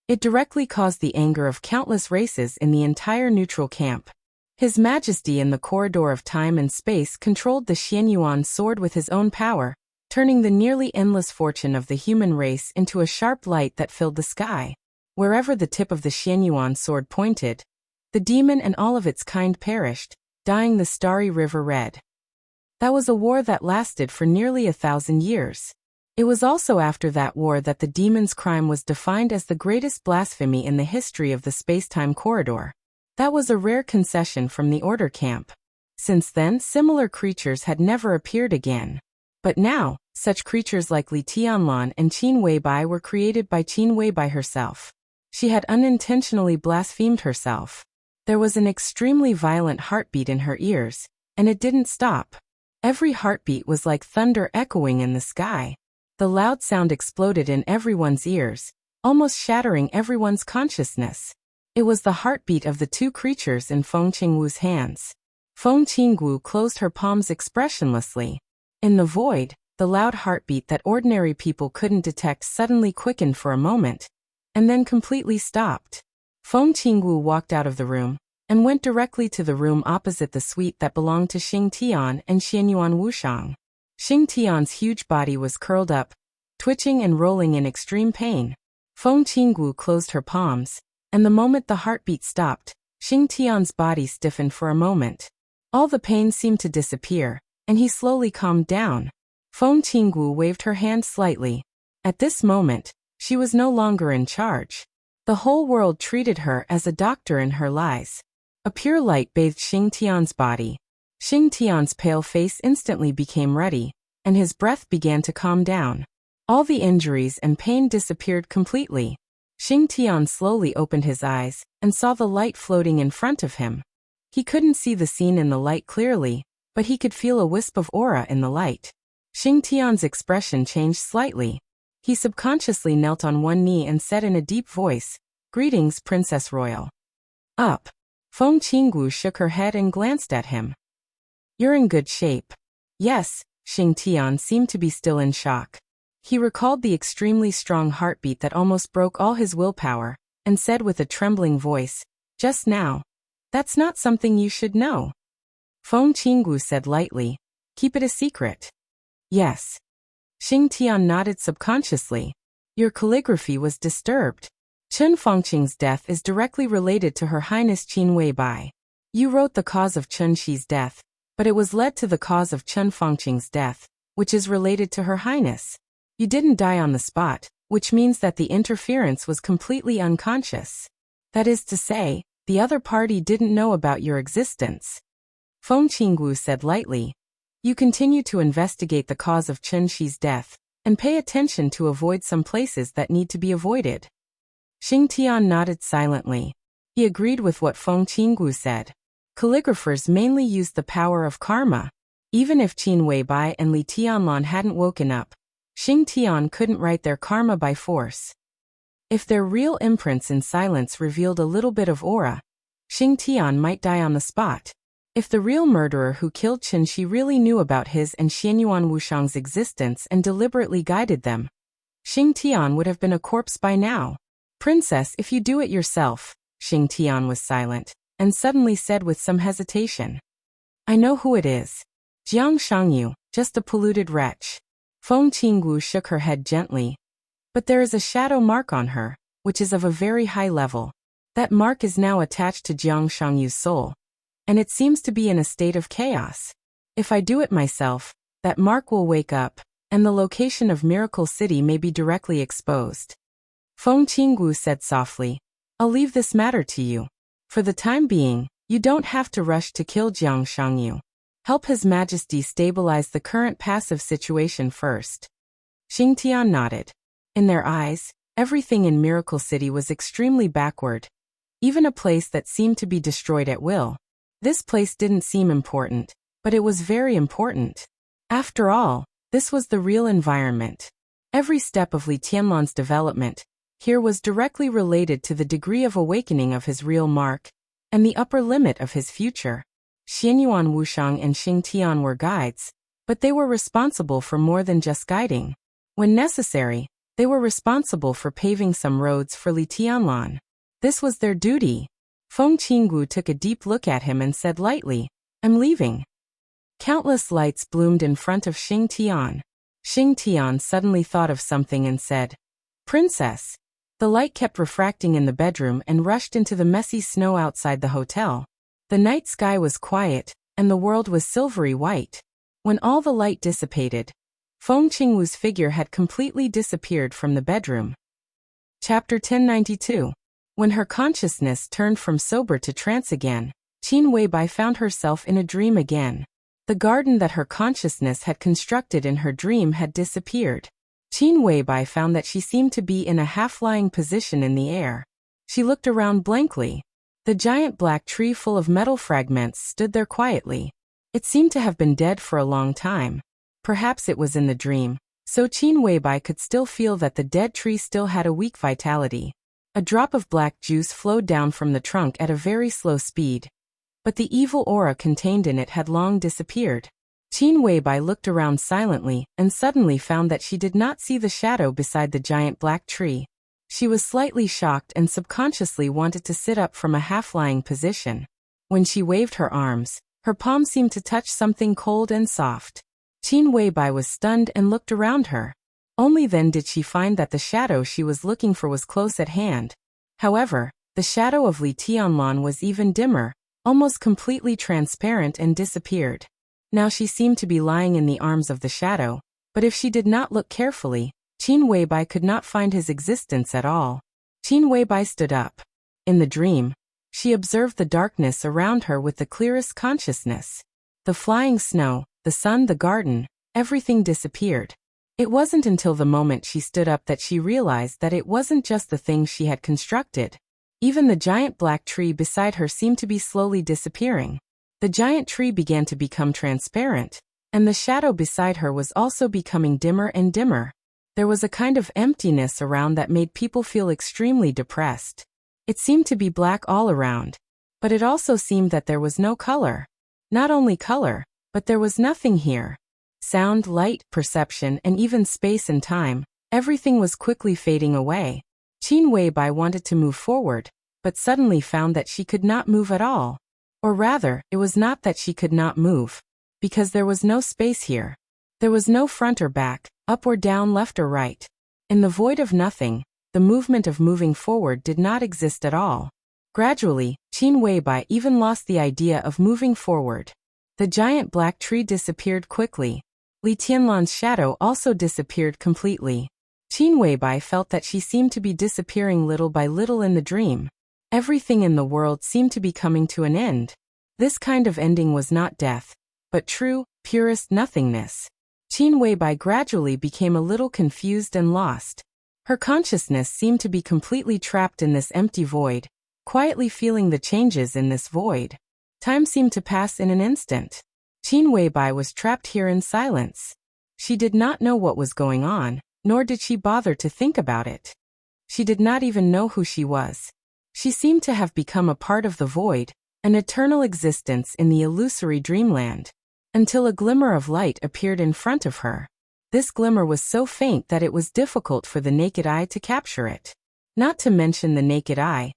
S1: it directly caused the anger of countless races in the entire neutral camp. His Majesty in the corridor of time and space controlled the Xianyuan sword with his own power, turning the nearly endless fortune of the human race into a sharp light that filled the sky. Wherever the tip of the Xianyuan sword pointed, the demon and all of its kind perished, dyeing the starry river red. That was a war that lasted for nearly 1,000 years. It was also after that war that the demon's crime was defined as the greatest blasphemy in the history of the space-time corridor. That was a rare concession from the Order camp. Since then, similar creatures had never appeared again. But now, such creatures like Li Tianlan and Qin Weibai were created by Qin Weibai herself. She had unintentionally blasphemed herself. There was an extremely violent heartbeat in her ears, and it didn't stop. Every heartbeat was like thunder echoing in the sky. The loud sound exploded in everyone's ears, almost shattering everyone's consciousness. It was the heartbeat of the two creatures in Feng Qingwu's hands. Feng Qingwu closed her palms expressionlessly. In the void, the loud heartbeat that ordinary people couldn't detect suddenly quickened for a moment, and then completely stopped. Feng Qingwu walked out of the room, and went directly to the room opposite the suite that belonged to Xing Tian and Xianyuan Wushang. Xing Tian's huge body was curled up, twitching and rolling in extreme pain. Feng Qingwu closed her palms, and the moment the heartbeat stopped, Xing Tian's body stiffened for a moment. All the pain seemed to disappear, and he slowly calmed down. Feng Qingwu waved her hand slightly. At this moment, she was no longer in charge. The whole world treated her as a doctor in her lies. A pure light bathed Xing Tian's body. Xing Tian's pale face instantly became ruddy, and his breath began to calm down. All the injuries and pain disappeared completely. Xing Tian slowly opened his eyes and saw the light floating in front of him. He couldn't see the scene in the light clearly, but he could feel a wisp of aura in the light. Xing Tian's expression changed slightly. He subconsciously knelt on one knee and said in a deep voice, "Greetings, Princess Royal." Up. Feng Qingwu shook her head and glanced at him. "You're in good shape." "Yes." Xing Tian seemed to be still in shock. He recalled the extremely strong heartbeat that almost broke all his willpower, and said with a trembling voice, "Just now. That's not something you should know." Feng Qingwu said lightly, "Keep it a secret." "Yes." Xing Tian nodded subconsciously. "Your calligraphy was disturbed. Chen Fengqing's death is directly related to Her Highness Qin Weibai. You wrote the cause of Chen Shi's death, but it was led to the cause of Chen Fengqing's death, which is related to Her Highness. You didn't die on the spot, which means that the interference was completely unconscious. That is to say, the other party didn't know about your existence." Feng Qingwu said lightly, "You continue to investigate the cause of Chen Shi's death, and pay attention to avoid some places that need to be avoided." Xing Tian nodded silently. He agreed with what Feng Qingwu said. Calligraphers mainly used the power of karma. Even if Qin Weibai and Li Tianlan hadn't woken up, Xing Tian couldn't write their karma by force. If their real imprints in silence revealed a little bit of aura, Xing Tian might die on the spot. If the real murderer who killed Chen Shi really knew about his and Xianyuan Wushang's existence and deliberately guided them, Xing Tian would have been a corpse by now. "Princess, if you do it yourself." Xing Tian was silent, and suddenly said with some hesitation, "I know who it is. Jiang Shangyu, just a polluted wretch." Feng Qingwu shook her head gently. "But there is a shadow mark on her, which is of a very high level. That mark is now attached to Jiang Shangyu's soul, and it seems to be in a state of chaos. If I do it myself, that mark will wake up, and the location of Miracle City may be directly exposed." Feng Qingwu said softly, "I'll leave this matter to you. For the time being, you don't have to rush to kill Jiang Shangyu. Help His Majesty stabilize the current passive situation first." Xing Tian nodded. In their eyes, everything in Miracle City was extremely backward. Even a place that seemed to be destroyed at will. This place didn't seem important, but it was very important. After all, this was the real environment. Every step of Li Tianlan's development here was directly related to the degree of awakening of his real mark, and the upper limit of his future. Xianyuan Wushang and Xing Tian were guides, but they were responsible for more than just guiding. When necessary, They were responsible for paving some roads for Li Tianlan. This was their duty. Feng Qinggu took a deep look at him and said lightly, "I'm leaving." Countless lights bloomed in front of Xing Tian. Xing Tian suddenly thought of something and said, "Princess." The light kept refracting in the bedroom and rushed into the messy snow outside the hotel. The night sky was quiet, and the world was silvery white. When all the light dissipated, Feng Qingwu's figure had completely disappeared from the bedroom. Chapter 1092. When her consciousness turned from sober to trance again, Qin Weibai found herself in a dream again. The garden that her consciousness had constructed in her dream had disappeared. Qin Weibai found that she seemed to be in a half-lying position in the air. She looked around blankly. The giant black tree full of metal fragments stood there quietly. It seemed to have been dead for a long time. Perhaps it was in the dream, so Qin Weibai could still feel that the dead tree still had a weak vitality. A drop of black juice flowed down from the trunk at a very slow speed. But the evil aura contained in it had long disappeared. Qin Weibai looked around silently and suddenly found that she did not see the shadow beside the giant black tree. She was slightly shocked and subconsciously wanted to sit up from a half-lying position. When she waved her arms, her palm seemed to touch something cold and soft. Qin Weibai was stunned and looked around her. Only then did she find that the shadow she was looking for was close at hand. However, the shadow of Li Tianlan was even dimmer, almost completely transparent, and disappeared. Now she seemed to be lying in the arms of the shadow, but if she did not look carefully, Qin Weibai could not find his existence at all. Qin Weibai stood up. In the dream, she observed the darkness around her with the clearest consciousness. The flying snow, the sun, the garden, everything disappeared. It wasn't until the moment she stood up that she realized that it wasn't just the things she had constructed. Even the giant black tree beside her seemed to be slowly disappearing. The giant tree began to become transparent, and the shadow beside her was also becoming dimmer and dimmer. There was a kind of emptiness around that made people feel extremely depressed. It seemed to be black all around, but it also seemed that there was no color. Not only color, but there was nothing here. Sound, light, perception, and even space and time, everything was quickly fading away. Qin Weibai wanted to move forward, but suddenly found that she could not move at all. Or rather, it was not that she could not move, because there was no space here. There was no front or back, up or down, left or right. In the void of nothing, the movement of moving forward did not exist at all. Gradually, Qin Weibai even lost the idea of moving forward. The giant black tree disappeared quickly. Li Tianlan's shadow also disappeared completely. Qin Weibai felt that she seemed to be disappearing little by little in the dream. Everything in the world seemed to be coming to an end. This kind of ending was not death, but true, purest nothingness. Qin Weibai gradually became a little confused and lost. Her consciousness seemed to be completely trapped in this empty void, quietly feeling the changes in this void. Time seemed to pass in an instant. Qin Weibai was trapped here in silence. She did not know what was going on, nor did she bother to think about it. She did not even know who she was. She seemed to have become a part of the void, an eternal existence in the illusory dreamland, until a glimmer of light appeared in front of her. This glimmer was so faint that it was difficult for the naked eye to capture it. Not to mention the naked eye,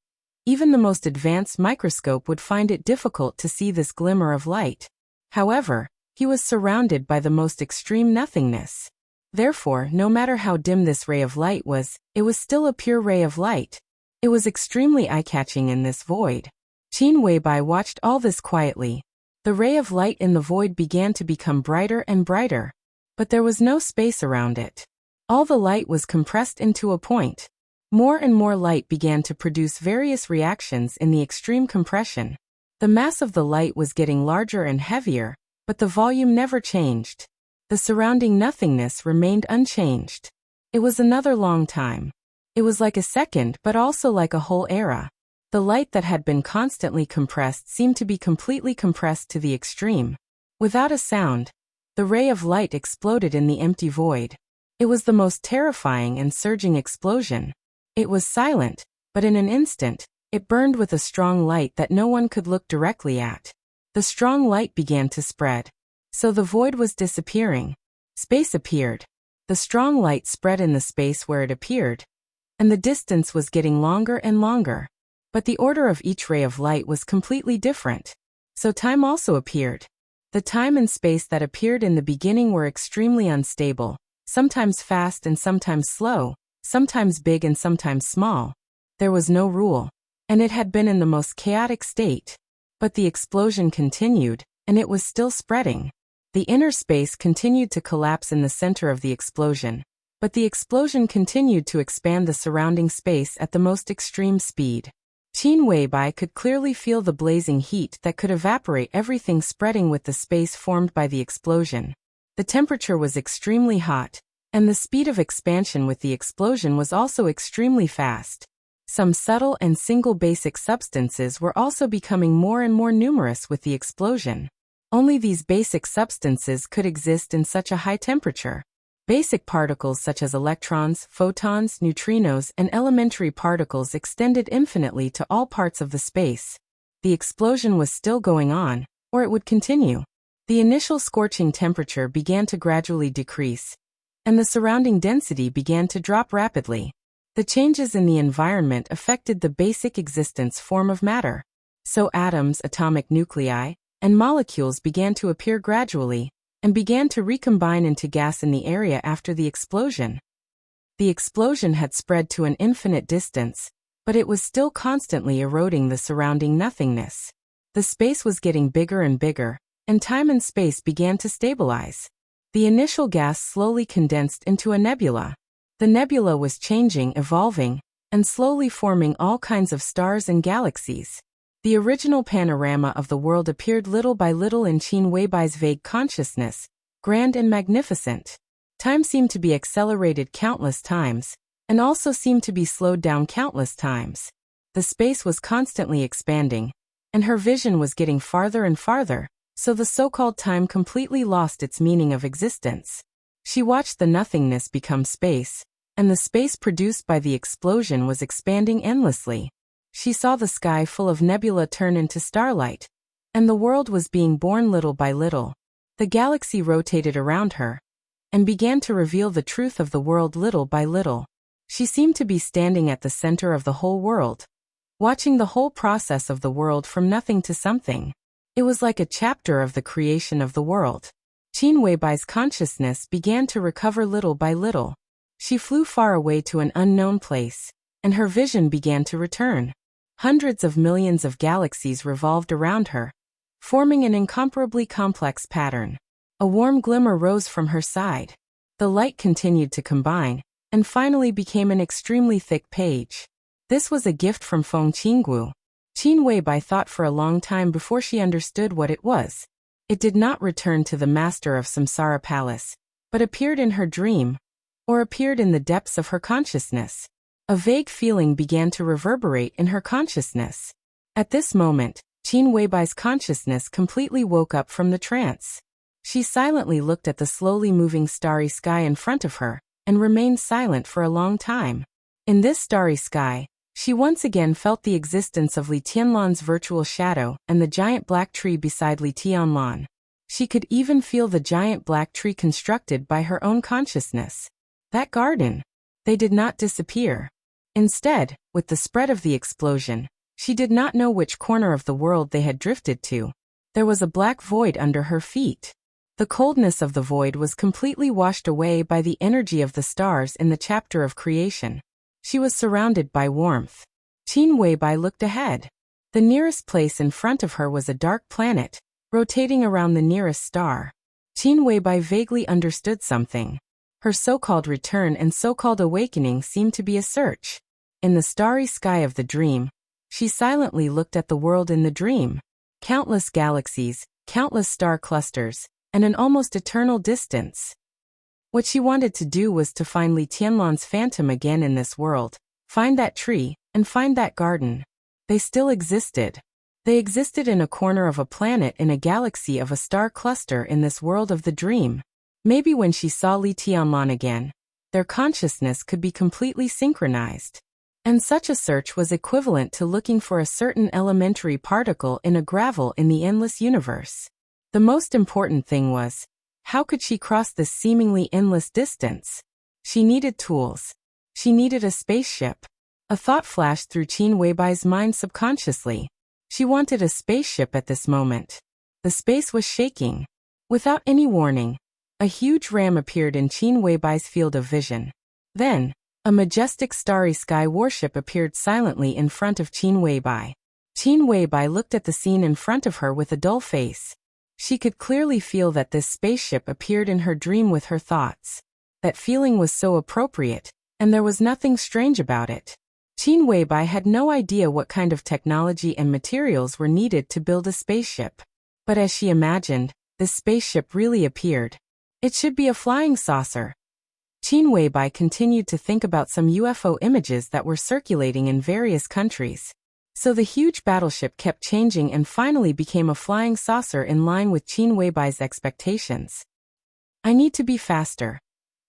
S1: even the most advanced microscope would find it difficult to see this glimmer of light. However, he was surrounded by the most extreme nothingness. Therefore, no matter how dim this ray of light was, it was still a pure ray of light. It was extremely eye-catching in this void. Qin Weibai watched all this quietly. The ray of light in the void began to become brighter and brighter, but there was no space around it. All the light was compressed into a point. More and more light began to produce various reactions in the extreme compression. The mass of the light was getting larger and heavier, but the volume never changed. The surrounding nothingness remained unchanged. It was another long time. It was like a second, but also like a whole era. The light that had been constantly compressed seemed to be completely compressed to the extreme. Without a sound, the ray of light exploded in the empty void. It was the most terrifying and surging explosion. It was silent, but in an instant, it burned with a strong light that no one could look directly at. The strong light began to spread. So the void was disappearing. Space appeared. The strong light spread in the space where it appeared, and the distance was getting longer and longer. But the order of each ray of light was completely different. So time also appeared. The time and space that appeared in the beginning were extremely unstable, sometimes fast and sometimes slow, sometimes big and sometimes small. There was no rule, and it had been in the most chaotic state. But the explosion continued, and it was still spreading. The inner space continued to collapse in the center of the explosion, but the explosion continued to expand the surrounding space at the most extreme speed. Qin Weibai could clearly feel the blazing heat that could evaporate everything spreading with the space formed by the explosion. The temperature was extremely hot, and the speed of expansion with the explosion was also extremely fast. Some subtle and single basic substances were also becoming more and more numerous with the explosion. Only these basic substances could exist in such a high temperature. Basic particles such as electrons, photons, neutrinos, and elementary particles extended infinitely to all parts of the space. The explosion was still going on, or it would continue. The initial scorching temperature began to gradually decrease, and the surrounding density began to drop rapidly. The changes in the environment affected the basic existence form of matter. So atoms, atomic nuclei, and molecules began to appear gradually, and began to recombine into gas in the area after the explosion. The explosion had spread to an infinite distance, but it was still constantly eroding the surrounding nothingness. The space was getting bigger and bigger, and time and space began to stabilize. The initial gas slowly condensed into a nebula. The nebula was changing, evolving, and slowly forming all kinds of stars and galaxies. The original panorama of the world appeared little by little in Qin Weibai's vague consciousness, grand and magnificent. Time seemed to be accelerated countless times, and also seemed to be slowed down countless times. The space was constantly expanding, and her vision was getting farther and farther, so the so-called time completely lost its meaning of existence. She watched the nothingness become space, and the space produced by the explosion was expanding endlessly. She saw the sky full of nebula turn into starlight, and the world was being born little by little. The galaxy rotated around her, and began to reveal the truth of the world little by little. She seemed to be standing at the center of the whole world, watching the whole process of the world from nothing to something. It was like a chapter of the creation of the world. Qin Weibai's consciousness began to recover little by little. She flew far away to an unknown place, and her vision began to return. Hundreds of millions of galaxies revolved around her, forming an incomparably complex pattern. A warm glimmer rose from her side. The light continued to combine, and finally became an extremely thick page. This was a gift from Feng Qinggu. Qin Weibai thought for a long time before she understood what it was. It did not return to the master of Samsara Palace, but appeared in her dream, or appeared in the depths of her consciousness. A vague feeling began to reverberate in her consciousness. At this moment, Qin Weibai's consciousness completely woke up from the trance. She silently looked at the slowly moving starry sky in front of her, and remained silent for a long time. In this starry sky, she once again felt the existence of Li Tianlan's virtual shadow and the giant black tree beside Li Tianlan. She could even feel the giant black tree constructed by her own consciousness. That garden. They did not disappear. Instead, with the spread of the explosion, she did not know which corner of the world they had drifted to. There was a black void under her feet. The coldness of the void was completely washed away by the energy of the stars in the chapter of creation. She was surrounded by warmth. Qin Weibai looked ahead. The nearest place in front of her was a dark planet, rotating around the nearest star. Qin Weibai vaguely understood something. Her so-called return and so-called awakening seemed to be a search. In the starry sky of the dream, she silently looked at the world in the dream. Countless galaxies, countless star clusters, and an almost eternal distance. What she wanted to do was to find Li Tianlan's phantom again in this world, find that tree, and find that garden. They still existed. They existed in a corner of a planet in a galaxy of a star cluster in this world of the dream. Maybe when she saw Li Tianlan again, their consciousness could be completely synchronized. And such a search was equivalent to looking for a certain elementary particle in a gravel in the endless universe. The most important thing was, How could she cross this seemingly endless distance? She needed tools. She needed a spaceship. A thought flashed through Qin Weibai's mind subconsciously. She wanted a spaceship at this moment. The space was shaking. Without any warning, a huge ram appeared in Qin Weibai's field of vision. Then, a majestic starry sky warship appeared silently in front of Qin Weibai. Qin Weibai looked at the scene in front of her with a dull face. She could clearly feel that this spaceship appeared in her dream with her thoughts. That feeling was so appropriate, and there was nothing strange about it. Qin Weibai had no idea what kind of technology and materials were needed to build a spaceship. But as she imagined, this spaceship really appeared. It should be a flying saucer. Qin Weibai continued to think about some UFO images that were circulating in various countries. So the huge battleship kept changing and finally became a flying saucer in line with Qin Weibai's expectations. I need to be faster.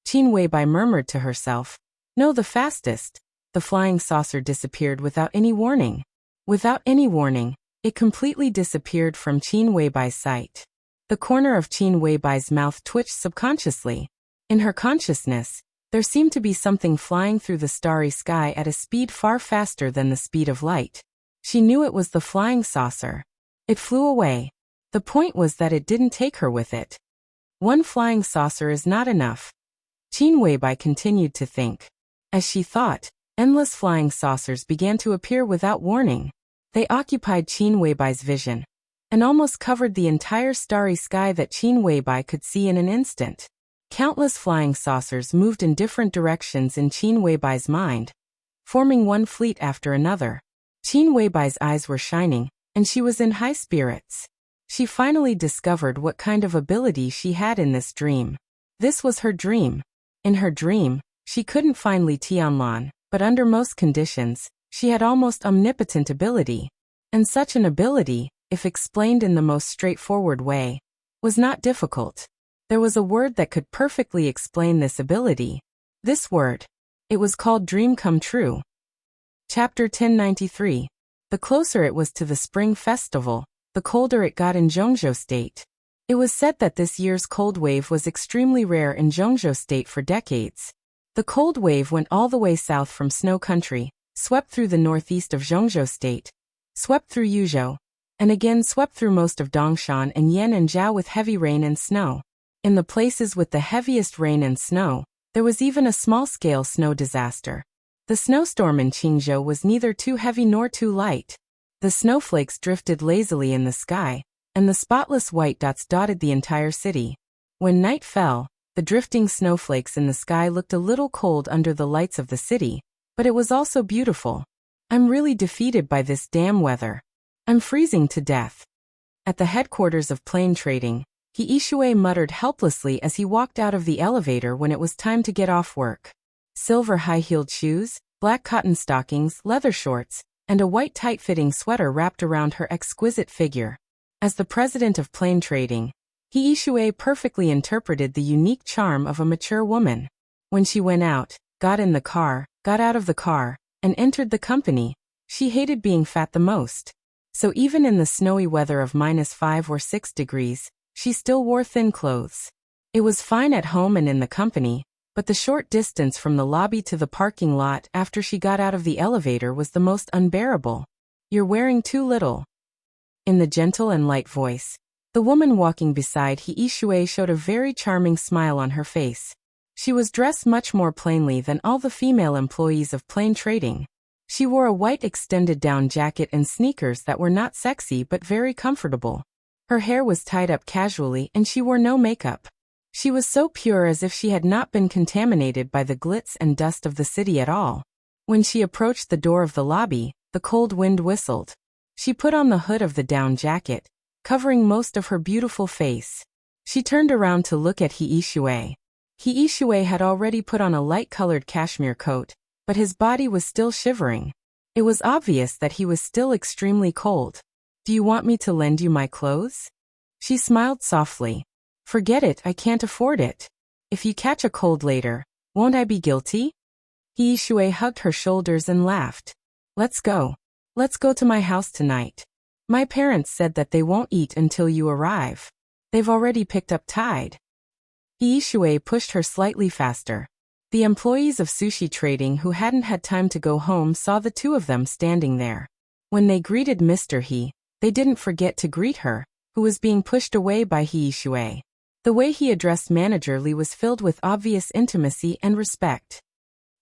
S1: Qin Weibai murmured to herself. No, the fastest. The flying saucer disappeared without any warning. Without any warning, it completely disappeared from Qin Weibai's sight. The corner of Qin Weibai's mouth twitched subconsciously. In her consciousness, there seemed to be something flying through the starry sky at a speed far faster than the speed of light. She knew it was the flying saucer. It flew away. The point was that it didn't take her with it. One flying saucer is not enough. Qin Weibai continued to think. As she thought, endless flying saucers began to appear without warning. They occupied Qin Weibai's vision, and almost covered the entire starry sky that Qin Weibai could see in an instant. Countless flying saucers moved in different directions in Qin Weibai's mind, forming one fleet after another. Qin Weibai's eyes were shining, and she was in high spirits. She finally discovered what kind of ability she had in this dream. This was her dream. In her dream, she couldn't find Li Tianlan, but under most conditions, she had almost omnipotent ability. And such an ability, if explained in the most straightforward way, was not difficult. There was a word that could perfectly explain this ability. This word. It was called dream come true. Chapter 1093. The closer it was to the Spring Festival, the colder it got in Zhongzhou State. It was said that this year's cold wave was extremely rare in Zhongzhou State for decades. The cold wave went all the way south from Snow Country, swept through the northeast of Zhongzhou State, swept through Yuzhou, and again swept through most of Dongshan and Yan and Zhao with heavy rain and snow. In the places with the heaviest rain and snow, there was even a small-scale snow disaster. The snowstorm in Qingzhou was neither too heavy nor too light. The snowflakes drifted lazily in the sky, and the spotless white dots dotted the entire city. When night fell, the drifting snowflakes in the sky looked a little cold under the lights of the city, but it was also beautiful. I'm really defeated by this damn weather. I'm freezing to death. At the headquarters of plane trading, He Ishui muttered helplessly as he walked out of the elevator when it was time to get off work. Silver high-heeled shoes, black cotton stockings, leather shorts, and a white tight-fitting sweater wrapped around her exquisite figure. As the president of plane trading, He Ishui perfectly interpreted the unique charm of a mature woman. When she went out, got in the car, got out of the car, and entered the company, she hated being fat the most. So even in the snowy weather of -5 or 6 degrees, she still wore thin clothes. It was fine at home and in the company, but the short distance from the lobby to the parking lot after she got out of the elevator was the most unbearable. You're wearing too little. In the gentle and light voice, the woman walking beside He Ishui showed a very charming smile on her face. She was dressed much more plainly than all the female employees of plane trading. She wore a white extended down jacket and sneakers that were not sexy but very comfortable. Her hair was tied up casually and she wore no makeup. She was so pure as if she had not been contaminated by the glitz and dust of the city at all. When she approached the door of the lobby, the cold wind whistled. She put on the hood of the down jacket, covering most of her beautiful face. She turned around to look at He Ishui. He Ishui had already put on a light-colored cashmere coat, but his body was still shivering. It was obvious that he was still extremely cold. Do you want me to lend you my clothes? She smiled softly. Forget it, I can't afford it. If you catch a cold later, won't I be guilty? He Ishui hugged her shoulders and laughed. Let's go. Let's go to my house tonight. My parents said that they won't eat until you arrive. They've already picked up Tide. He Shui pushed her slightly faster. The employees of sushi trading who hadn't had time to go home saw the two of them standing there. When they greeted Mr. He, they didn't forget to greet her, who was being pushed away by He Shui. The way he addressed Manager Li was filled with obvious intimacy and respect.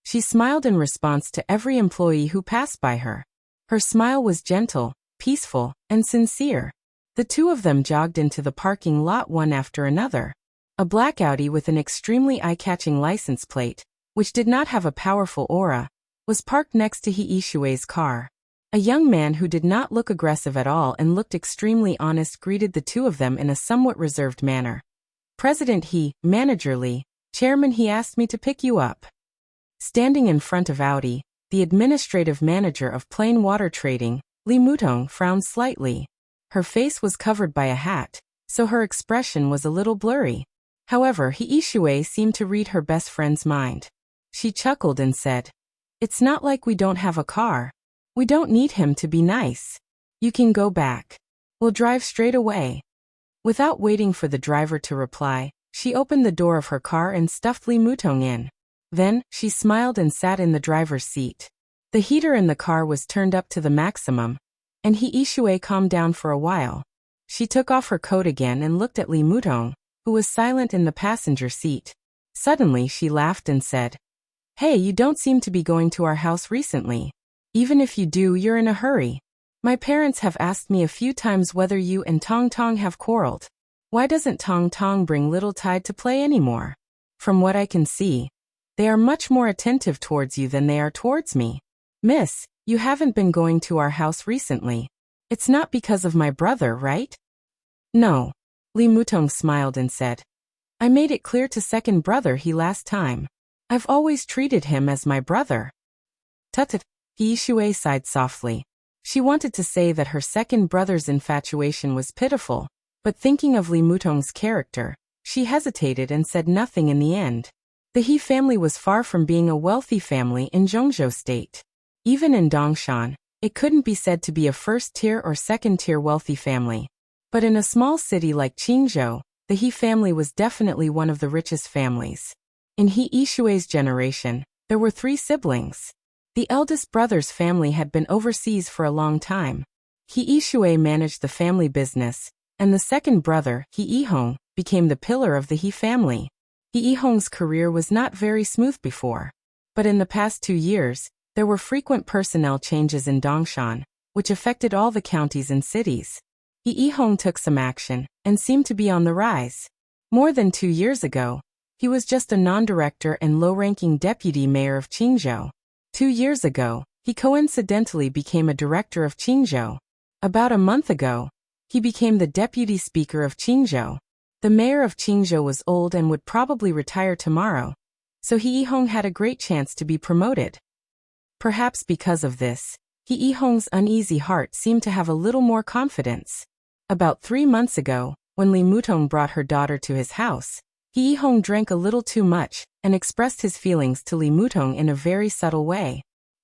S1: She smiled in response to every employee who passed by her. Her smile was gentle, peaceful, and sincere. The two of them jogged into the parking lot one after another. A black Audi with an extremely eye-catching license plate, which did not have a powerful aura, was parked next to He Shui's car. A young man who did not look aggressive at all and looked extremely honest greeted the two of them in a somewhat reserved manner. President He, Manager Li, Chairman He asked me to pick you up. Standing in front of Audi, the administrative manager of Plain Water Trading, Li Mutong, frowned slightly. Her face was covered by a hat, so her expression was a little blurry. However, He Shui seemed to read her best friend's mind. She chuckled and said, "It's not like we don't have a car. We don't need him to be nice. You can go back. We'll drive straight away." Without waiting for the driver to reply, she opened the door of her car and stuffed Li Mutong in. Then, she smiled and sat in the driver's seat. The heater in the car was turned up to the maximum, and He Shui calmed down for a while. She took off her coat again and looked at Li Mutong, who was silent in the passenger seat. Suddenly she laughed and said, "Hey, you don't seem to be going to our house recently. Even if you do, you're in a hurry. My parents have asked me a few times whether you and Tong Tong have quarreled. Why doesn't Tong Tong bring Little Tide to play anymore? From what I can see, they are much more attentive towards you than they are towards me. Miss, you haven't been going to our house recently. It's not because of my brother, right?" "No." Li Mutong smiled and said, "I made it clear to second brother He last time. I've always treated him as my brother." Tut. He Shui sighed softly. She wanted to say that her second brother's infatuation was pitiful, but thinking of Li Mutong's character, she hesitated and said nothing in the end. The He family was far from being a wealthy family in Zhongzhou State. Even in Dongshan, it couldn't be said to be a first-tier or second-tier wealthy family. But in a small city like Qingzhou, the He family was definitely one of the richest families. In He Shui's generation, there were 3 siblings. The eldest brother's family had been overseas for a long time. He Shui managed the family business, and the second brother, He Hong, became the pillar of the He family. He Hong's career was not very smooth before. But in the past 2 years, there were frequent personnel changes in Dongshan, which affected all the counties and cities. He Hong took some action, and seemed to be on the rise. More than 2 years ago, he was just a non-director and low-ranking deputy mayor of Qingzhou. 2 years ago, he coincidentally became a director of Qingzhou. About a month ago, he became the deputy speaker of Qingzhou. The mayor of Qingzhou was old and would probably retire tomorrow, so He Hong had a great chance to be promoted. Perhaps because of this, He Hong's uneasy heart seemed to have a little more confidence. About 3 months ago, when Li Mutong brought her daughter to his house, He Hong drank a little too much and expressed his feelings to Li Mutong in a very subtle way.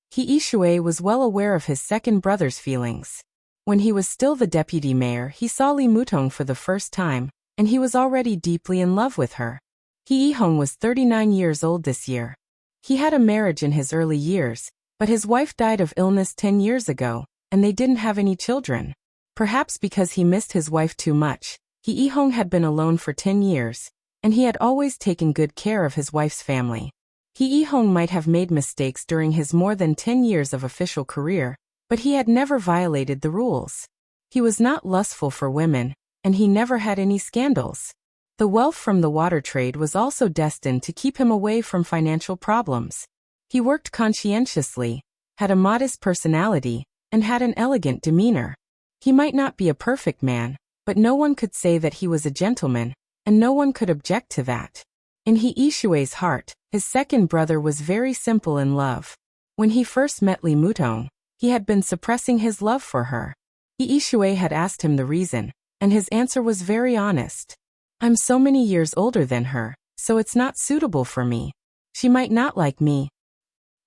S1: He Shui was well aware of his second brother's feelings. When he was still the deputy mayor, he saw Li Mutong for the first time, and he was already deeply in love with her. He Hong was 39 years old this year. He had a marriage in his early years, but his wife died of illness 10 years ago, and they didn't have any children. Perhaps because he missed his wife too much, He Hong had been alone for 10 years, and he had always taken good care of his wife's family. He Hong might have made mistakes during his more than 10 years of official career, but he had never violated the rules. He was not lustful for women, and he never had any scandals. The wealth from the water trade was also destined to keep him away from financial problems. He worked conscientiously, had a modest personality, and had an elegant demeanor. He might not be a perfect man, but no one could say that he was a gentleman, and no one could object to that. In He Shui's heart, his second brother was very simple in love. When he first met Li Mutong, he had been suppressing his love for her. He Shui had asked him the reason, and his answer was very honest. "I'm so many years older than her, so it's not suitable for me. She might not like me.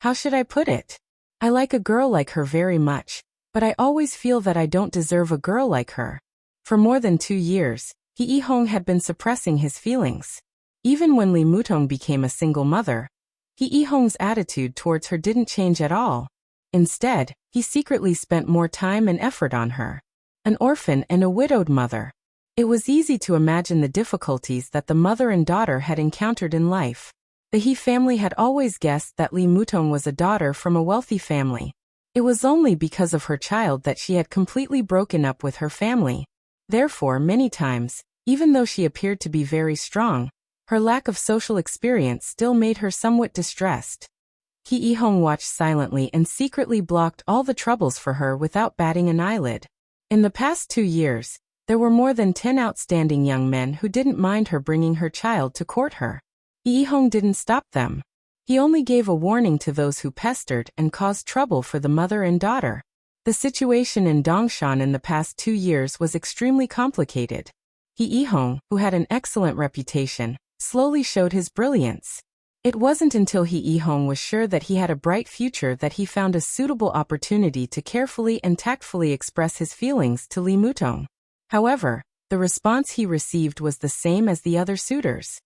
S1: How should I put it? I like a girl like her very much, but I always feel that I don't deserve a girl like her." For more than 2 years, He Hong had been suppressing his feelings. Even when Li Mutong became a single mother, He Yihong's attitude towards her didn't change at all. Instead, he secretly spent more time and effort on her. An orphan and a widowed mother. It was easy to imagine the difficulties that the mother and daughter had encountered in life. The He family had always guessed that Li Mutong was a daughter from a wealthy family. It was only because of her child that she had completely broken up with her family. Therefore, many times, even though she appeared to be very strong, her lack of social experience still made her somewhat distressed. He Yihong watched silently and secretly blocked all the troubles for her without batting an eyelid. In the past 2 years, there were more than 10 outstanding young men who didn't mind her bringing her child to court her. He Yihong didn't stop them. He only gave a warning to those who pestered and caused trouble for the mother and daughter. The situation in Dongshan in the past 2 years was extremely complicated. He Yihong, who had an excellent reputation, slowly showed his brilliance. It wasn't until He Yihong was sure that he had a bright future that he found a suitable opportunity to carefully and tactfully express his feelings to Li Mutong. However, the response he received was the same as the other suitors.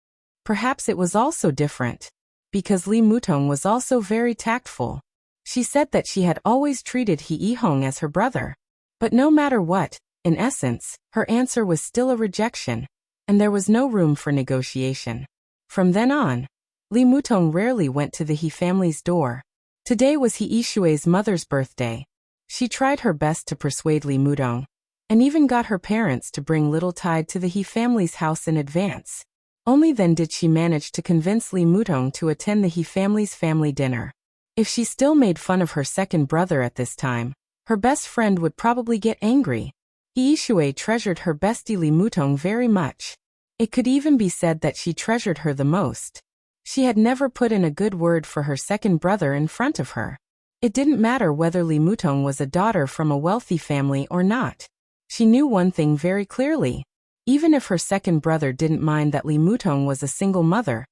S1: Perhaps it was also different, because Li Mutong was also very tactful. She said that she had always treated He Yihong as her brother. But no matter what, in essence, her answer was still a rejection, and there was no room for negotiation. From then on, Li Mutong rarely went to the He family's door. Today was He Yishui's mother's birthday. She tried her best to persuade Li Mutong, and even got her parents to bring little Tide to the He family's house in advance. Only then did she manage to convince Li Mutong to attend the He family's family dinner. If she still made fun of her second brother at this time, her best friend would probably get angry. He Yishui treasured her bestie Li Mutong very much. It could even be said that she treasured her the most. She had never put in a good word for her second brother in front of her. It didn't matter whether Li Mutong was a daughter from a wealthy family or not. She knew one thing very clearly. Even if her second brother didn't mind that Li Mutong was a single mother,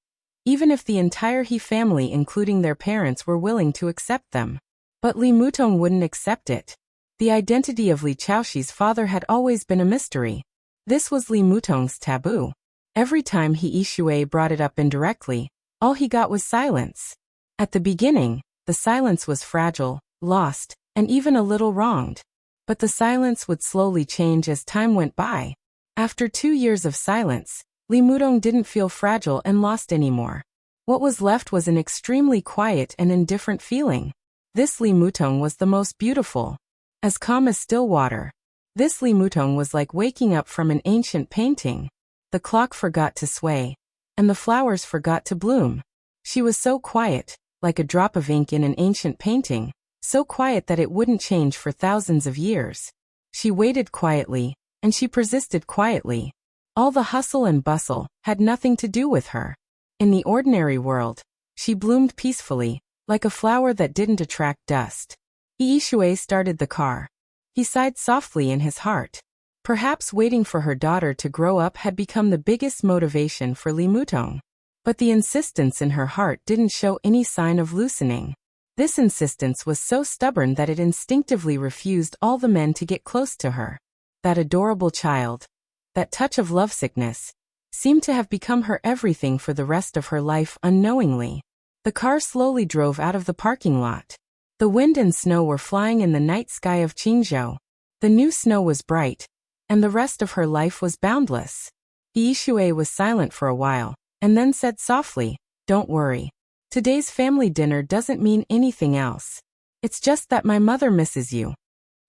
S1: even if the entire He family including their parents were willing to accept them. But Li Mutong wouldn't accept it. The identity of Li Chaoxi's father had always been a mystery. This was Li Mutong's taboo. Every time He Yishui brought it up indirectly, all he got was silence. At the beginning, the silence was fragile, lost, and even a little wronged. But the silence would slowly change as time went by. After 2 years of silence, Li Mutong didn't feel fragile and lost anymore. What was left was an extremely quiet and indifferent feeling. This Li Mutong was the most beautiful. As calm as still water. This Li Mutong was like waking up from an ancient painting. The clock forgot to sway, and the flowers forgot to bloom. She was so quiet, like a drop of ink in an ancient painting, so quiet that it wouldn't change for thousands of years. She waited quietly, and she persisted quietly. All the hustle and bustle had nothing to do with her. In the ordinary world, she bloomed peacefully, like a flower that didn't attract dust. He Yishui started the car. He sighed softly in his heart. Perhaps waiting for her daughter to grow up had become the biggest motivation for Li Mutong. But the insistence in her heart didn't show any sign of loosening. This insistence was so stubborn that it instinctively refused all the men to get close to her. That adorable child, that touch of lovesickness, seemed to have become her everything for the rest of her life unknowingly. The car slowly drove out of the parking lot. The wind and snow were flying in the night sky of Qingzhou. The new snow was bright, and the rest of her life was boundless. He Yishui was silent for a while, and then said softly, "Don't worry. Today's family dinner doesn't mean anything else. It's just that my mother misses you."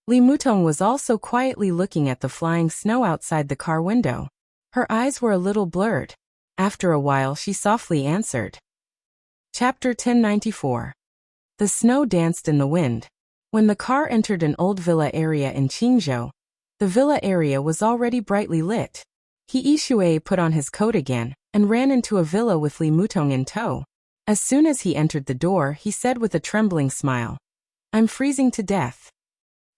S1: Li Mutong was also quietly looking at the flying snow outside the car window. Her eyes were a little blurred. After a while she softly answered. Chapter 1094. The snow danced in the wind. When the car entered an old villa area in Qingzhou, the villa area was already brightly lit. He Yishui put on his coat again, and ran into a villa with Li Mutong in tow. As soon as he entered the door, he said with a trembling smile, "I'm freezing to death."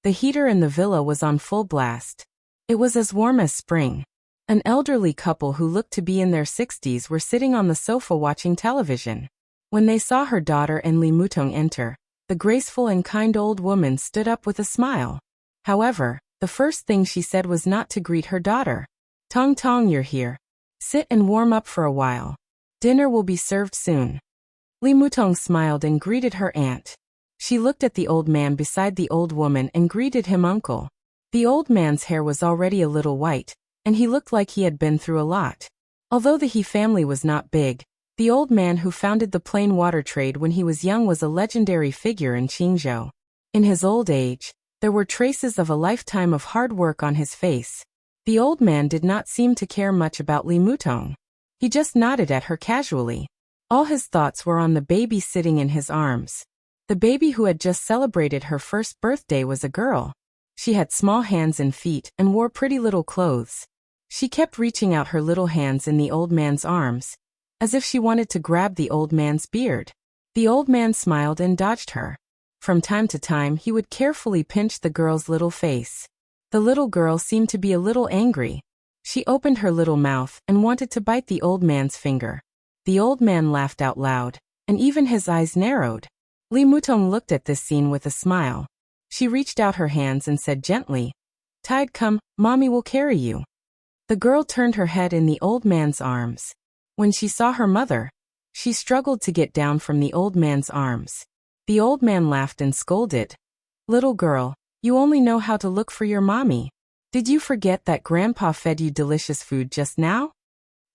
S1: The heater in the villa was on full blast. It was as warm as spring. An elderly couple who looked to be in their 60s were sitting on the sofa watching television. When they saw her daughter and Li Mutong enter, the graceful and kind old woman stood up with a smile. However, the first thing she said was not to greet her daughter. "Tong Tong, you're here. Sit and warm up for a while." Dinner will be served soon. Li Mutong smiled and greeted her aunt. She looked at the old man beside the old woman and greeted him uncle. The old man's hair was already a little white, and he looked like he had been through a lot. Although the He family was not big, the old man who founded the plain water trade when he was young was a legendary figure in Qingzhou. In his old age, there were traces of a lifetime of hard work on his face. The old man did not seem to care much about Li Mutong. He just nodded at her casually. All his thoughts were on the baby sitting in his arms. The baby who had just celebrated her first birthday was a girl. She had small hands and feet and wore pretty little clothes. She kept reaching out her little hands in the old man's arms, as if she wanted to grab the old man's beard. The old man smiled and dodged her. From time to time he would carefully pinch the girl's little face. The little girl seemed to be a little angry. She opened her little mouth and wanted to bite the old man's finger. The old man laughed out loud, and even his eyes narrowed. Li Mutong looked at this scene with a smile. She reached out her hands and said gently, "Tide, come, mommy will carry you." The girl turned her head in the old man's arms. When she saw her mother, she struggled to get down from the old man's arms. The old man laughed and scolded. "Little girl, you only know how to look for your mommy. Did you forget that Grandpa fed you delicious food just now?"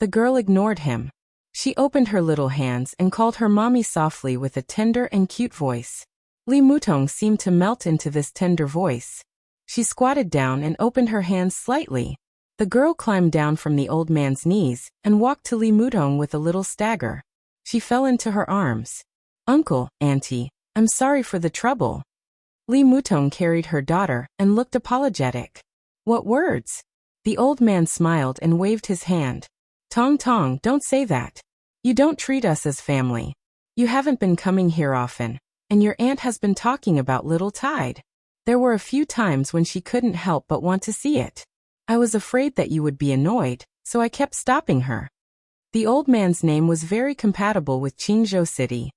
S1: The girl ignored him. She opened her little hands and called her mommy softly with a tender and cute voice. Li Mutong seemed to melt into this tender voice. She squatted down and opened her hands slightly. The girl climbed down from the old man's knees and walked to Li Mutong with a little stagger. She fell into her arms. "Uncle, Auntie, I'm sorry for the trouble." Li Mutong carried her daughter and looked apologetic. "What words?" The old man smiled and waved his hand. "Tong Tong, don't say that. You don't treat us as family. You haven't been coming here often, and your aunt has been talking about little Tide. There were a few times when she couldn't help but want to see it. I was afraid that you would be annoyed, so I kept stopping her." The old man's name was very compatible with Qingzhou City.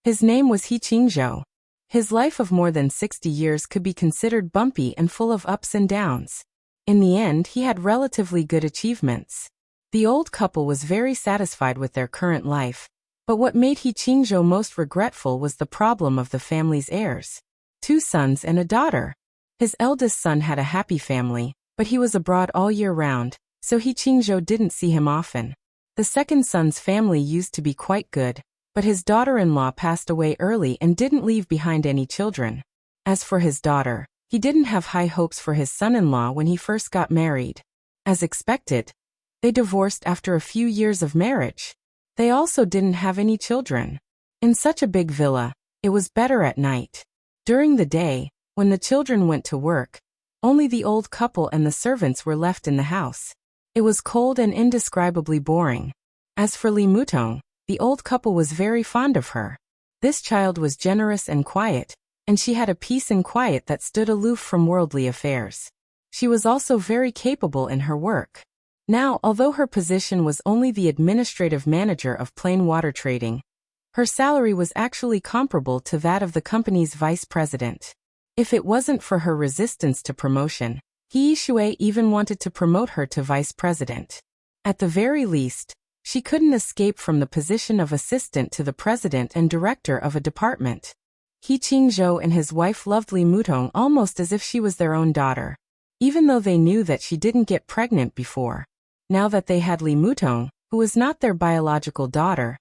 S1: His name was He Qingzhou. His life of more than 60 years could be considered bumpy and full of ups and downs. In the end, he had relatively good achievements. The old couple was very satisfied with their current life, but what made He Qingzhou most regretful was the problem of the family's heirs. 2 sons and a daughter. His eldest son had a happy family, but he was abroad all year round, so He Qingzhou didn't see him often. The second son's family used to be quite good, but his daughter-in-law passed away early and didn't leave behind any children. As for his daughter, he didn't have high hopes for his son-in-law when he first got married. As expected, they divorced after a few years of marriage. They also didn't have any children. In such a big villa, it was better at night. During the day, when the children went to work, only the old couple and the servants were left in the house. It was cold and indescribably boring. As for Li Mutong, the old couple was very fond of her. This child was generous and quiet, and she had a peace and quiet that stood aloof from worldly affairs. She was also very capable in her work. Now, although her position was only the administrative manager of plain water trading, her salary was actually comparable to that of the company's vice president. If it wasn't for her resistance to promotion, He Shui even wanted to promote her to vice president. At the very least, she couldn't escape from the position of assistant to the president and director of a department. He Qingzhou and his wife loved Li Mutong almost as if she was their own daughter, even though they knew that she didn't get pregnant before. Now that they had Li Mutong, who was not their biological daughter,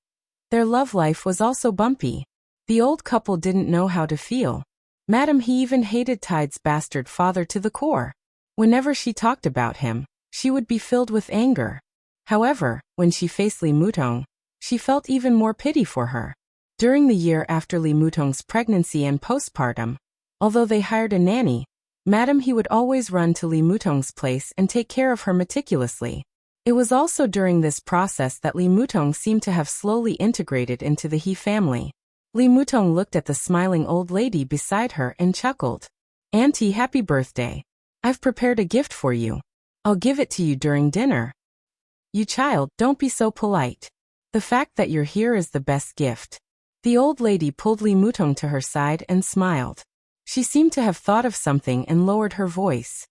S1: their love life was also bumpy. The old couple didn't know how to feel. Madam He even hated Tide's bastard father to the core. Whenever she talked about him, she would be filled with anger. However, when she faced Li Mutong, she felt even more pity for her. During the year after Li Mutong's pregnancy and postpartum, although they hired a nanny, Madam He would always run to Li Mutong's place and take care of her meticulously. It was also during this process that Li Mutong seemed to have slowly integrated into the He family. Li Mutong looked at the smiling old lady beside her and chuckled. "Auntie, happy birthday. I've prepared a gift for you. I'll give it to you during dinner." "You child, don't be so polite. The fact that you're here is the best gift." The old lady pulled Li Mutong to her side and smiled. She seemed to have thought of something and lowered her voice.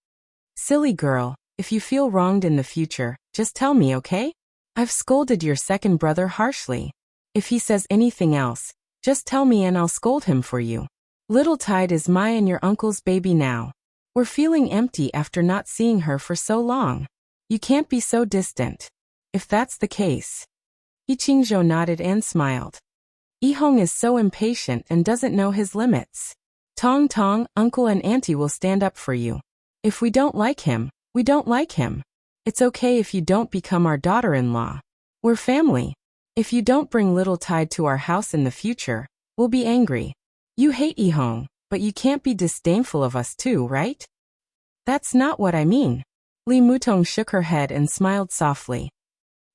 S1: "Silly girl, if you feel wronged in the future, just tell me, okay? I've scolded your second brother harshly. If he says anything else, just tell me and I'll scold him for you. Little Tide is my and your uncle's baby now. We're feeling empty after not seeing her for so long. You can't be so distant. If that's the case. Qingzhou nodded and smiled. Yihong is so impatient and doesn't know his limits. Tong Tong, uncle and auntie will stand up for you. If we don't like him, we don't like him. It's okay if you don't become our daughter-in-law. We're family. If you don't bring Little Tide to our house in the future, we'll be angry. You hate Yihong, but you can't be disdainful of us too, right? That's not what I mean. Li Mutong shook her head and smiled softly.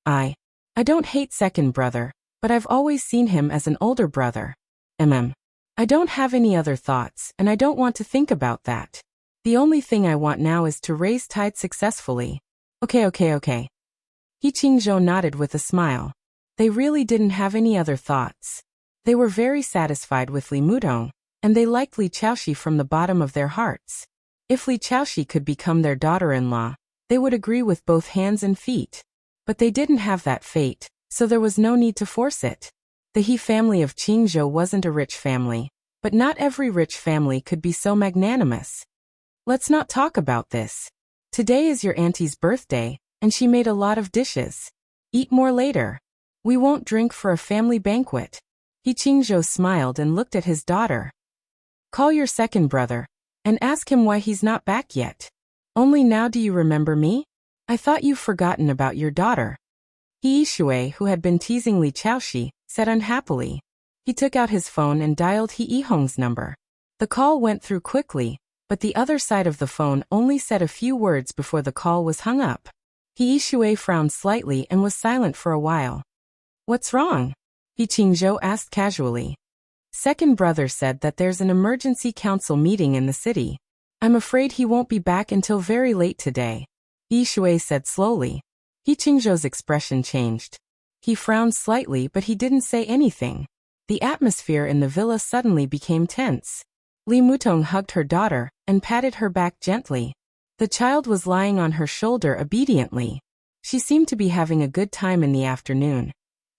S1: I don't hate second brother, but I've always seen him as an older brother. I don't have any other thoughts, and I don't want to think about that. The only thing I want now is to raise Tide successfully. Okay. Qingzhou nodded with a smile. They really didn't have any other thoughts. They were very satisfied with Li Mutong, and they liked Li Chaoxi from the bottom of their hearts. If Li Chaoxi could become their daughter-in-law, they would agree with both hands and feet. But they didn't have that fate, so there was no need to force it. The He family of Qingzhou wasn't a rich family, but not every rich family could be so magnanimous. Let's not talk about this. Today is your auntie's birthday, and she made a lot of dishes. Eat more later. We won't drink for a family banquet. Qingzhou smiled and looked at his daughter. Call your second brother, and ask him why he's not back yet. Only now do you remember me? I thought you've forgotten about your daughter. He Yishui, who had been teasing Li Chaoxi, said unhappily. He took out his phone and dialed He Yihong's number. The call went through quickly, but the other side of the phone only said a few words before the call was hung up. He Yishui frowned slightly and was silent for a while. What's wrong? Qingzhou asked casually. Second brother said that there's an emergency council meeting in the city. I'm afraid he won't be back until very late today. Yishui said slowly. Qingzhou's expression changed. He frowned slightly, but he didn't say anything. The atmosphere in the villa suddenly became tense. Li Mutong hugged her daughter and patted her back gently. The child was lying on her shoulder obediently. She seemed to be having a good time in the afternoon.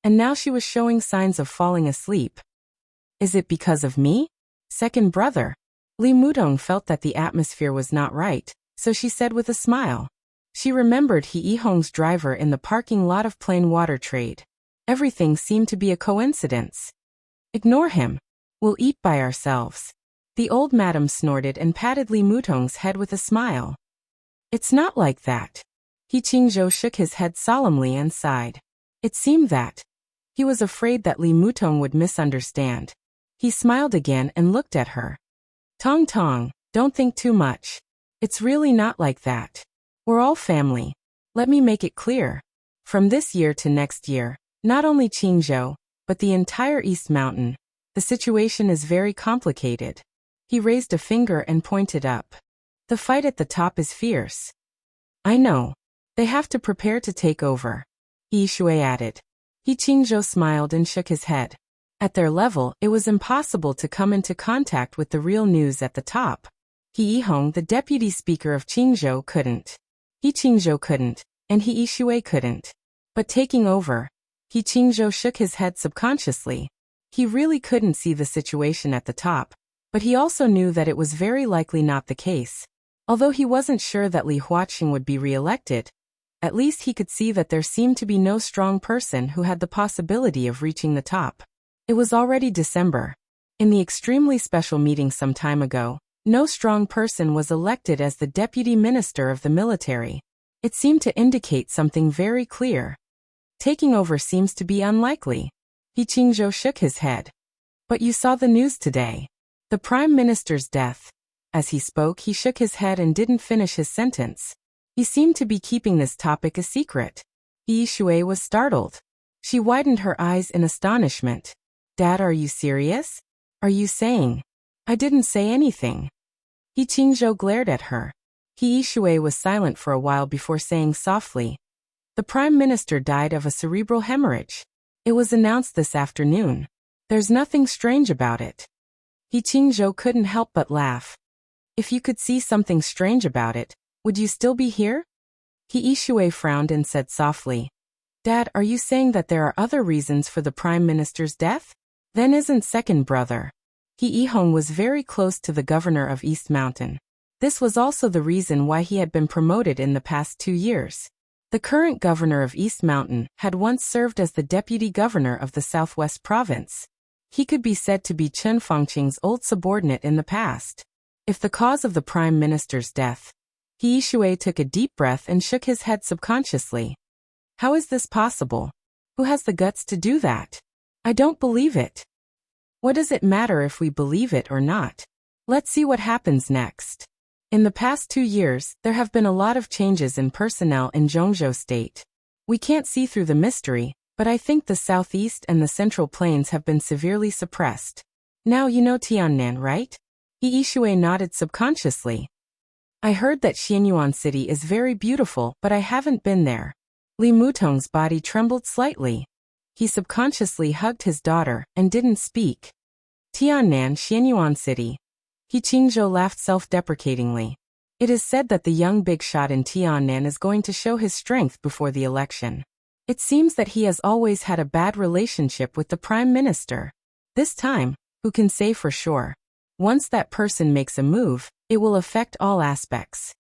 S1: And now she was showing signs of falling asleep. Is it because of me? Second brother. Li Mutong felt that the atmosphere was not right, so she said with a smile. She remembered He Yihong's driver in the parking lot of Plain Water Trade. Everything seemed to be a coincidence. Ignore him. We'll eat by ourselves. The old madam snorted and patted Li Mutong's head with a smile. It's not like that. Qingzhou shook his head solemnly and sighed. It seemed that. He was afraid that Li Mutong would misunderstand. He smiled again and looked at her. Tong Tong, don't think too much. It's really not like that. We're all family. Let me make it clear. From this year to next year, not only Qingzhou, but the entire East Mountain, the situation is very complicated. He raised a finger and pointed up. The fight at the top is fierce. I know. They have to prepare to take over. Yishui added. Qingzhou smiled and shook his head. At their level, it was impossible to come into contact with the real news at the top. He Yihong, the deputy speaker of Qingzhou, couldn't. Qingzhou couldn't, and He Yishui couldn't. But taking over, Qingzhou shook his head subconsciously. He really couldn't see the situation at the top, but he also knew that it was very likely not the case. Although he wasn't sure that Li Huaqing would be re-elected, at least he could see that there seemed to be no strong person who had the possibility of reaching the top. It was already December. In the extremely special meeting some time ago, no strong person was elected as the deputy minister of the military. It seemed to indicate something very clear. Taking over seems to be unlikely. Qingzhou shook his head. But you saw the news today. The prime minister's death. As he spoke, he shook his head and didn't finish his sentence. He seemed to be keeping this topic a secret. Yishui was startled. She widened her eyes in astonishment. Dad, are you serious? Are you saying? I didn't say anything. Qingzhou glared at her. Yishui was silent for a while before saying softly. The prime minister died of a cerebral hemorrhage. It was announced this afternoon. There's nothing strange about it. Qingzhou couldn't help but laugh. If you could see something strange about it, would you still be here? Yishui frowned and said softly. Dad, are you saying that there are other reasons for the Prime Minister's death? Then isn't second brother. He Ihong was very close to the governor of East Mountain. This was also the reason why he had been promoted in the past 2 years. The current governor of East Mountain had once served as the deputy governor of the Southwest Province. He could be said to be Chen Fangqing's old subordinate in the past. If the cause of the Prime Minister's death, He Shui took a deep breath and shook his head subconsciously. How is this possible? Who has the guts to do that? I don't believe it. What does it matter if we believe it or not? Let's see what happens next. In the past 2 years, there have been a lot of changes in personnel in Zhongzhou State. We can't see through the mystery, but I think the southeast and the central plains have been severely suppressed. Now you know Tiannan, right? He Shui nodded subconsciously. I heard that Xianyuan City is very beautiful, but I haven't been there. Li Mutong's body trembled slightly. He subconsciously hugged his daughter and didn't speak. Tiannan, Xianyuan City. He Qingzhou laughed self-deprecatingly. It is said that the young big shot in Tiannan is going to show his strength before the election. It seems that he has always had a bad relationship with the Prime Minister. This time, who can say for sure? Once that person makes a move, it will affect all aspects.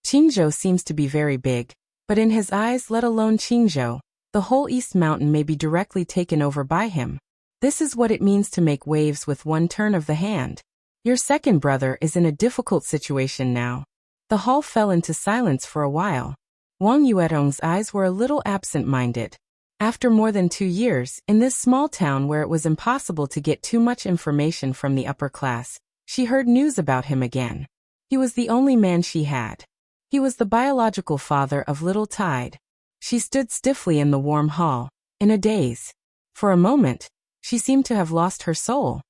S1: Qingzhou seems to be very big, but in his eyes, let alone Qingzhou, the whole East Mountain may be directly taken over by him. This is what it means to make waves with one turn of the hand. Your second brother is in a difficult situation now. The hall fell into silence for a while. Wang Yuetong's eyes were a little absent-minded. After more than 2 years, in this small town where it was impossible to get too much information from the upper class, she heard news about him again. He was the only man she had. He was the biological father of little Tide. She stood stiffly in the warm hall, in a daze. For a moment, she seemed to have lost her soul.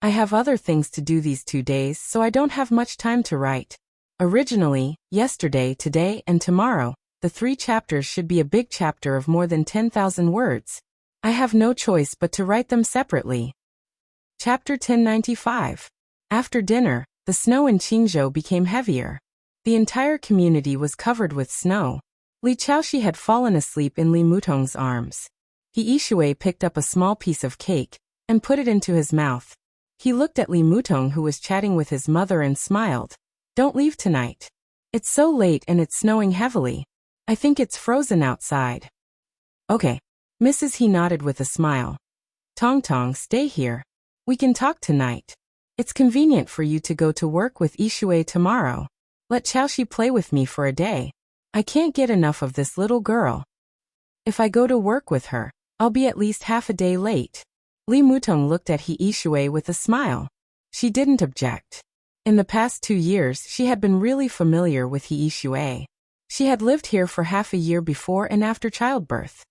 S1: I have other things to do these 2 days, so I don't have much time to write. Originally, yesterday, today, and tomorrow, the 3 chapters should be a big chapter of more than 10,000 words. I have no choice but to write them separately. Chapter 1095. After dinner, the snow in Qingzhou became heavier. The entire community was covered with snow. Li Chaoxi had fallen asleep in Li Mutong's arms. He Shui picked up a small piece of cake and put it into his mouth. He looked at Li Mutong, who was chatting with his mother, and smiled. Don't leave tonight. It's so late and it's snowing heavily. I think it's frozen outside. Okay. Mrs. He nodded with a smile. Tong Tong, stay here. We can talk tonight. It's convenient for you to go to work with Shui tomorrow. Let Chaoxi play with me for a day. I can't get enough of this little girl. If I go to work with her, I'll be at least half a day late. Li Mutong looked at He Shui with a smile. She didn't object. In the past 2 years, she had been really familiar with He Shui. She had lived here for half a year before and after childbirth.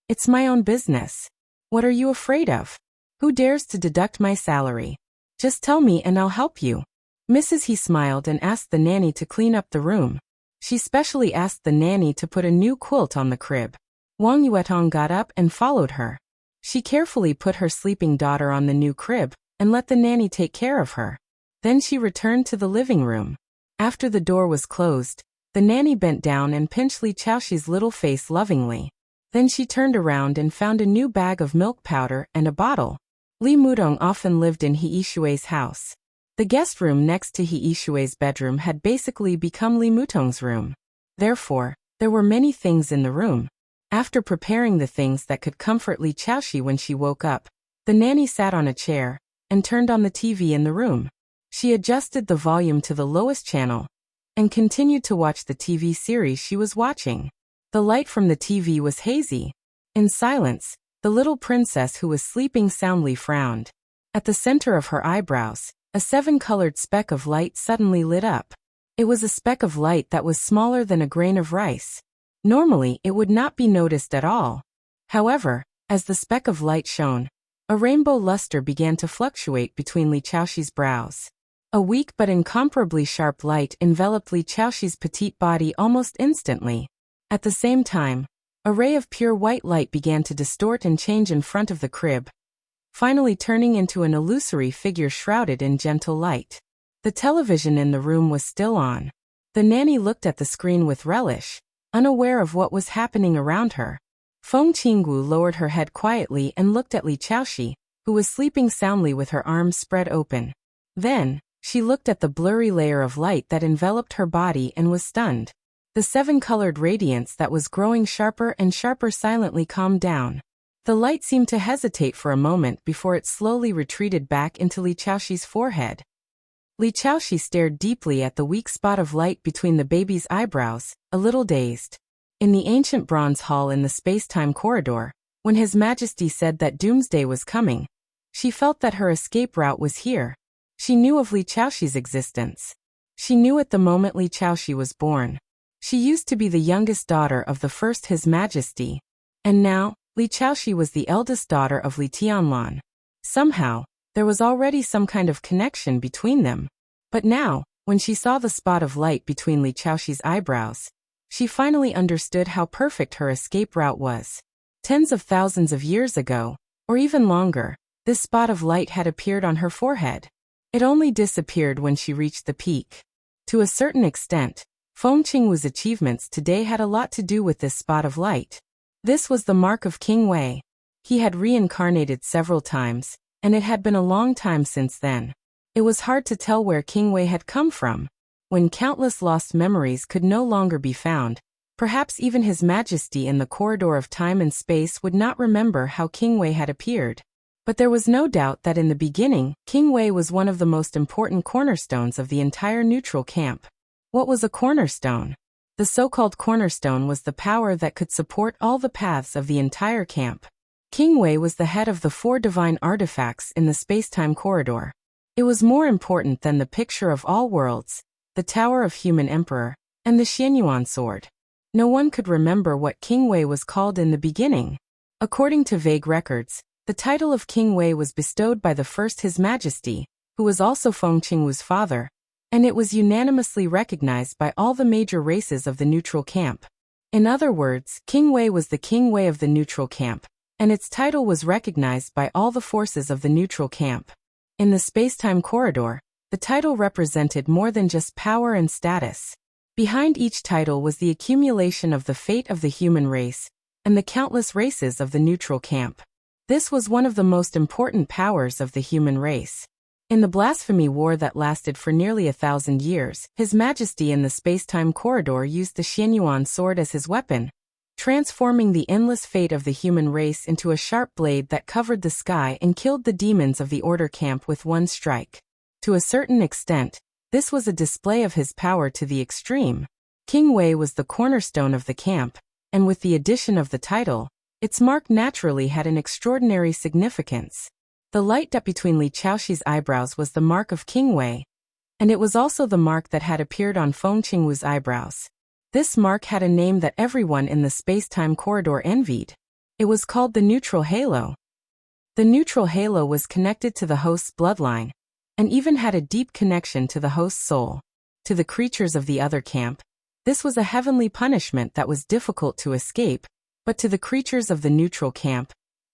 S1: It's my own business. What are you afraid of? Who dares to deduct my salary? Just tell me and I'll help you. Mrs. He smiled and asked the nanny to clean up the room. She specially asked the nanny to put a new quilt on the crib. Wang Yuetong got up and followed her. She carefully put her sleeping daughter on the new crib and let the nanny take care of her. Then she returned to the living room. After the door was closed, the nanny bent down and pinched Li Chaoxi's little face lovingly. Then she turned around and found a new bag of milk powder and a bottle. Li Mutong often lived in He Shui's house. The guest room next to He Shui's bedroom had basically become Li Mutong's room. Therefore, there were many things in the room. After preparing the things that could comfort Li Chaoxi when she woke up, the nanny sat on a chair and turned on the TV in the room. She adjusted the volume to the lowest channel and continued to watch the TV series she was watching. The light from the TV was hazy. In silence, the little princess who was sleeping soundly frowned. At the center of her eyebrows, a 7-colored speck of light suddenly lit up. It was a speck of light that was smaller than a grain of rice. Normally, it would not be noticed at all. However, as the speck of light shone, a rainbow luster began to fluctuate between Li Chaoxi's brows. A weak but incomparably sharp light enveloped Li Chaoxi's petite body almost instantly. At the same time, a ray of pure white light began to distort and change in front of the crib, finally turning into an illusory figure shrouded in gentle light. The television in the room was still on. The nanny looked at the screen with relish, unaware of what was happening around her. Feng Qingwu lowered her head quietly and looked at Li Chaoxi, who was sleeping soundly with her arms spread open. Then, she looked at the blurry layer of light that enveloped her body and was stunned. The seven-colored radiance that was growing sharper and sharper silently calmed down. The light seemed to hesitate for a moment before it slowly retreated back into Li Chaoxi's forehead. Li Chaoxi stared deeply at the weak spot of light between the baby's eyebrows, a little dazed. In the ancient bronze hall in the space-time corridor, when His Majesty said that doomsday was coming, she felt that her escape route was here. She knew of Li Chaoxi's existence. She knew it the moment Li Chaoxi was born. She used to be the youngest daughter of the first His Majesty. And now, Li Chaoxi was the eldest daughter of Li Tianlan. Somehow, there was already some kind of connection between them. But now, when she saw the spot of light between Li Chaoxi's eyebrows, she finally understood how perfect her escape route was. Tens of thousands of years ago, or even longer, this spot of light had appeared on her forehead. It only disappeared when she reached the peak. To a certain extent, Feng Qingwu's achievements today had a lot to do with this spot of light. This was the mark of King Wei. He had reincarnated several times, and it had been a long time since then. It was hard to tell where King Wei had come from. When countless lost memories could no longer be found, perhaps even His Majesty in the corridor of time and space would not remember how King Wei had appeared. But there was no doubt that in the beginning, King Wei was one of the most important cornerstones of the entire neutral camp. What was a cornerstone? The so-called cornerstone was the power that could support all the paths of the entire camp. King Wei was the head of the 4 divine artifacts in the space-time corridor. It was more important than the picture of all worlds, the Tower of Human Emperor, and the Xianyuan sword. No one could remember what King Wei was called in the beginning. According to vague records, the title of King Wei was bestowed by the first His Majesty, who was also Feng Qingwu's father, and it was unanimously recognized by all the major races of the neutral camp. In other words, King Wei was the King Wei of the neutral camp, and its title was recognized by all the forces of the neutral camp. In the space-time corridor, the title represented more than just power and status. Behind each title was the accumulation of the fate of the human race, and the countless races of the neutral camp. This was one of the most important powers of the human race. In the blasphemy war that lasted for nearly 1,000 years, His Majesty in the space-time corridor used the Xianyuan sword as his weapon, transforming the endless fate of the human race into a sharp blade that covered the sky and killed the demons of the Order camp with one strike. To a certain extent, this was a display of his power to the extreme. King Wei was the cornerstone of the camp, and with the addition of the title, its mark naturally had an extraordinary significance. The light dot between Li Chaoxi's eyebrows was the mark of King Wei, and it was also the mark that had appeared on Feng Qingwu's eyebrows. This mark had a name that everyone in the space-time corridor envied. It was called the neutral halo. The neutral halo was connected to the host's bloodline, and even had a deep connection to the host's soul. To the creatures of the other camp, this was a heavenly punishment that was difficult to escape, but to the creatures of the neutral camp,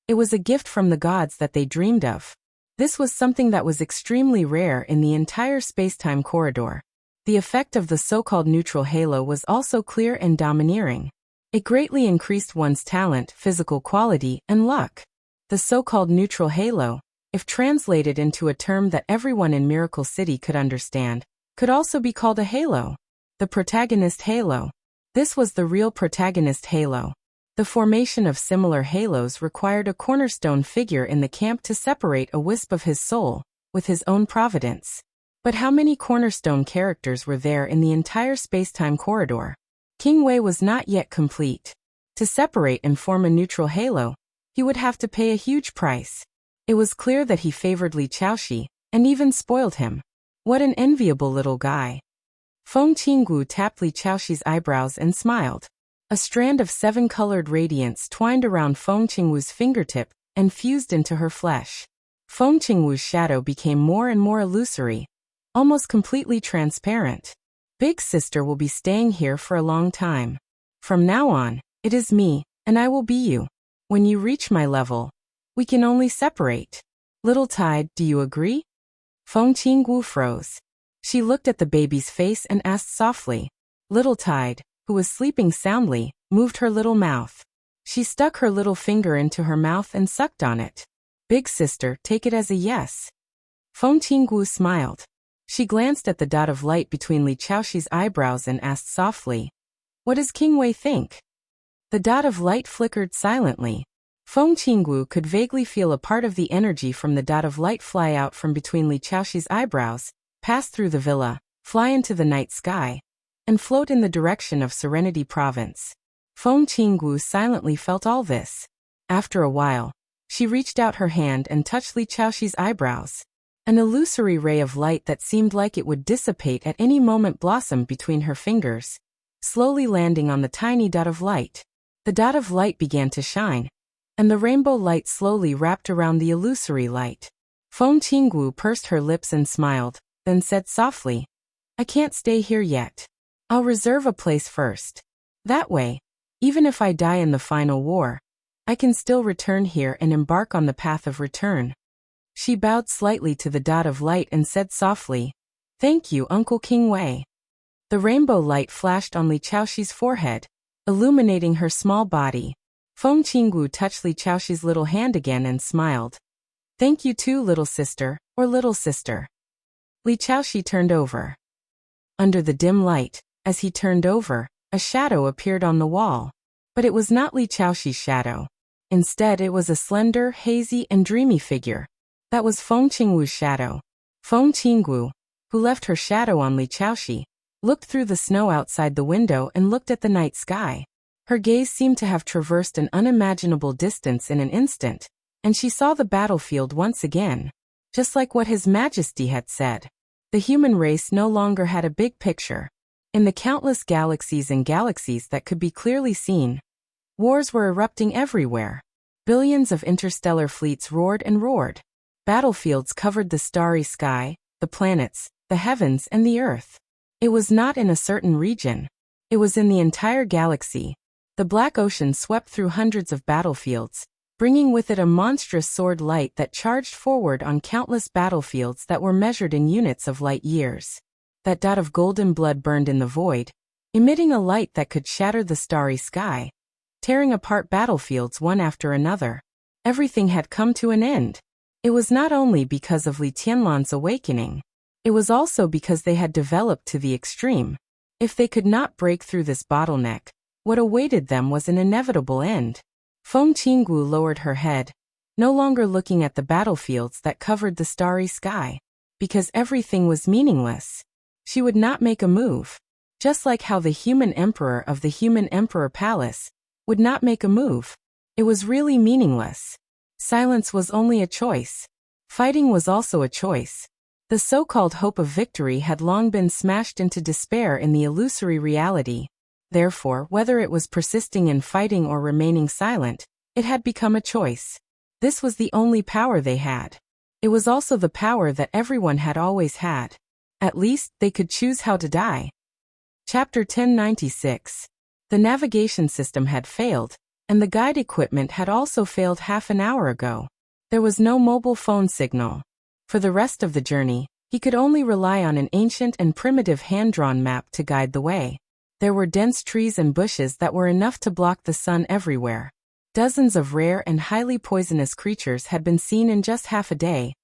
S1: it was a gift from the gods that they dreamed of. This was something that was extremely rare in the entire space-time corridor. The effect of the so-called neutral halo was also clear and domineering. It greatly increased one's talent, physical quality, and luck. The so-called neutral halo, if translated into a term that everyone in Miracle City could understand, could also be called a halo. The protagonist halo. This was the real protagonist halo. The formation of similar halos required a cornerstone figure in the camp to separate a wisp of his soul, with his own providence. But how many cornerstone characters were there in the entire space-time corridor? King Wei was not yet complete. To separate and form a neutral halo, he would have to pay a huge price. It was clear that he favored Li Chaoxi, and even spoiled him. What an enviable little guy. Feng Qingwu tapped Li Chaoxi's eyebrows and smiled. A strand of 7-colored radiance twined around Feng Qingwu's fingertip and fused into her flesh. Feng Qingwu's shadow became more and more illusory, almost completely transparent. Big sister will be staying here for a long time. From now on, it is me, and I will be you. When you reach my level, we can only separate. Little Tide, do you agree? Feng Qingwu froze. She looked at the baby's face and asked softly. Little Tide, who was sleeping soundly, moved her little mouth. She stuck her little finger into her mouth and sucked on it. Big sister, take it as a yes. Feng Qinggu smiled. She glanced at the dot of light between Li Chaoxi's eyebrows and asked softly, "What does King Wei think?" The dot of light flickered silently. Feng Qinggu could vaguely feel a part of the energy from the dot of light fly out from between Li Chaoxi's eyebrows, pass through the villa, fly into the night sky, and float in the direction of Serenity Province. Feng Qinggu silently felt all this. After a while, she reached out her hand and touched Li Chaoxi's eyebrows. An illusory ray of light that seemed like it would dissipate at any moment blossomed between her fingers, slowly landing on the tiny dot of light. The dot of light began to shine, and the rainbow light slowly wrapped around the illusory light. Feng Qinggu pursed her lips and smiled, then said softly, "I can't stay here yet. I'll reserve a place first. That way, even if I die in the final war, I can still return here and embark on the path of return." She bowed slightly to the dot of light and said softly, "Thank you, Uncle King Wei." The rainbow light flashed on Li Chaoxi's forehead, illuminating her small body. Feng Qinggu touched Li Chaoxi's little hand again and smiled. "Thank you too, little sister, or little sister." Li Chaoxi turned over. Under the dim light, as he turned over, a shadow appeared on the wall. But it was not Li Chaoxi's shadow. Instead, it was a slender, hazy, and dreamy figure. That was Feng Qinggu's shadow. Feng Qinggu, who left her shadow on Li Chaoxi, looked through the snow outside the window and looked at the night sky. Her gaze seemed to have traversed an unimaginable distance in an instant, and she saw the battlefield once again. Just like what His Majesty had said, the human race no longer had a big picture. In the countless galaxies and galaxies that could be clearly seen, wars were erupting everywhere. Billions of interstellar fleets roared and roared. Battlefields covered the starry sky, the planets, the heavens, and the earth. It was not in a certain region. It was in the entire galaxy. The black ocean swept through hundreds of battlefields, bringing with it a monstrous sword light that charged forward on countless battlefields that were measured in units of light years. That dot of golden blood burned in the void, emitting a light that could shatter the starry sky, tearing apart battlefields one after another. Everything had come to an end. It was not only because of Li Tianlan's awakening. It was also because they had developed to the extreme. If they could not break through this bottleneck, what awaited them was an inevitable end. Feng Qinggu lowered her head, no longer looking at the battlefields that covered the starry sky. Because everything was meaningless. She would not make a move. Just like how the human emperor of the human emperor palace would not make a move. It was really meaningless. Silence was only a choice. Fighting was also a choice. The so-called hope of victory had long been smashed into despair in the illusory reality. Therefore, whether it was persisting in fighting or remaining silent, it had become a choice. This was the only power they had. It was also the power that everyone had always had. At least, they could choose how to die. Chapter 1096. The navigation system had failed, and the guide equipment had also failed half an hour ago. There was no mobile phone signal. For the rest of the journey, he could only rely on an ancient and primitive hand-drawn map to guide the way. There were dense trees and bushes that were enough to block the sun everywhere. Dozens of rare and highly poisonous creatures had been seen in just half a day,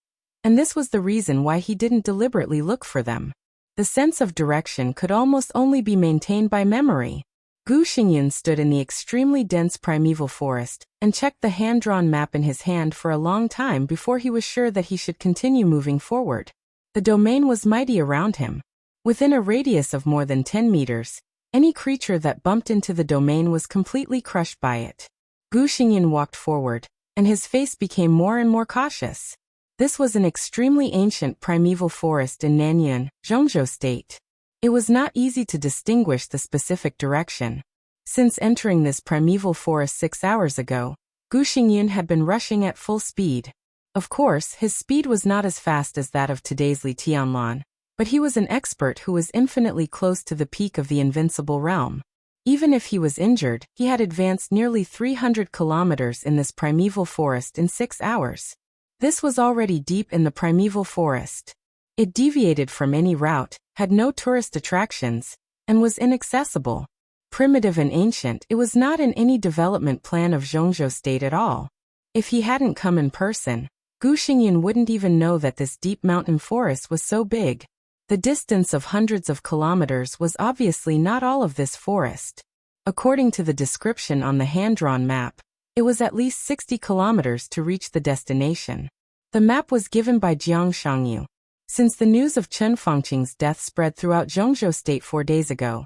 S1: and this was the reason why he didn't deliberately look for them. The sense of direction could almost only be maintained by memory. Gu Xingyan stood in the extremely dense primeval forest and checked the hand-drawn map in his hand for a long time before he was sure that he should continue moving forward. The domain was mighty around him. Within a radius of more than 10 meters, any creature that bumped into the domain was completely crushed by it. Gu Xingyan walked forward, and his face became more and more cautious. This was an extremely ancient primeval forest in Nanyuan, Zhongzhou State. It was not easy to distinguish the specific direction. Since entering this primeval forest 6 hours ago, Gu Xingyan had been rushing at full speed. Of course, his speed was not as fast as that of today's Li Tianlan, but he was an expert who was infinitely close to the peak of the invincible realm. Even if he was injured, he had advanced nearly 300 kilometers in this primeval forest in 6 hours. This was already deep in the primeval forest. It deviated from any route, had no tourist attractions, and was inaccessible. primitive and ancient, it was not in any development plan of Zhongzhou state at all. If he hadn't come in person, Gu Xingyun wouldn't even know that this deep mountain forest was so big. The distance of hundreds of kilometers was obviously not all of this forest. According to the description on the hand-drawn map, it was at least 60 kilometers to reach the destination. The map was given by Jiang Shangyu. Since the news of Chen Fangqing's death spread throughout Zhongzhou state 4 days ago,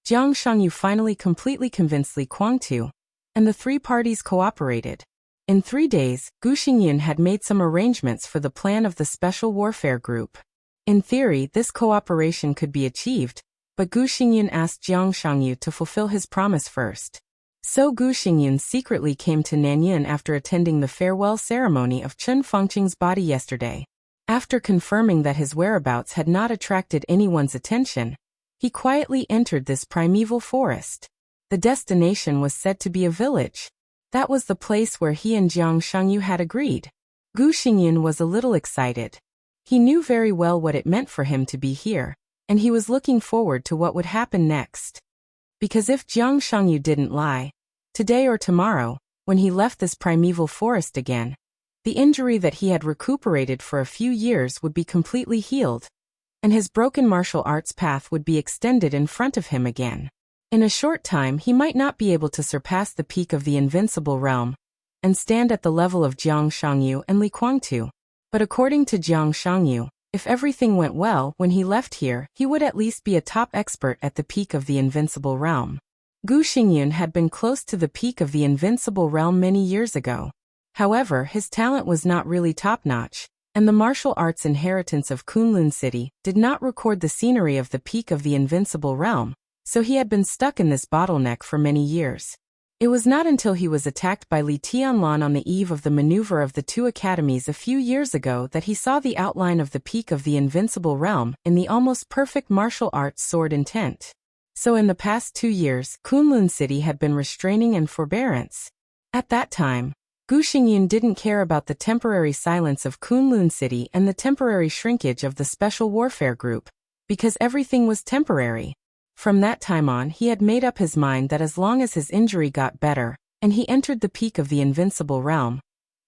S1: Jiang Shangyu finally completely convinced Li Guangtu, and the three parties cooperated. In 3 days, Gu Xingyun had made some arrangements for the plan of the Special Warfare Group. In theory, this cooperation could be achieved, but Gu Xingyun asked Jiang Shangyu to fulfill his promise first. So Gu Xingyun secretly came to Nanyin after attending the farewell ceremony of Chen Fangqing's body yesterday. After confirming that his whereabouts had not attracted anyone's attention, he quietly entered this primeval forest. The destination was said to be a village. That was the place where he and Jiang Shangyu had agreed. Gu Xingyun was a little excited. He knew very well what it meant for him to be here, and he was looking forward to what would happen next. Because if Jiang Shangyu didn't lie, today or tomorrow, when he left this primeval forest again, the injury that he had recuperated for a few years would be completely healed, and his broken martial arts path would be extended in front of him again. In a short time he might not be able to surpass the peak of the invincible realm, and stand at the level of Jiang Shangyu and Li Guangtu. But according to Jiang Shangyu, if everything went well when he left here, he would at least be a top expert at the peak of the invincible realm. Gu Xingyun had been close to the peak of the invincible realm many years ago. However, his talent was not really top-notch, and the martial arts inheritance of Kunlun City did not record the scenery of the peak of the invincible realm, so he had been stuck in this bottleneck for many years. It was not until he was attacked by Li Tianlan on the eve of the maneuver of the 2 academies a few years ago that he saw the outline of the peak of the invincible realm in the almost perfect martial arts sword intent. So in the past 2 years, Kunlun City had been restraining and forbearance. At that time, Gu Xingyun didn't care about the temporary silence of Kunlun City and the temporary shrinkage of the Special Warfare Group, because everything was temporary. From that time on, he had made up his mind that as long as his injury got better, and he entered the peak of the invincible realm,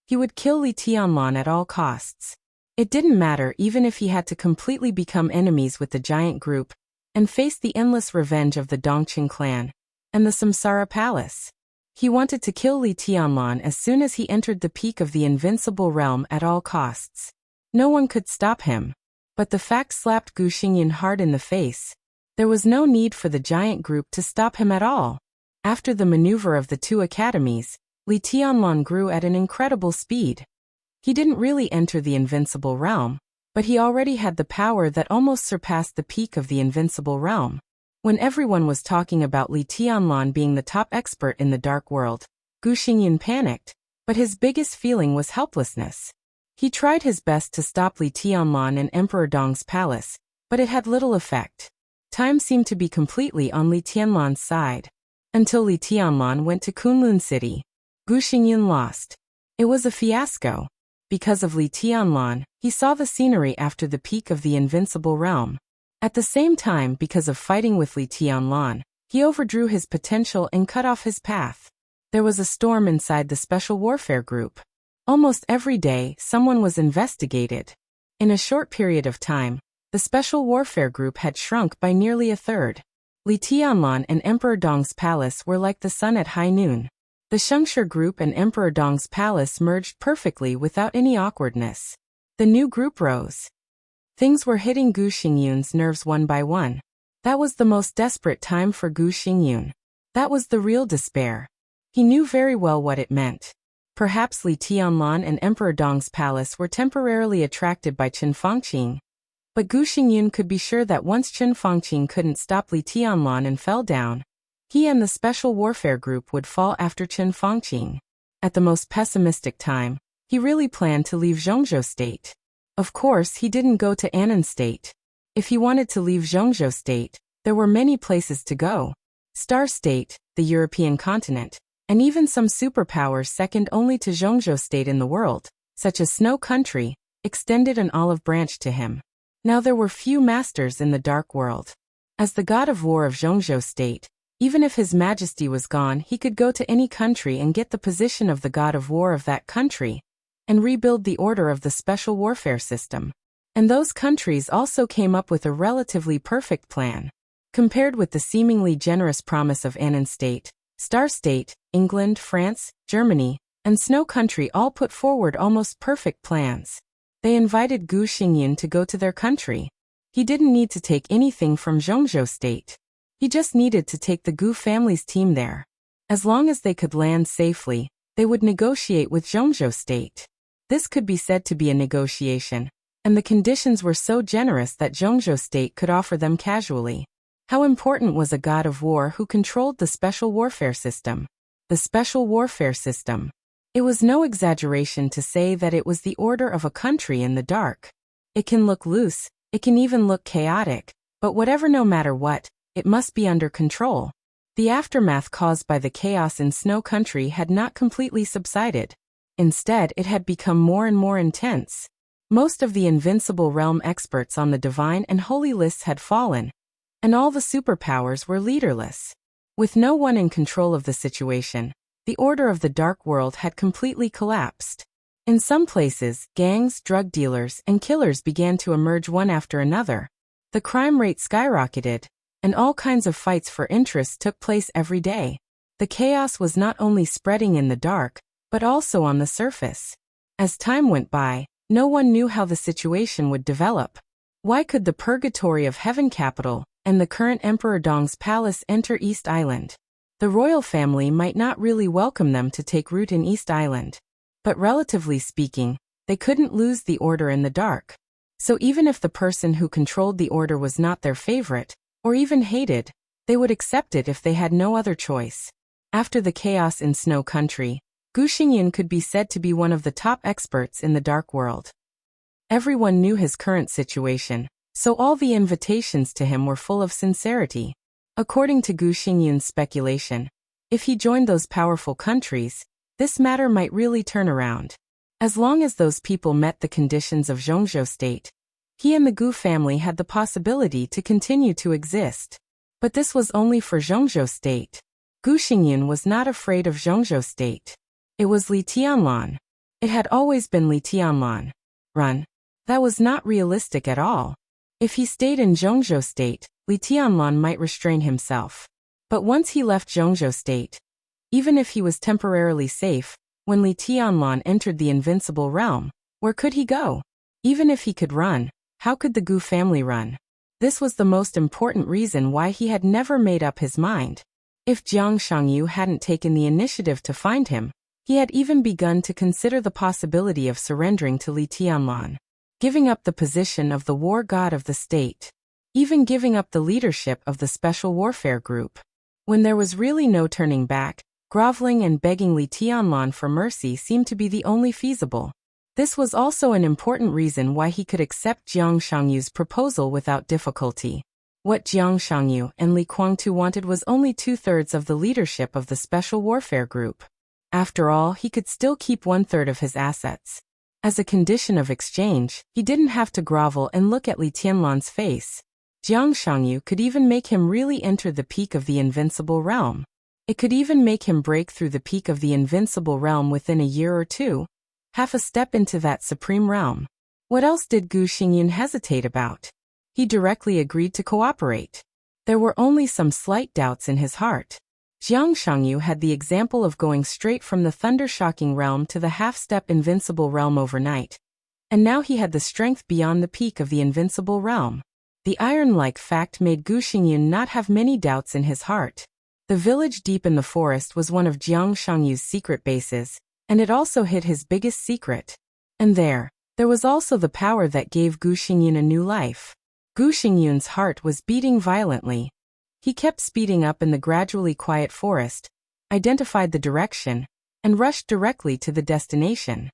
S1: he would kill Li Tianlan at all costs. It didn't matter even if he had to completely become enemies with the giant group, and face the endless revenge of the Dongqing clan, and the Samsara Palace. He wanted to kill Li Tianlan as soon as he entered the peak of the invincible realm at all costs. No one could stop him. But the fact slapped Gu Xingyun hard in the face. There was no need for the giant group to stop him at all. After the maneuver of the 2 academies, Li Tianlan grew at an incredible speed. He didn't really enter the invincible realm, but he already had the power that almost surpassed the peak of the invincible realm. When everyone was talking about Li Tianlan being the top expert in the dark world, Gu Xingyun panicked, but his biggest feeling was helplessness. He tried his best to stop Li Tianlan in Emperor Dong's palace, but it had little effect. Time seemed to be completely on Li Tianlan's side. Until Li Tianlan went to Kunlun City. Gu Xingyun lost. It was a fiasco. Because of Li Tianlan, he saw the scenery after the peak of the invincible realm. At the same time, because of fighting with Li Tianlan, he overdrew his potential and cut off his path. There was a storm inside the Special Warfare Group. Almost every day, someone was investigated. In a short period of time, the Special Warfare Group had shrunk by nearly a third. Li Tianlan and Emperor Dong's palace were like the sun at high noon. The Shengshi Group and Emperor Dong's palace merged perfectly without any awkwardness. The new group rose. Things were hitting Gu Xingyun's nerves one by one. That was the most desperate time for Gu Xingyun. That was the real despair. He knew very well what it meant. Perhaps Li Tianlan and Emperor Dong's palace were temporarily attracted by Chen Fangqing. But Gu Xingyun could be sure that once Chen Fangqing couldn't stop Li Tianlan and fell down, he and the Special Warfare Group would fall after Chen Fangqing. At the most pessimistic time, he really planned to leave Zhongzhou State. Of course, he didn't go to Annan State. If he wanted to leave Zhongzhou State, there were many places to go. Star State, the European continent, and even some superpowers second only to Zhongzhou State in the world, such as Snow Country, extended an olive branch to him. Now there were few masters in the dark world. As the god of war of Zhongzhou State, Even if His Majesty was gone, he could go to any country and get the position of the god of war of that country, and rebuild the order of the special warfare system. And those countries also came up with a relatively perfect plan. Compared with the seemingly generous promise of Anon State, Star State, England, France, Germany, and Snow Country all put forward almost perfect plans. They invited Gu Xingyin to go to their country. He didn't need to take anything from Zhongzhou State. He just needed to take the Gu family's team there. As long as they could land safely, they would negotiate with Zhongzhou State. This could be said to be a negotiation, and the conditions were so generous that Zhongzhou State could offer them casually. How important was a god of war who controlled the special warfare system? The special warfare system. It was no exaggeration to say that it was the order of a country in the dark. It can look loose, it can even look chaotic, but whatever, no matter what, it must be under control. The aftermath caused by the chaos in Snow Country had not completely subsided. Instead, it had become more and more intense. Most of the Invincible Realm experts on the Divine and Holy lists had fallen, and all the superpowers were leaderless. With no one in control of the situation, the order of the Dark World had completely collapsed. In some places, gangs, drug dealers, and killers began to emerge one after another. The crime rate skyrocketed, and all kinds of fights for interest took place every day. The chaos was not only spreading in the dark, but also on the surface. As time went by, no one knew how the situation would develop. Why could the Purgatory of Heaven capital and the current Emperor Dong's palace enter East Island? The royal family might not really welcome them to take root in East Island. But relatively speaking, they couldn't lose the order in the dark. So even if the person who controlled the order was not their favorite, or even hated, they would accept it if they had no other choice. After the chaos in Snow Country, Gu Xingyin could be said to be one of the top experts in the Dark World. Everyone knew his current situation, so all the invitations to him were full of sincerity. According to Gu Xingyin's speculation, if he joined those powerful countries, this matter might really turn around. As long as those people met the conditions of Zhongzhou State, he and the Gu family had the possibility to continue to exist. But this was only for Zhongzhou State. Gu Xingyin was not afraid of Zhongzhou State. It was Li Tianlan. It had always been Li Tianlan. Run. That was not realistic at all. If he stayed in Zhongzhou State, Li Tianlan might restrain himself. But once he left Zhongzhou State, even if he was temporarily safe, when Li Tianlan entered the Invincible Realm, where could he go? Even if he could run, how could the Gu family run? This was the most important reason why he had never made up his mind. If Jiang Shangyu hadn't taken the initiative to find him, he had even begun to consider the possibility of surrendering to Li Tianlan, giving up the position of the war god of the state, even giving up the leadership of the special warfare group. When there was really no turning back, groveling and begging Li Tianlan for mercy seemed to be the only feasible. This was also an important reason why he could accept Jiang Shangyu's proposal without difficulty. What Jiang Shangyu and Li Guangtu wanted was only 2/3 of the leadership of the special warfare group. After all, he could still keep 1/3 of his assets. As a condition of exchange, he didn't have to grovel and look at Li Tianlan's face. Jiang Shangyu could even make him really enter the peak of the Invincible Realm. It could even make him break through the peak of the Invincible Realm within a year or two, half a step into that supreme realm. What else did Gu Xingyin hesitate about? He directly agreed to cooperate. There were only some slight doubts in his heart. Jiang Shangyu had the example of going straight from the thunder-shocking realm to the half-step invincible realm overnight. And now he had the strength beyond the peak of the invincible realm. The iron-like fact made Gu Xingyin not have many doubts in his heart. The village deep in the forest was one of Jiang Shangyu's secret bases, and it also hid his biggest secret. And there was also the power that gave Gu Xingyin a new life. Gu Xingyun's heart was beating violently. He kept speeding up in the gradually quiet forest, identified the direction, and rushed directly to the destination.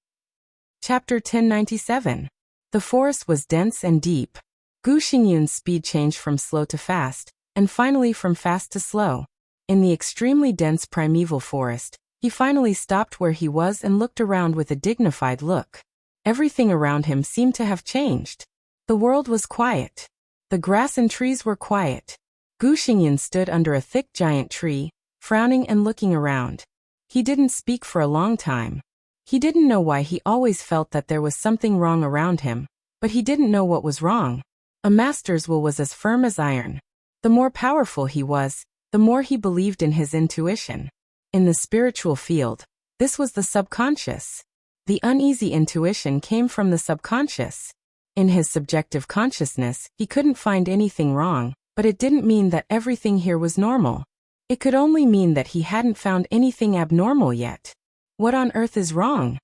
S1: Chapter 1097. The forest was dense and deep. Gu Xingyun's speed changed from slow to fast, and finally from fast to slow. In the extremely dense primeval forest, he finally stopped where he was and looked around with a dignified look. Everything around him seemed to have changed. The world was quiet. The grass and trees were quiet. Gu Xingyan stood under a thick giant tree, frowning and looking around. He didn't speak for a long time. He didn't know why he always felt that there was something wrong around him, but he didn't know what was wrong. A master's will was as firm as iron. The more powerful he was, the more he believed in his intuition. In the spiritual field, this was the subconscious. The uneasy intuition came from the subconscious. In his subjective consciousness, he couldn't find anything wrong, but it didn't mean that everything here was normal. It could only mean that he hadn't found anything abnormal yet. What on earth is wrong?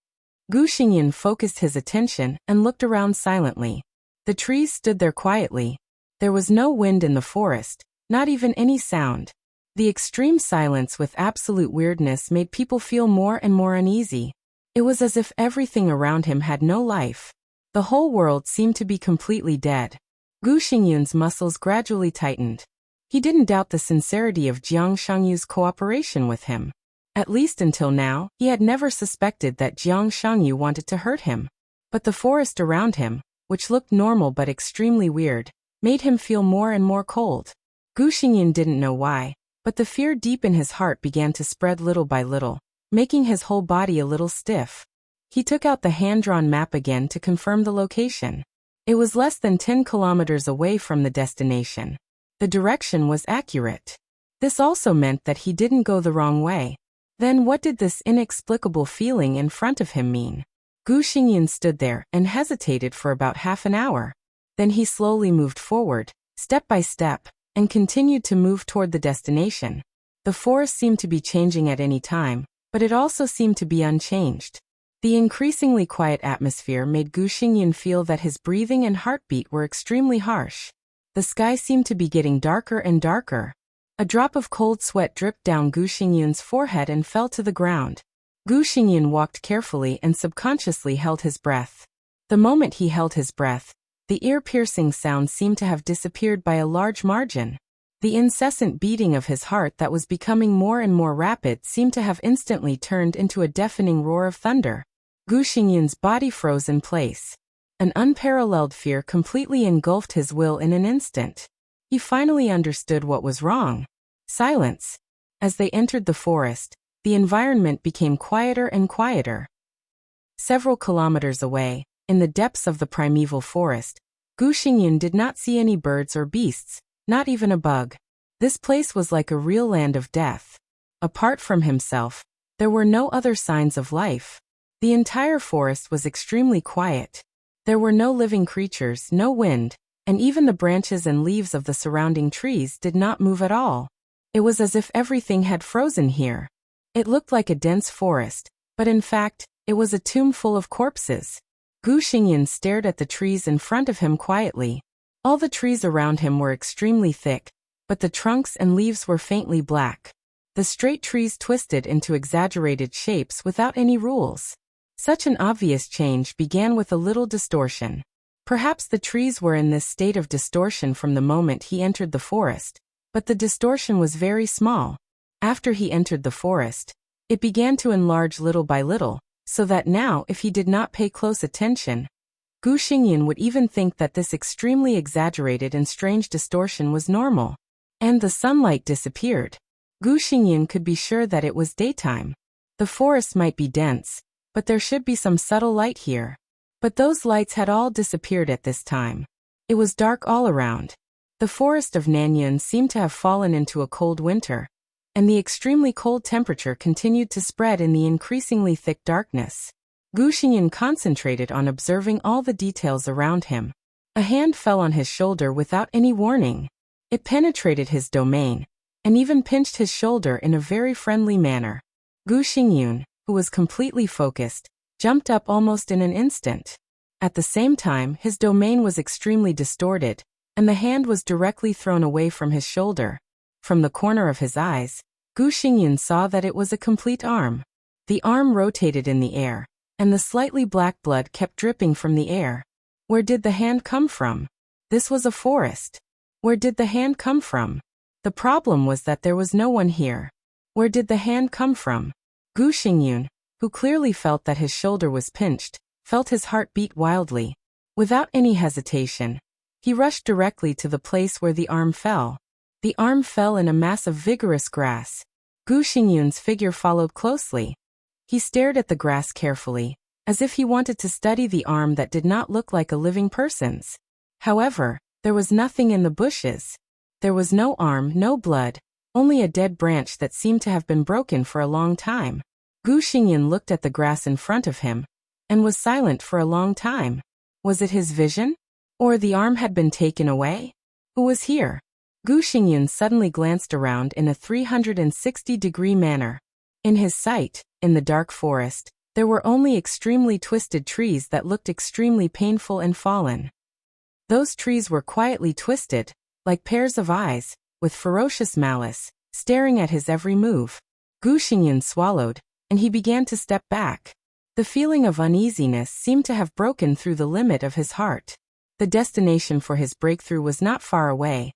S1: Gu Xingyan focused his attention and looked around silently. The trees stood there quietly. There was no wind in the forest, not even any sound. The extreme silence with absolute weirdness made people feel more and more uneasy. It was as if everything around him had no life. The whole world seemed to be completely dead. Gu Xingyan's muscles gradually tightened. He didn't doubt the sincerity of Jiang Shangyu's cooperation with him. At least until now, he had never suspected that Jiang Shangyu wanted to hurt him. But the forest around him, which looked normal but extremely weird, made him feel more and more cold. Gu Xingyan didn't know why, but the fear deep in his heart began to spread little by little, making his whole body a little stiff. He took out the hand-drawn map again to confirm the location. It was less than 10 kilometers away from the destination. The direction was accurate. This also meant that he didn't go the wrong way. Then what did this inexplicable feeling in front of him mean? Gu Xingyan stood there and hesitated for about half an hour. Then he slowly moved forward, step by step, and continued to move toward the destination. The forest seemed to be changing at any time, but it also seemed to be unchanged. The increasingly quiet atmosphere made Gu Xingyan feel that his breathing and heartbeat were extremely harsh. The sky seemed to be getting darker and darker. A drop of cold sweat dripped down Gu Xingyan's forehead and fell to the ground. Gu Xingyan walked carefully and subconsciously held his breath. The moment he held his breath, the ear-piercing sound seemed to have disappeared by a large margin. The incessant beating of his heart that was becoming more and more rapid seemed to have instantly turned into a deafening roar of thunder. Gu Xingyan's body froze in place. An unparalleled fear completely engulfed his will in an instant. He finally understood what was wrong. Silence. As they entered the forest, the environment became quieter and quieter. Several kilometers away, in the depths of the primeval forest, Gu Xingyan did not see any birds or beasts, not even a bug. This place was like a real land of death. Apart from himself, there were no other signs of life. The entire forest was extremely quiet. There were no living creatures, no wind, and even the branches and leaves of the surrounding trees did not move at all. It was as if everything had frozen here. It looked like a dense forest, but in fact, it was a tomb full of corpses. Gu Xingyan stared at the trees in front of him quietly. All the trees around him were extremely thick, but the trunks and leaves were faintly black. The straight trees twisted into exaggerated shapes without any rules. Such an obvious change began with a little distortion. Perhaps the trees were in this state of distortion from the moment he entered the forest, but the distortion was very small. After he entered the forest, it began to enlarge little by little, so that now if he did not pay close attention, Gu Xingyan would even think that this extremely exaggerated and strange distortion was normal. And the sunlight disappeared. Gu Xingyan could be sure that it was daytime. The forest might be dense, but there should be some subtle light here. But those lights had all disappeared at this time. It was dark all around. The forest of Nanyun seemed to have fallen into a cold winter, and the extremely cold temperature continued to spread in the increasingly thick darkness. Gu Xingyan concentrated on observing all the details around him. A hand fell on his shoulder without any warning. It penetrated his domain, and even pinched his shoulder in a very friendly manner. Gu Xingyan, who was completely focused, jumped up almost in an instant. At the same time, his domain was extremely distorted, and the hand was directly thrown away from his shoulder. From the corner of his eyes, Gu Xingyan saw that it was a complete arm. The arm rotated in the air, and the slightly black blood kept dripping from the air. Where did the hand come from? This was a forest. Where did the hand come from? The problem was that there was no one here. Where did the hand come from? Gu Xingyan, who clearly felt that his shoulder was pinched, felt his heart beat wildly. Without any hesitation, he rushed directly to the place where the arm fell. The arm fell in a mass of vigorous grass. Gu Xingyun's figure followed closely. He stared at the grass carefully, as if he wanted to study the arm that did not look like a living person's. However, there was nothing in the bushes. There was no arm, no blood, only a dead branch that seemed to have been broken for a long time. Gu Xingyun looked at the grass in front of him, and was silent for a long time. Was it his vision? Or the arm had been taken away? Who was here? Gu Xingyun suddenly glanced around in a 360-degree manner. In his sight, in the dark forest, there were only extremely twisted trees that looked extremely painful and fallen. Those trees were quietly twisted, like pairs of eyes, with ferocious malice, staring at his every move. Gu Xingyun swallowed, and he began to step back. The feeling of uneasiness seemed to have broken through the limit of his heart. The destination for his breakthrough was not far away,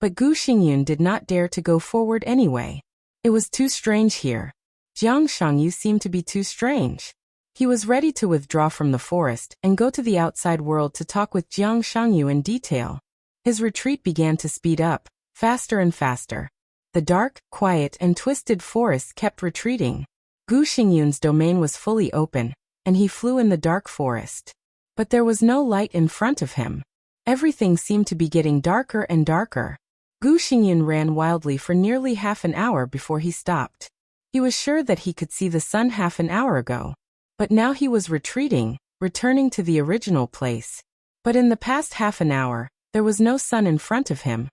S1: but Gu Xingyun did not dare to go forward anyway. It was too strange here. Jiang Shangyu seemed to be too strange. He was ready to withdraw from the forest and go to the outside world to talk with Jiang Shangyu in detail. His retreat began to speed up, faster and faster. The dark, quiet, and twisted forest kept retreating. Gu Xingyun's domain was fully open, and he flew in the dark forest. But there was no light in front of him. Everything seemed to be getting darker and darker. Gu Xingyun ran wildly for nearly half an hour before he stopped. He was sure that he could see the sun half an hour ago. But now he was retreating, returning to the original place. But in the past half an hour, there was no sun in front of him,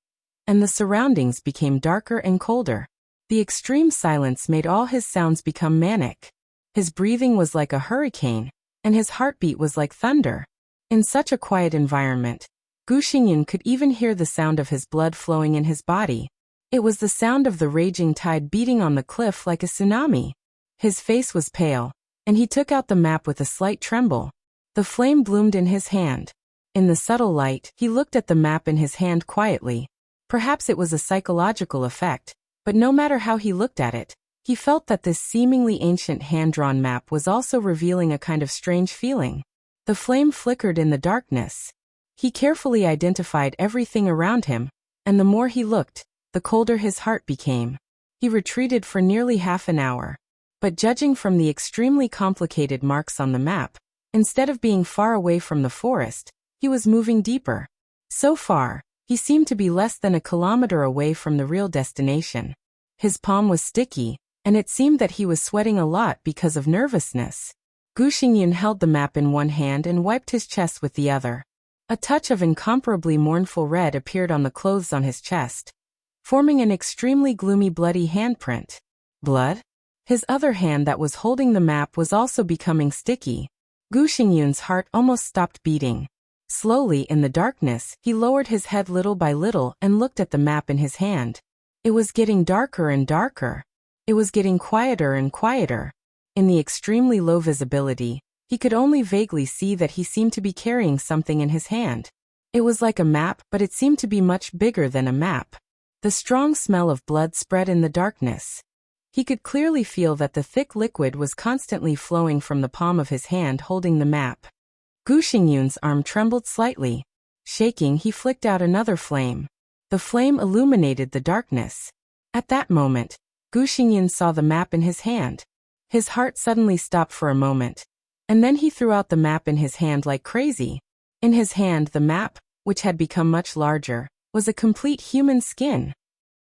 S1: and the surroundings became darker and colder. The extreme silence made all his sounds become manic. His breathing was like a hurricane, and his heartbeat was like thunder. In such a quiet environment, Gu Xingyun could even hear the sound of his blood flowing in his body. It was the sound of the raging tide beating on the cliff like a tsunami. His face was pale, and he took out the map with a slight tremble. The flame bloomed in his hand. In the subtle light, he looked at the map in his hand quietly. Perhaps it was a psychological effect, but no matter how he looked at it, he felt that this seemingly ancient hand-drawn map was also revealing a kind of strange feeling. The flame flickered in the darkness. He carefully identified everything around him, and the more he looked, the colder his heart became. He retreated for nearly half an hour. But judging from the extremely complicated marks on the map, instead of being far away from the forest, he was moving deeper. So far, he seemed to be less than a kilometer away from the real destination. His palm was sticky, and it seemed that he was sweating a lot because of nervousness. Gu Xingyun held the map in one hand and wiped his chest with the other. A touch of incomparably mournful red appeared on the clothes on his chest, forming an extremely gloomy bloody handprint. Blood? His other hand that was holding the map was also becoming sticky. Gu Xingyun's heart almost stopped beating. Slowly, in the darkness, he lowered his head little by little and looked at the map in his hand. It was getting darker and darker. It was getting quieter and quieter. In the extremely low visibility, he could only vaguely see that he seemed to be carrying something in his hand. It was like a map, but it seemed to be much bigger than a map. The strong smell of blood spread in the darkness. He could clearly feel that the thick liquid was constantly flowing from the palm of his hand holding the map. Gu Xingyun's arm trembled slightly. Shaking, he flicked out another flame. The flame illuminated the darkness. At that moment, Gu Xingyun saw the map in his hand. His heart suddenly stopped for a moment, and then he threw out the map in his hand like crazy. In his hand, the map, which had become much larger, was a complete human skin.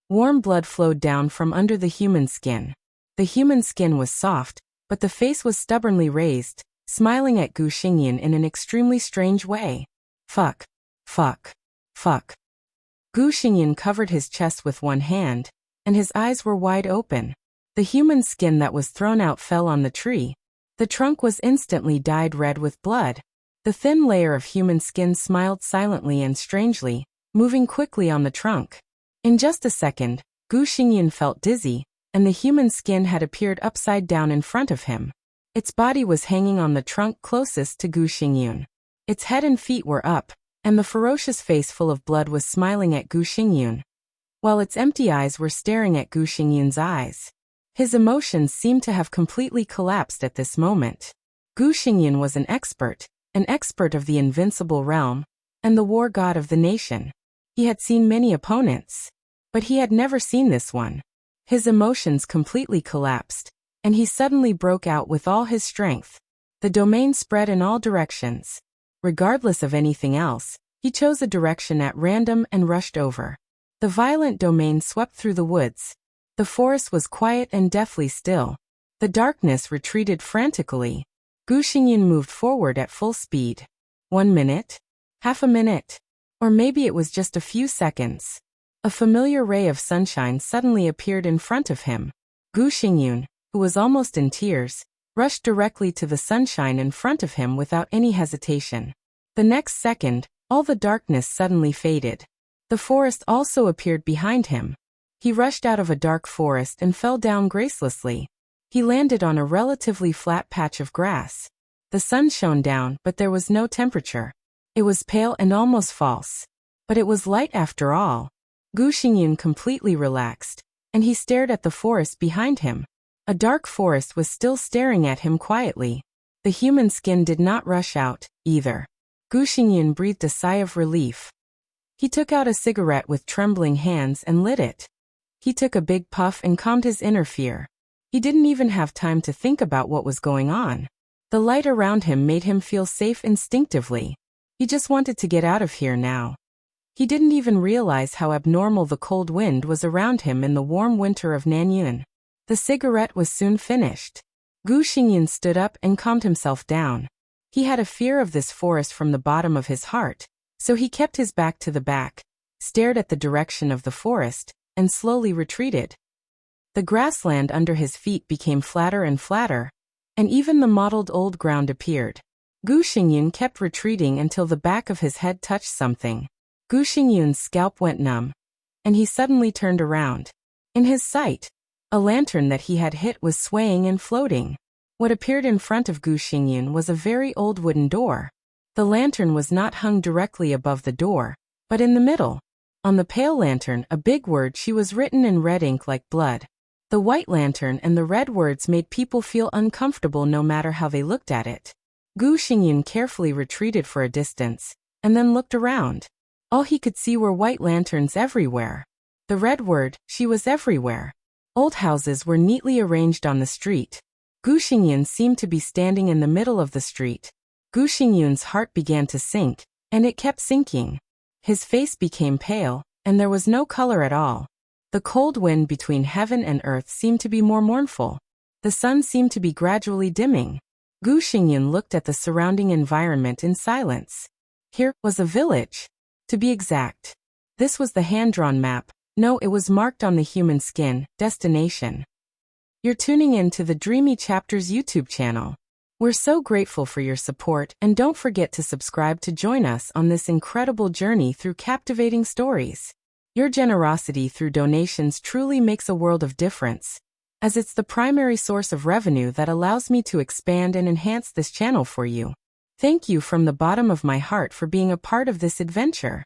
S1: Warm blood flowed down from under the human skin. The human skin was soft, but the face was stubbornly raised, smiling at Gu Xingyun in an extremely strange way. Fuck. Fuck. Fuck. Gu Xingyun covered his chest with one hand, and his eyes were wide open. The human skin that was thrown out fell on the tree. The trunk was instantly dyed red with blood. The thin layer of human skin smiled silently and strangely, moving quickly on the trunk. In just a second, Gu Xingyun felt dizzy, and the human skin had appeared upside down in front of him. Its body was hanging on the trunk closest to Gu Xingyun. Its head and feet were up, and the ferocious face full of blood was smiling at Gu Xingyun, while its empty eyes were staring at Gu Xingyun's eyes. His emotions seemed to have completely collapsed at this moment. Gu Xingyun was an expert of the invincible realm, and the war god of the nation. He had seen many opponents. But he had never seen this one. His emotions completely collapsed, and he suddenly broke out with all his strength. The domain spread in all directions. Regardless of anything else, he chose a direction at random and rushed over. The violent domain swept through the woods. The forest was quiet and deathly still. The darkness retreated frantically. Gu Xingyun moved forward at full speed. 1 minute? Half a minute? Or maybe it was just a few seconds. A familiar ray of sunshine suddenly appeared in front of him. Gu Xingyun, who was almost in tears, rushed directly to the sunshine in front of him without any hesitation. The next second, all the darkness suddenly faded. The forest also appeared behind him. He rushed out of a dark forest and fell down gracelessly. He landed on a relatively flat patch of grass. The sun shone down, but there was no temperature. It was pale and almost false. But it was light after all. Gu Xingyun completely relaxed, and he stared at the forest behind him. A dark forest was still staring at him quietly. The human skin did not rush out, either. Gu Xingyun breathed a sigh of relief. He took out a cigarette with trembling hands and lit it. He took a big puff and calmed his inner fear. He didn't even have time to think about what was going on. The light around him made him feel safe instinctively. He just wanted to get out of here now. He didn't even realize how abnormal the cold wind was around him in the warm winter of Nanyuan. The cigarette was soon finished. Gu Xingyun stood up and calmed himself down. He had a fear of this forest from the bottom of his heart, so he kept his back to the back, stared at the direction of the forest, and slowly retreated. The grassland under his feet became flatter and flatter, and even the mottled old ground appeared. Gu Xingyun kept retreating until the back of his head touched something. Gu Xingyun's scalp went numb, and he suddenly turned around. In his sight, a lantern that he had hit was swaying and floating. What appeared in front of Gu Xingyun was a very old wooden door. The lantern was not hung directly above the door, but in the middle. On the pale lantern, a big word "She" was written in red ink like blood. The white lantern and the red words made people feel uncomfortable no matter how they looked at it. Gu Xingyun carefully retreated for a distance, and then looked around. All he could see were white lanterns everywhere. The red word "She" was everywhere. Old houses were neatly arranged on the street. Gu Xingyun seemed to be standing in the middle of the street. Gu Xingyun's heart began to sink, and it kept sinking. His face became pale, and there was no color at all. The cold wind between heaven and earth seemed to be more mournful. The sun seemed to be gradually dimming. Gu Xingyun looked at the surrounding environment in silence. Here was a village. To be exact, this was the hand-drawn map. No, it was marked on the human skin, destination. You're tuning in to the Dreamy Chapters YouTube channel. We're so grateful for your support, and don't forget to subscribe to join us on this incredible journey through captivating stories. Your generosity through donations truly makes a world of difference, as it's the primary source of revenue that allows me to expand and enhance this channel for you. Thank you from the bottom of my heart for being a part of this adventure.